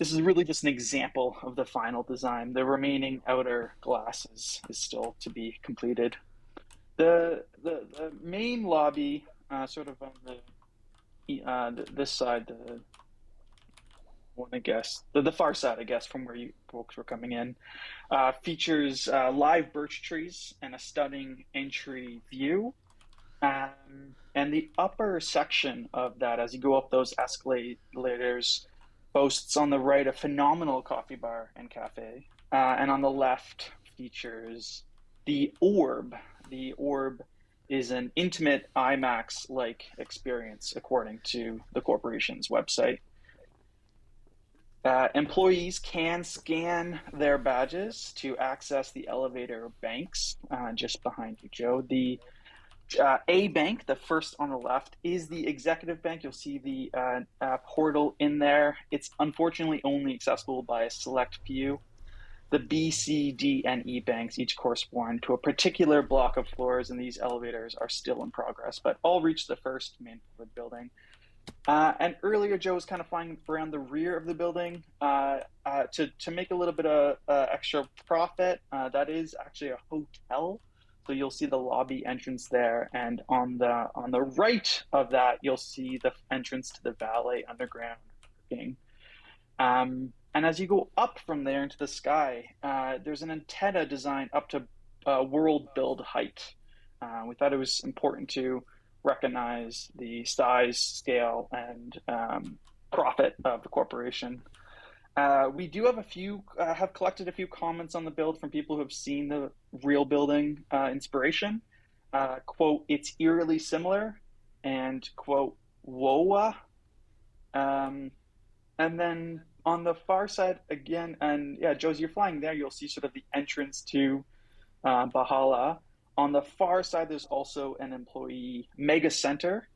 N: this is really just an example of the final design. The remaining outer glass is still to be completed. The main lobby, sort of on this side, the far side, I guess, from where you folks were coming in, features live birch trees and a stunning entry view. And the upper section of that, as you go up those escalators, boasts on the right a phenomenal coffee bar and cafe. And on the left features the Orb. The Orb is an intimate IMAX-like experience, according to the corporation's website. Employees can scan their badges to access the elevator banks just behind you, Joe. The A bank, the first on the left, is the executive bank. You'll see the portal in there. It's unfortunately only accessible by a select few. The B, C, D, and E banks each correspond to a particular block of floors, and these elevators are still in progress, but all reach the first main floor of the building. And earlier, Joe was kind of flying around the rear of the building to make a little bit of extra profit. That is actually a hotel. So you'll see the lobby entrance there, and on the right of that, you'll see the entrance to the Valet Underground parking. And as you go up from there into the sky, there's an antenna designed up to world build height. We thought it was important to recognize the size, scale, and profit of the corporation. We do have collected a few comments on the build from people who have seen the real building inspiration. Quote, it's eerily similar, and quote, whoa. And then on the far side again, and yeah, Josie, you're flying there, you'll see sort of the entrance to Bahala. On the far side, there's also an employee mega center,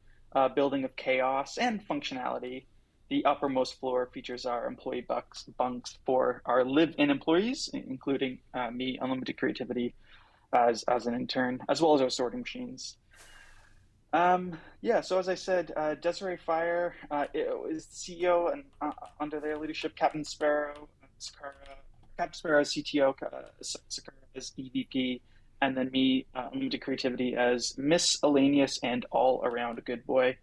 N: building of chaos and functionality. The uppermost floor features our employee bunks for our live-in employees, including me, Unlimited Creativity, as an intern, as well as our sorting machines. Yeah, so as I said, Desiree Fire is the CEO, and under their leadership, Captain Sparrow as CTO, Sakura as EVP, and then me, Unlimited Creativity, as miscellaneous and all-around good boy.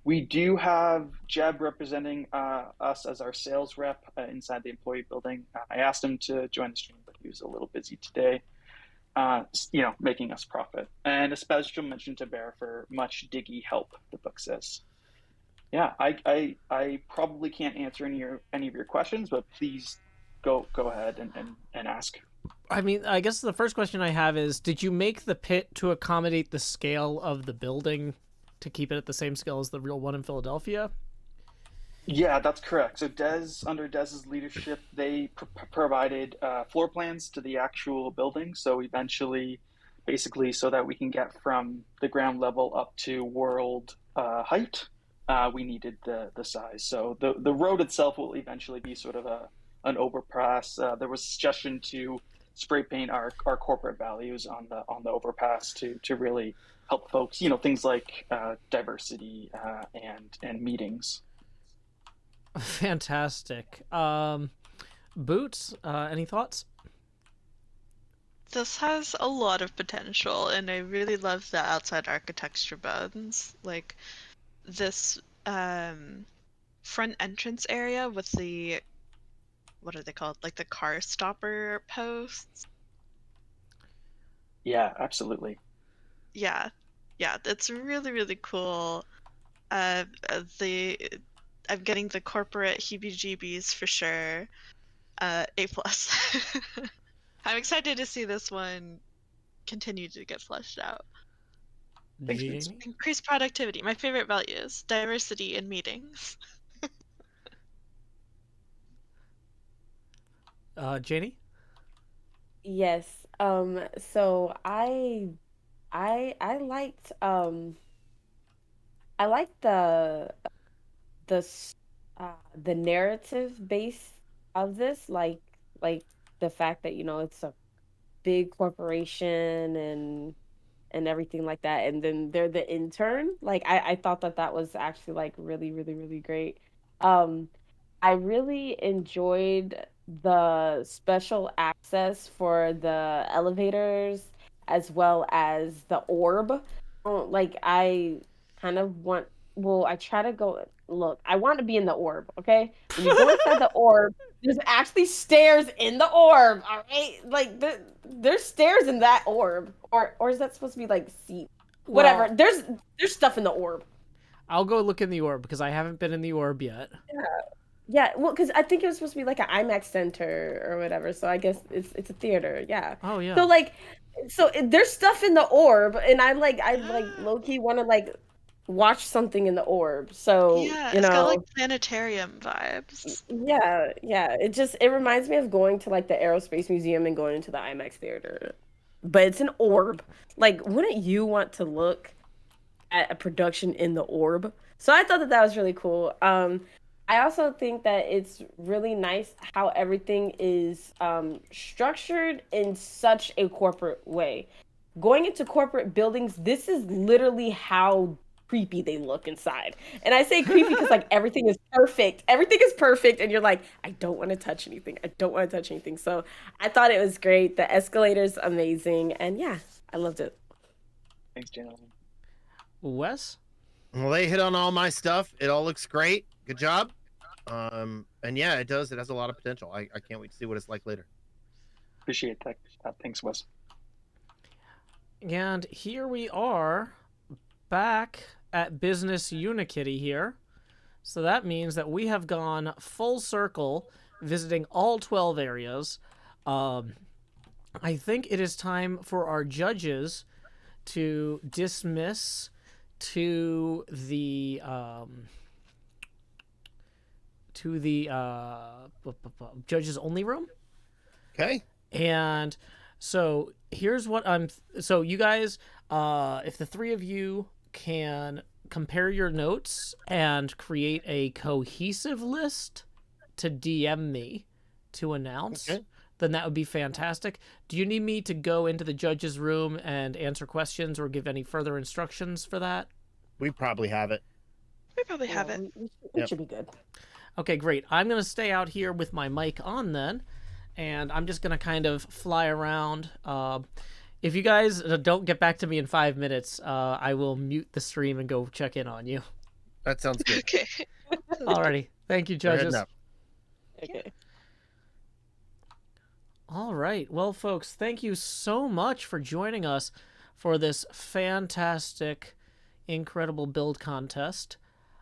N: We do have Jeb representing us as our sales rep inside the employee building. I asked him to join the stream, but he was a little busy today, making us profit. And a special mention to Bear for much diggy help, the book says. Yeah, I probably can't answer any of your questions, but please go ahead and ask.
A: I mean, I guess the first question I have is, did you make the pit to accommodate the scale of the building to keep it at the same scale as the real one in Philadelphia?
N: Yeah, that's correct. So under Dez's leadership, they provided floor plans to the actual building. So eventually, basically, so that we can get from the ground level up to world height, we needed the size. So the road itself will eventually be sort of an overpass. There was a suggestion to spray paint our corporate values on the overpass to really help folks, things like diversity and meetings.
A: Fantastic. Boots, any thoughts?
B: This has a lot of potential, and I really love the outside architecture bones. Like this front entrance area with the, what are they called? Like the car stopper posts.
N: Yeah, absolutely.
B: Yeah, yeah, it's really, really cool. The I'm getting the corporate heebie-jeebies for sure. A plus. I'm excited to see this one continue to get fleshed out.
N: Thanks, Vince.
A: Jamie?
B: Increased productivity. My favorite values: diversity in meetings.
A: Janie?
C: Yes. So I liked I liked the s- the narrative base of this, like the fact that it's a big corporation and everything like that, and then they're the intern. Like I thought that that was actually like really really really great. um I really enjoyed the special access for the elevators as well as the orb. Like I kind of want, well, I try to go, look, I want to be in the orb, okay? When you go inside the orb, there's actually stairs in the orb, all right? Like there's stairs in that orb. Or is that supposed to be like seat? Whatever.
A: Well,
C: There's stuff in the orb.
A: I'll go look in the orb because I haven't been in the orb yet.
C: Yeah, well, because I think it was supposed to be like an IMAX center or whatever. So I guess it's a theater. Yeah.
A: Oh yeah.
C: So like, there's stuff in the orb, and I low key want to like watch something in the orb. So
B: Yeah, it's got like planetarium vibes.
C: yeah. It reminds me of going to like the Aerospace Museum and going into the IMAX theater, but it's an orb. Like, wouldn't you want to look at a production in the orb? So I thought that that was really cool. I also think that it's really nice how everything is structured in such a corporate way. Going into corporate buildings, this is literally how creepy they look inside. And I say creepy because like everything is perfect. Everything is perfect, and you're like, I don't want to touch anything. I don't want to touch anything. So I thought it was great. The escalator's amazing, and yeah, I loved it.
N: Thanks, gentlemen.
A: Wes?
D: Well, they hit on all my stuff. It all looks great. Good job. And yeah, it does. It has a lot of potential. I can't wait to see what it's like later.
N: Appreciate that. Thanks, Wes.
A: And here we are back at Business Unikitty here. So that means that we have gone full circle visiting all 12 areas. I think it is time for our judges to dismiss to the judges only room.
D: Okay.
A: And so here's what so you guys, if the three of you can compare your notes and create a cohesive list to DM me to announce, then that would be fantastic. Do you need me to go into the judges room and answer questions or give any further instructions for that?
D: We probably have it.
B: We probably have it.
C: We should be good.
A: Okay, great. I'm going to stay out here with my mic on then, and I'm just going to kind of fly around. If you guys don't get back to me in 5 minutes, I will mute the stream and go check in on you.
D: That sounds good.
B: Okay.
A: Alrighty. Thank you, judges.
C: Okay.
A: All right. Well, folks, thank you so much for joining us for this fantastic, incredible build contest.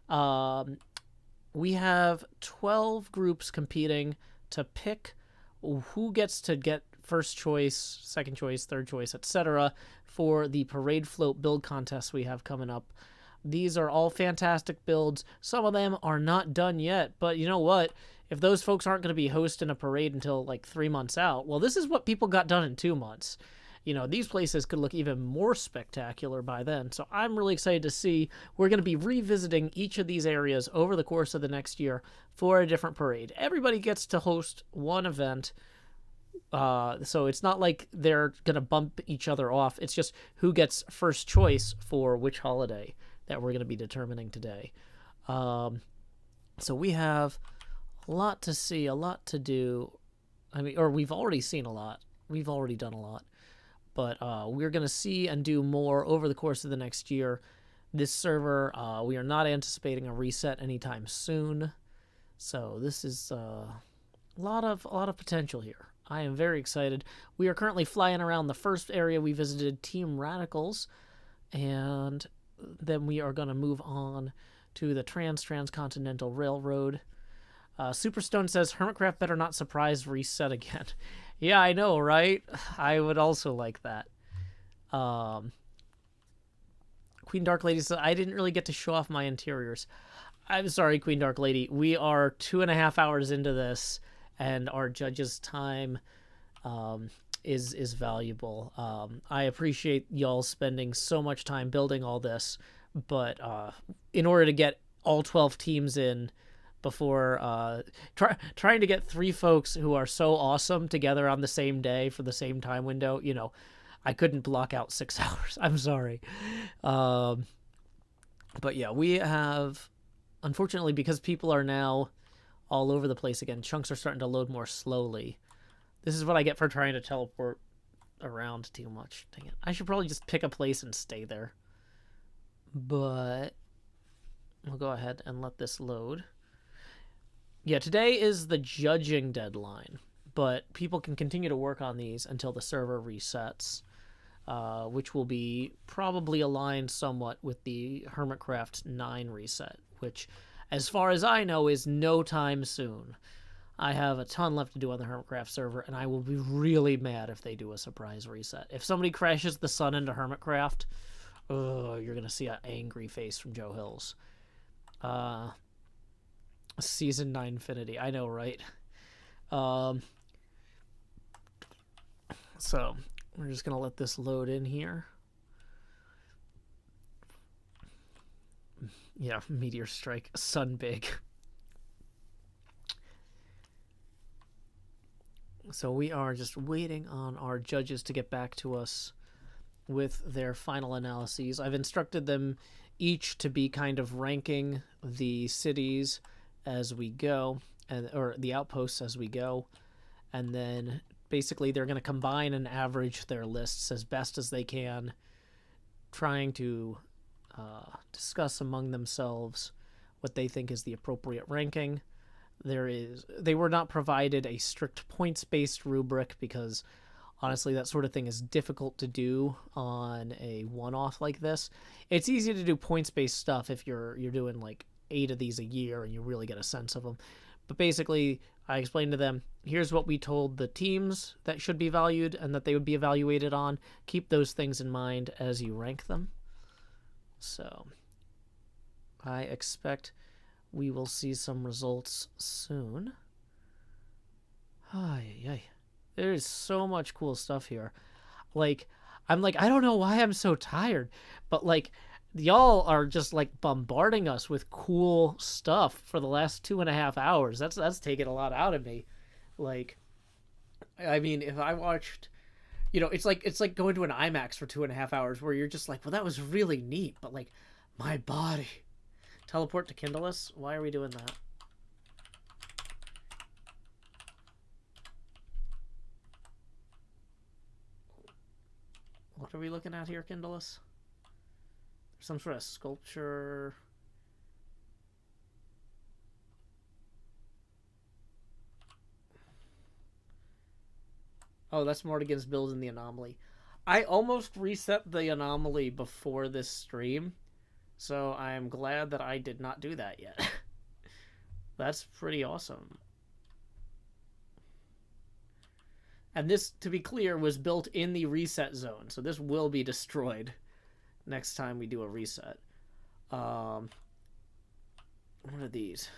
A: We have 12 groups competing to pick who gets to get first choice, second choice, third choice, etc. for the parade float build contest we have coming up. These are all fantastic builds. Some of them are not done yet, but you know what? If those folks aren't going to be hosting a parade until like 3 months out, well, this is what people got done in 2 months. You know, these places could look even more spectacular by then. So I'm really excited to see. We're going to be revisiting each of these areas over the course of the next year for a different parade. Everybody gets to host one event. So it's not like they're going to bump each other off. It's just who gets first choice for which holiday that we're going to be determining today. So we have a lot to see, a lot to do. I mean, or we've already seen a lot. We've already done a lot. but we're going to see and do more over the course of the next year. This server, we are not anticipating a reset anytime soon, so this is a lot of potential here. I am very excited. We are currently flying around the first area we visited, Team Radicals, and then we are going to move on to the Transcontinental Railroad. Superstone says, Hermitcraft better not surprise reset again. Yeah, I know, right? I would also like that. Queen Dark Lady says, I didn't really get to show off my interiors. I'm sorry, Queen Dark Lady. We are 2.5 hours into this, and our judge's time is valuable. I appreciate y'all spending so much time building all this, but in order to get all 12 teams in before trying to get 3 folks who are so awesome together on the same day for the same time window, you know, I couldn't block out 6 hours. I'm sorry. But yeah, we have, unfortunately, because people are now all over the place again, chunks are starting to load more slowly. This is what I get for trying to teleport around too much. Dang it. I should probably just pick a place and stay there. But we'll go ahead and let this load. Yeah, today is the judging deadline, but people can continue to work on these until the server resets, which will be probably aligned somewhat with the Hermitcraft 9 reset, which, as far as I know, is no time soon. I have a ton left to do on the Hermitcraft server, and I will be really mad if they do a surprise reset. If somebody crashes the sun into Hermitcraft, oh, you're going to see an angry face from Joe Hills. Season 9 Infinity. I know, right? So, we're just going to let this load in here. Yeah, Meteor Strike. Sun big. So we are just waiting on our judges to get back to us with their final analyses. I've instructed them each to be kind of ranking the cities as we go, or the outposts as we go, and then basically they're going to combine and average their lists as best as they can, trying to discuss among themselves what they think is the appropriate ranking. They were not provided a strict points-based rubric because honestly that sort of thing is difficult to do on a one-off like this. It's easy to do points-based stuff if you're doing like 8 of these a year and you really get a sense of them. But basically, I explained to them, here's what we told the teams that should be valued and that they would be evaluated on. Keep those things in mind as you rank them. So, I expect we will see some results soon. Ay. There's so much cool stuff here. I'm like, I don't know why I'm so tired, but like, y'all are just like bombarding us with cool stuff for the last 2.5 hours. That's taken a lot out of me. Like, I mean, if I watched, you know, it's like going to an IMAX for 2.5 hours where you're just like, well, that was really neat, but like, my body. Teleport to Kindle us? Why are we doing that? What are we looking at here, Kindle us? Some sort of sculpture. Oh, that's Mortigan's build in the anomaly. I almost reset the anomaly before this stream, so I am glad that I did not do that yet. That's pretty awesome. And this, to be clear, was built in the reset zone, so this will be destroyed next time we do a reset. What are these?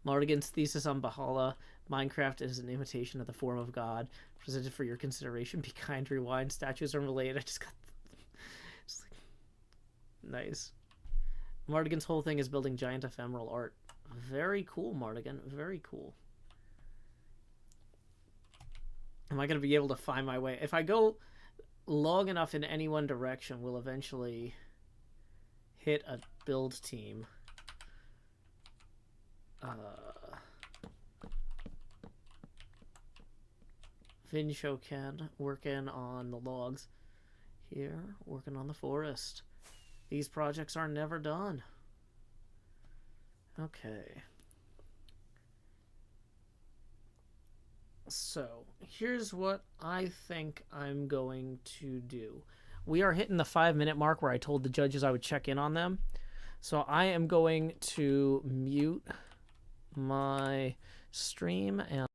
A: Mardigan's thesis on Bahala. Minecraft is an imitation of the form of God. Presented for your consideration. Be kind, rewind. Statues are related. I just got... just like... Nice. Mardigan's whole thing is building giant ephemeral art. Very cool, Mardigan. Very cool. Am I going to be able to find my way? If I go long enough in any one direction, we'll eventually hit a build team. Vinshoken working on the logs. Here, working on the forest. These projects are never done. Okay. So, here's what I think I'm going to do. We are hitting the 5-minute mark where I told the judges I would check in on them. So I am going to mute my stream and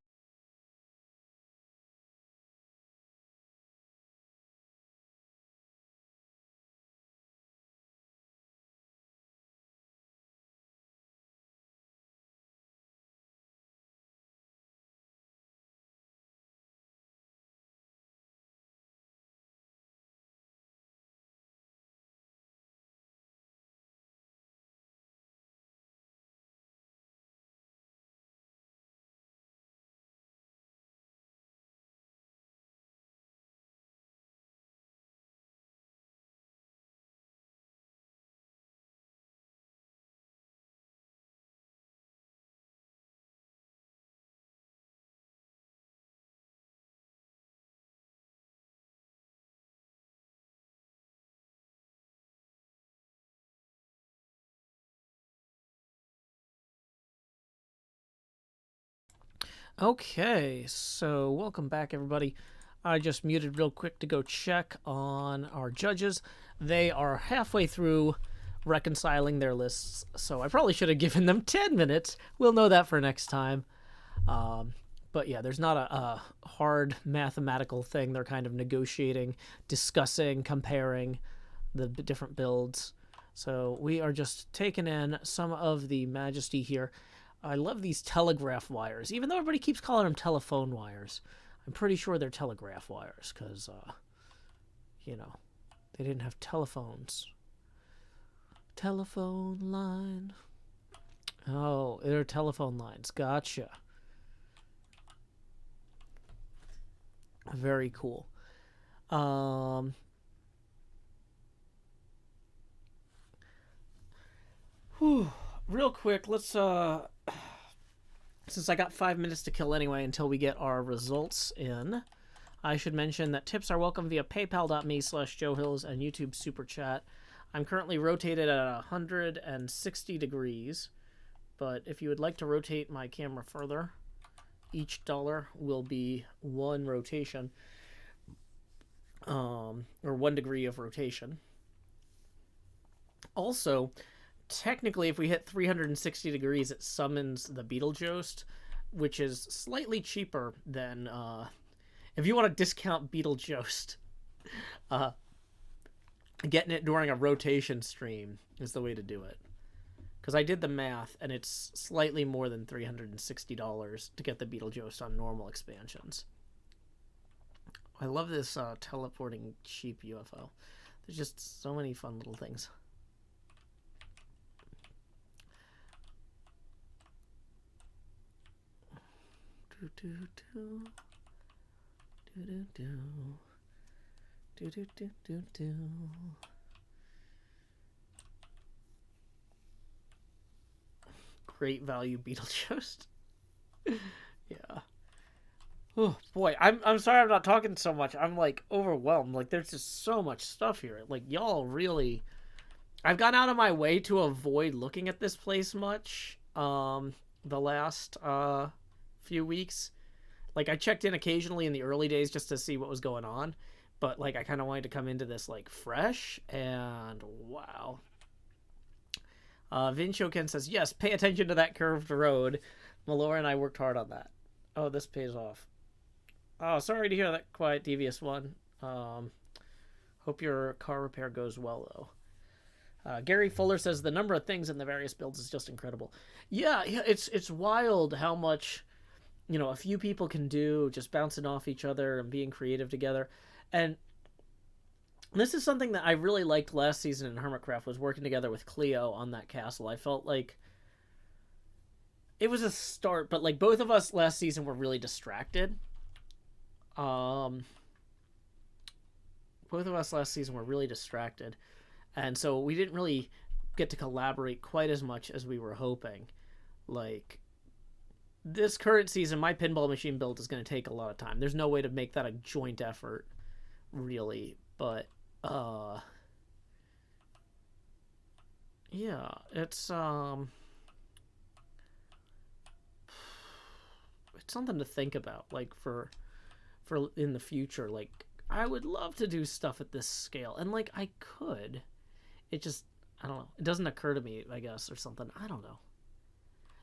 A: okay, so welcome back, everybody. I just muted real quick to go check on our judges. They are halfway through reconciling their lists, so I probably should have given them 10 minutes. We'll know that for next time. But yeah, there's not a hard mathematical thing. They're kind of negotiating, discussing, comparing the different builds. So we are just taking in some of the majesty here. I love these telegraph wires, even though everybody keeps calling them telephone wires. I'm pretty sure they're telegraph wires because, you know, they didn't have telephones. Telephone line. Oh, they're telephone lines. Gotcha. Very cool. Real quick, let's since I got 5 minutes to kill anyway until we get our results in, I should mention that tips are welcome via paypal.me/JoeHills and YouTube Super Chat. I'm currently rotated at 160 degrees, but if you would like to rotate my camera further, each dollar will be 1 rotation, or 1 degree of rotation. Also, technically, if we hit 360 degrees, it summons the Beetlejuice, which is slightly cheaper than, if you want to discount Beetlejuice, getting it during a rotation stream is the way to do it. Because I did the math, and it's slightly more than $360 to get the Beetlejuice on normal expansions. I love this teleporting sheep UFO. There's just so many fun little things. Do do do do do do do do do do. Great value Beetlejuice. Yeah. Oh boy, I'm sorry I'm not talking so much. I'm like overwhelmed. Like there's just so much stuff here. Like y'all really, I've gone out of my way to avoid looking at this place much. The last few weeks, like I checked in occasionally in the early days just to see what was going on, but like I kind of wanted to come into this like fresh, and wow. Vinshoken says, yes, pay attention to that curved road. Malora and I worked hard on that. Oh, this pays off. Oh, sorry to hear that, Quiet Devious One. Hope your car repair goes well, though. Gary Fuller says, the number of things in the various builds is just incredible. Yeah, it's wild how much, you know, a few people can do, just bouncing off each other and being creative together. And this is something that I really liked last season in Hermitcraft, was working together with Cleo on that castle. I felt like it was a start, but like both of us last season were really distracted. Both of us last season were really distracted. And so we didn't really get to collaborate quite as much as we were hoping. Like, this current season, my pinball machine build is going to take a lot of time. There's no way to make that a joint effort, really. But yeah, it's something to think about, like for in the future. Like, I would love to do stuff at this scale, and like I could. It just, I don't know. It doesn't occur to me, I guess, or something. I don't know.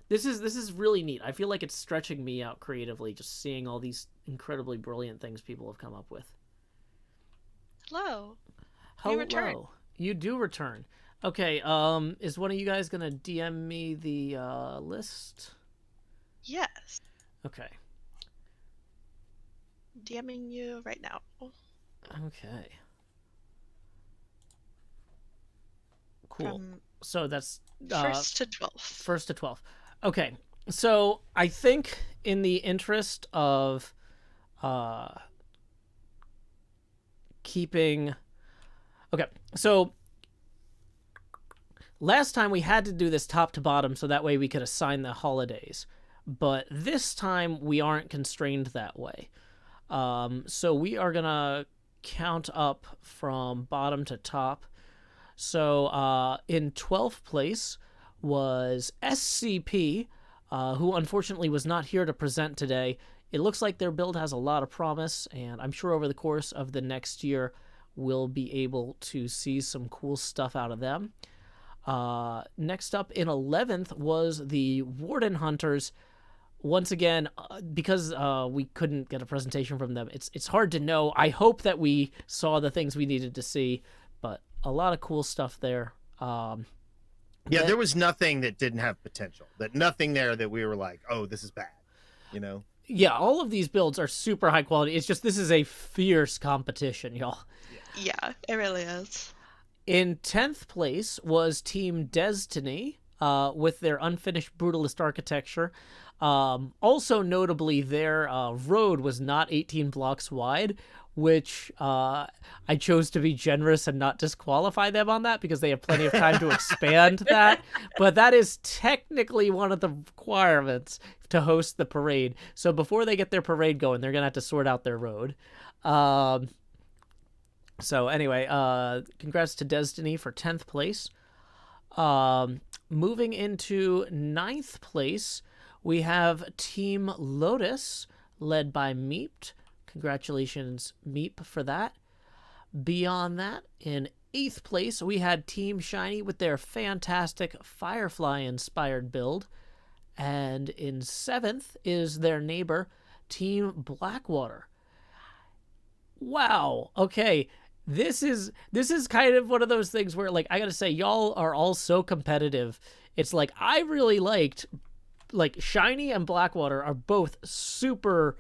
A: This is really neat. I feel like it's stretching me out creatively, just seeing all these incredibly brilliant things people have come up with.
B: Hello.
A: Hello.
B: You return.
A: You do return. Okay, is one of you guys gonna DM me the list?
B: Yes.
A: Okay.
B: DMing you right now.
A: Okay. Cool.
B: From
A: So that's
B: 1st to 12th.
A: 1st to 12th. Okay. So I think in the interest of keeping... Okay, so last time we had to do this top to bottom so that way we could assign the holidays. But this time we aren't constrained that way. So we are going to count up from bottom to top. So in 12th place was SCP, who unfortunately was not here to present today. It looks like their build has a lot of promise, and I'm sure over the course of the next year we'll be able to see some cool stuff out of them. Next up in 11th was the Warden Hunters. Once again, because we couldn't get a presentation from them, it's hard to know. I hope that we saw the things we needed to see, but a lot of cool stuff there.
D: Yeah, there was nothing that didn't have potential. Nothing there that we were like, oh, this is bad, you know?
A: Yeah, all of these builds are super high quality. It's just this is a fierce competition, y'all.
B: Yeah, it really is.
A: In 10th place was Team Destiny with their unfinished brutalist architecture. Also notably, their road was not 18 blocks wide, which I chose to be generous and not disqualify them on that because they have plenty of time to expand that. But that is technically one of the requirements to host the parade. So before they get their parade going, they're going to have to sort out their road. So anyway, congrats to Destiny for 10th place. Moving into 9th place, we have Team Lotus, led by Meep. Congratulations, Meep, for that. Beyond that, in 8th place, we had Team Shiny with their fantastic Firefly-inspired build. And in 7th is their neighbor, Team Blackwater. Wow, okay. This is kind of one of those things where, like, I gotta say, y'all are all so competitive. It's like, I really liked, like, Shiny and Blackwater are both super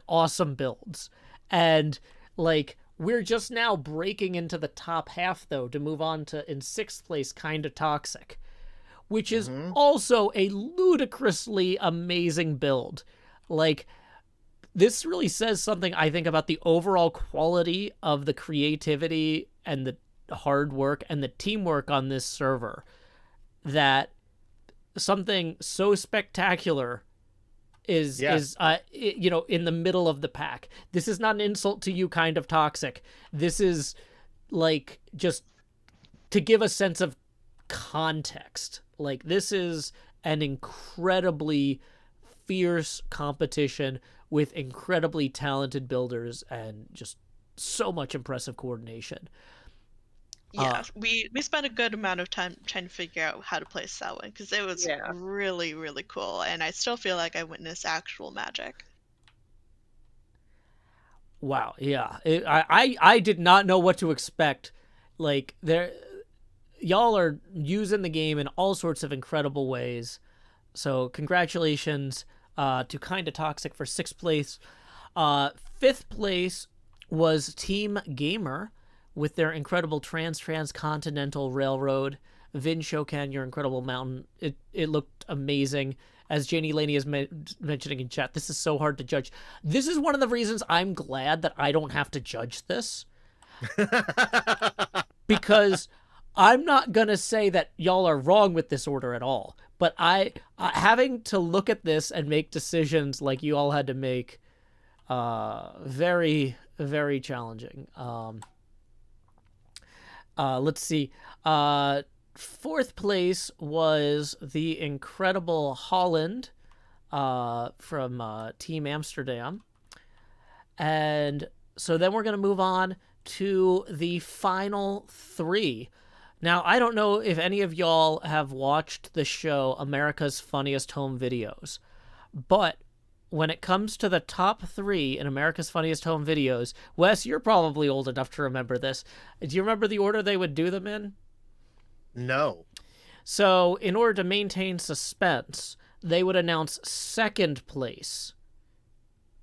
A: awesome builds. And, like, we're just now breaking into the top half, though, to move on to, in 6th place, Kinda Toxic, which is also a ludicrously amazing build. Like, this really says something, I think, about the overall quality of the creativity and the hard work and the teamwork on this server, that something so spectacular is you know, in the middle of the pack. This is not an insult to you, Kind of Toxic. This is, like, just to give a sense of context. Like, this is an incredibly fierce competition with incredibly talented builders and just so much impressive coordination.
B: Yeah, we spent a good amount of time trying to figure out how to place that one because it was really, really cool, and I still feel like I witnessed actual magic.
A: Wow, yeah. I did not know what to expect. Like, y'all are using the game in all sorts of incredible ways. So congratulations to Kinda Toxic for 6th place. 5th place was Team Gamer with their incredible transcontinental railroad. Vin Shokan, your incredible mountain. It looked amazing. As Janie Laney is mentioning in chat, this is so hard to judge. This is one of the reasons I'm glad that I don't have to judge this. Because I'm not gonna say that y'all are wrong with this order at all, but I having to look at this and make decisions like you all had to make, very, very challenging. Let's see. Fourth place was the incredible Holland from Team Amsterdam. And so then we're going to move on to the final three. Now, I don't know if any of y'all have watched the show America's Funniest Home Videos, but when it comes to the top three in America's Funniest Home Videos, Wes, you're probably old enough to remember this. Do you remember the order they would do them in?
D: No.
A: So, in order to maintain suspense, they would announce second place,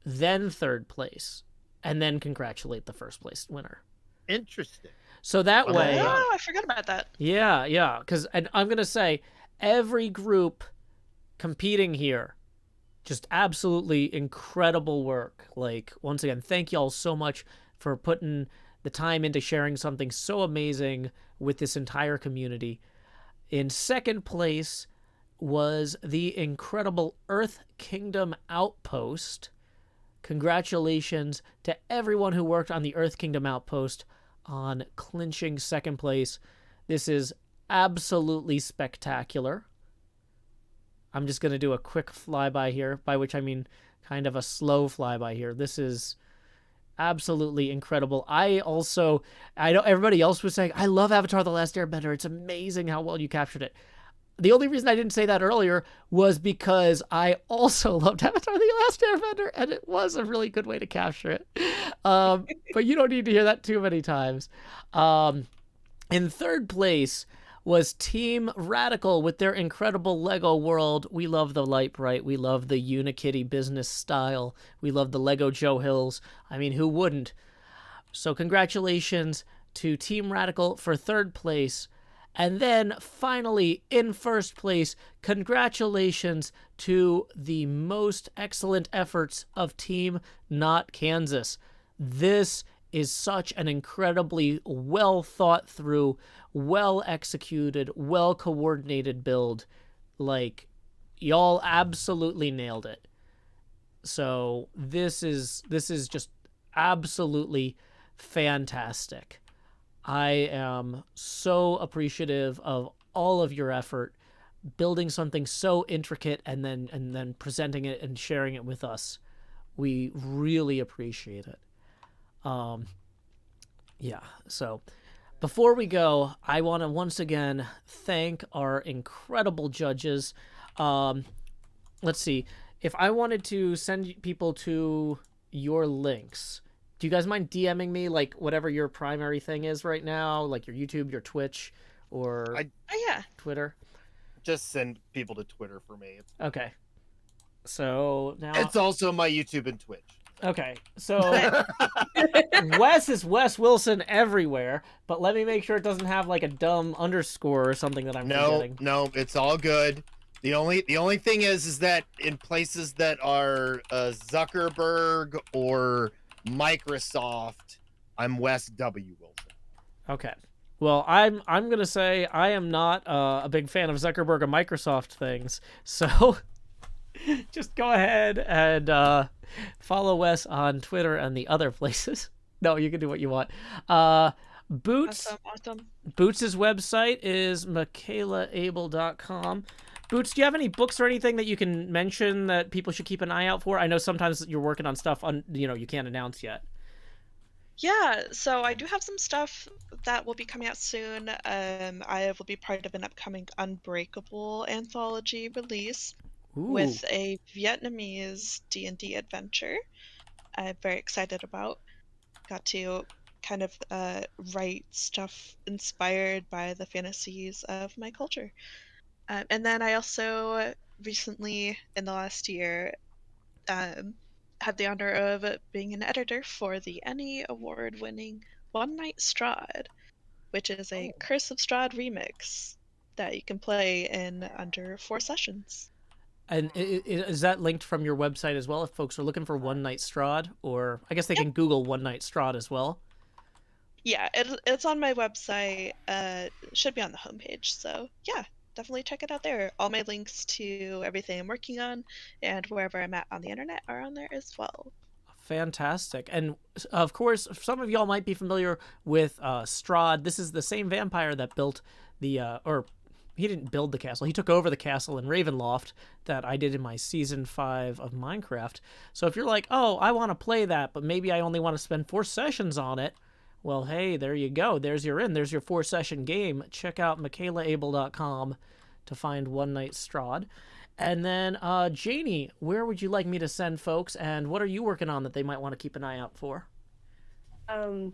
A: then third place, and then congratulate the first place winner.
D: Interesting.
A: So that way...
B: Oh, I forgot about that.
A: Yeah. Because I'm going to say, every group competing here, just absolutely incredible work. Like, once again, thank y'all so much for putting the time into sharing something so amazing with this entire community. In second place was the incredible Earth Kingdom Outpost. Congratulations to everyone who worked on the Earth Kingdom Outpost on clinching second place. This is absolutely spectacular. I'm just going to do a quick flyby here, by which I mean kind of a slow flyby here. This is absolutely incredible. I know everybody else was saying, I love Avatar The Last Airbender. It's amazing how well you captured it. The only reason I didn't say that earlier was because I also loved Avatar The Last Airbender, and it was a really good way to capture it. But you don't need to hear that too many times. In third place was Team Radical with their incredible Lego world. We love the Light Bright. We love the Unikitty business style. We love the Lego Joe Hills. I mean, who wouldn't? So congratulations to Team Radical for third place. And then finally, in first place, congratulations to the most excellent efforts of Team Not Kansas. This is such an incredibly well thought through, well executed, well coordinated build. Like, y'all absolutely nailed it. So this is just absolutely fantastic. I am so appreciative of all of your effort building something so intricate and then presenting it and sharing it with us. We really appreciate it. Yeah, so before we go, I want to once again thank our incredible judges. Let's see. If I wanted to send people to your links, do you guys mind DMing me, like, whatever your primary thing is right now, like your YouTube, your Twitch, or Twitter?
D: Just send people to Twitter for me.
A: Okay. So now...
D: It's also my YouTube and Twitch.
A: Okay, so Wes is Wes Wilson everywhere, but let me make sure it doesn't have, like, a dumb underscore or something that I'm forgetting.
D: No, it's all good. The only thing is that in places that are Zuckerberg or Microsoft, I'm Wes W. Wilson.
A: Okay. Well, I'm gonna say I am not a big fan of Zuckerberg or Microsoft things, so just go ahead and follow Wes on Twitter and the other places. No, you can do what you want. Boots.
B: Awesome.
A: Boots' website is michaelaable.com. Boots, do you have any books or anything that you can mention that people should keep an eye out for? I know sometimes you're working on stuff you can't announce yet.
B: Yeah, so I do have some stuff that will be coming out soon. I will be part of an upcoming Unbreakable anthology release with a Vietnamese D&D adventure. I'm very excited about. Got to kind of write stuff inspired by the fantasies of my culture. And then I also recently, in the last year, had the honor of being an editor for the Emmy Award-winning One Night Strahd, which is a Curse of Strahd remix that you can play in under 4 sessions.
A: And is that linked from your website as well, if folks are looking for One Night Strahd? Or I guess they can Google One Night Strahd as well?
B: Yeah, it's on my website. It should be on the homepage. So yeah, definitely check it out there. All my links to everything I'm working on and wherever I'm at on the internet are on there as well.
A: Fantastic. And of course, some of y'all might be familiar with Strahd. This is the same vampire that built the, or he didn't build the castle. He took over the castle in Ravenloft that I did in my season 5 of Minecraft. So if you're like, oh, I want to play that, but maybe I only want to spend 4 sessions on it, well, hey, there you go. There's your 4-session game. Check out michaelaable.com to find One Night Strahd. And then, Janie, where would you like me to send folks, and what are you working on that they might want to keep an eye out for?
C: I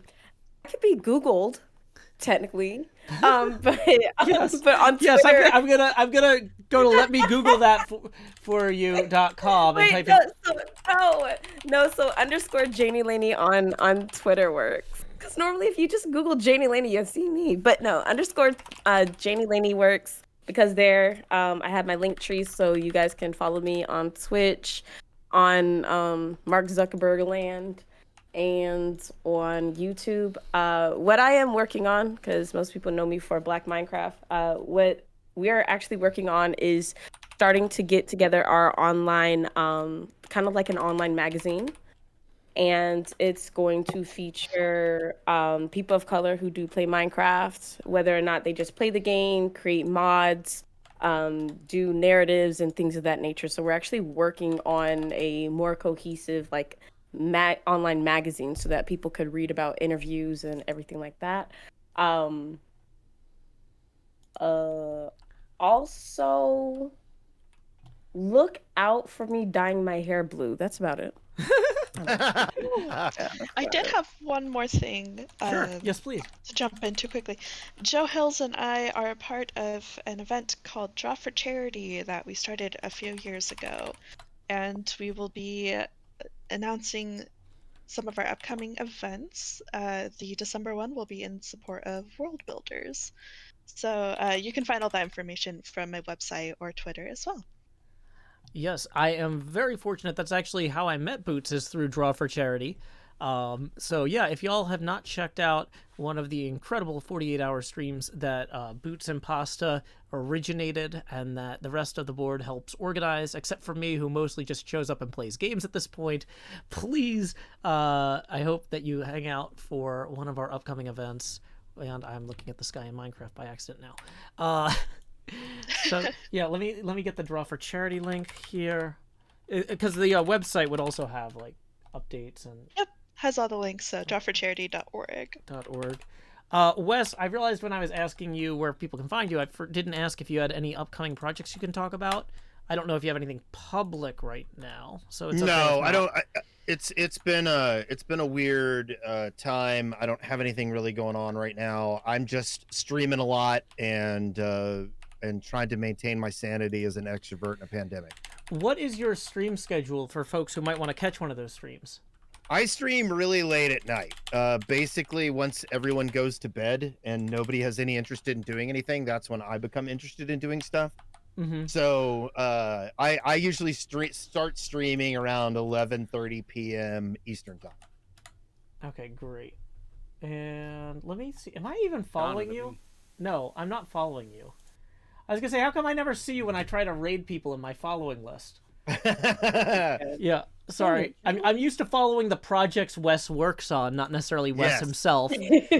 C: could be Googled, technically, but
A: yes,
C: but on Twitter,
A: yes, I'm gonna go to let me Google that for you.com and
C: wait,
A: type
C: no, so underscore Janie Laney on Twitter works. Because normally, if you just Google Janie Laney, you'll see me. But no, underscore Janie Laney works. Because there, I have my link tree, so you guys can follow me on Twitch, on Mark Zuckerberg land, and on YouTube. What I am working on, because most people know me for Black Minecraft, what we are actually working on is starting to get together our online, kind of like an online magazine. And it's going to feature people of color who do play Minecraft, whether or not they just play the game, create mods, do narratives and things of that nature. So we're actually working on a more cohesive like online magazine so that people could read about interviews and everything like that. Also, look out for me dyeing my hair blue. That's about it.
B: I did have one more thing.
A: Sure. Yes, please.
B: To jump in too quickly. Joe Hills and I are a part of an event called Draw for Charity that we started a few years ago. And we will be announcing some of our upcoming events. The December one will be in support of World Builders. So you can find all that information from my website or Twitter as well.
A: Yes, I am very fortunate. That's actually how I met Boots, is through Draw for Charity. So yeah, if y'all have not checked out one of the incredible 48-hour streams that Boots and Pasta originated and that the rest of the board helps organize, except for me, who mostly just shows up and plays games at this point, please, I hope that you hang out for one of our upcoming events. And I'm looking at the sky in Minecraft by accident now. So yeah, let me get the Draw for Charity link here, because the website would also have like updates and
B: yep, has all the links. drawforcharity.org.
A: Wes, I realized when I was asking you where people can find you, I didn't ask if you had any upcoming projects you can talk about. I don't know if you have anything public right now, so it's okay.
D: No, I don't. It's been a weird time. I don't have anything really going on right now. I'm just streaming a lot and trying to maintain my sanity as an extrovert in a pandemic.
A: What is your stream schedule for folks who might want to catch one of those streams?
D: I stream really late at night. Basically, once everyone goes to bed and nobody has any interest in doing anything, that's when I become interested in doing stuff.
A: Mm-hmm.
D: So I usually start streaming around 11:30 p.m. Eastern time.
A: Okay, great. And let me see. Am I even following you? No, I'm not following you. I was gonna say, how come I never see you when I try to raid people in my following list? Yeah, sorry. I'm used to following the projects Wes works on, not necessarily Wes himself.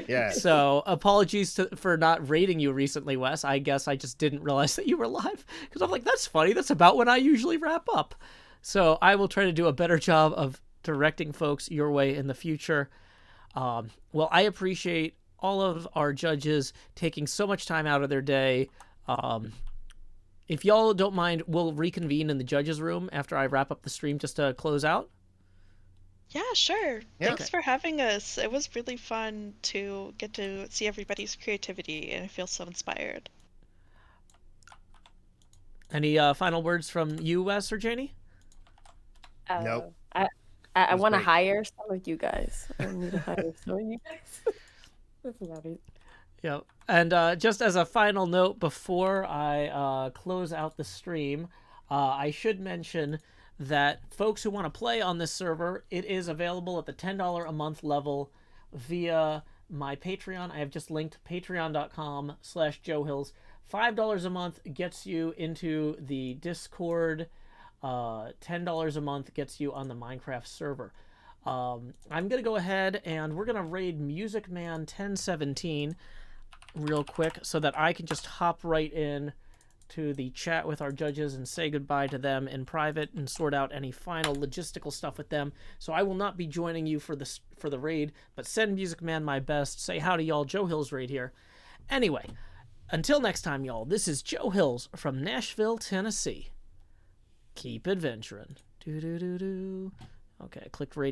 D: Yes.
A: So apologies for not raiding you recently, Wes. I guess I just didn't realize that you were live, because I'm like, that's funny. That's about when I usually wrap up. So I will try to do a better job of directing folks your way in the future. Well, I appreciate all of our judges taking so much time out of their day. If y'all don't mind, we'll reconvene in the judges' room after I wrap up the stream just to close out.
B: Yeah, sure.
D: Yeah.
B: Thanks for having us. It was really fun to get to see everybody's creativity, and I feel so inspired.
A: Any final words from you, Wes or Janie?
D: Nope.
C: I want to hire some of you guys. I need to hire some of you guys. That's about it.
A: Yeah, and just as a final note before I close out the stream, I should mention that folks who want to play on this server, it is available at the $10 a month level via my Patreon. I have just linked patreon.com/JoeHills. $5 a month gets you into the Discord. $10 a month gets you on the Minecraft server. I'm going to go ahead and we're going to raid Music Man 1017 real quick so that I can just hop right in to the chat with our judges and say goodbye to them in private and sort out any final logistical stuff with them. So I will not be joining you for the raid, but send Music Man my best. Say howdy, y'all. Joe Hills raid here. Anyway, until next time, y'all, this is Joe Hills from Nashville, Tennessee. Keep adventuring. Okay, I clicked raid.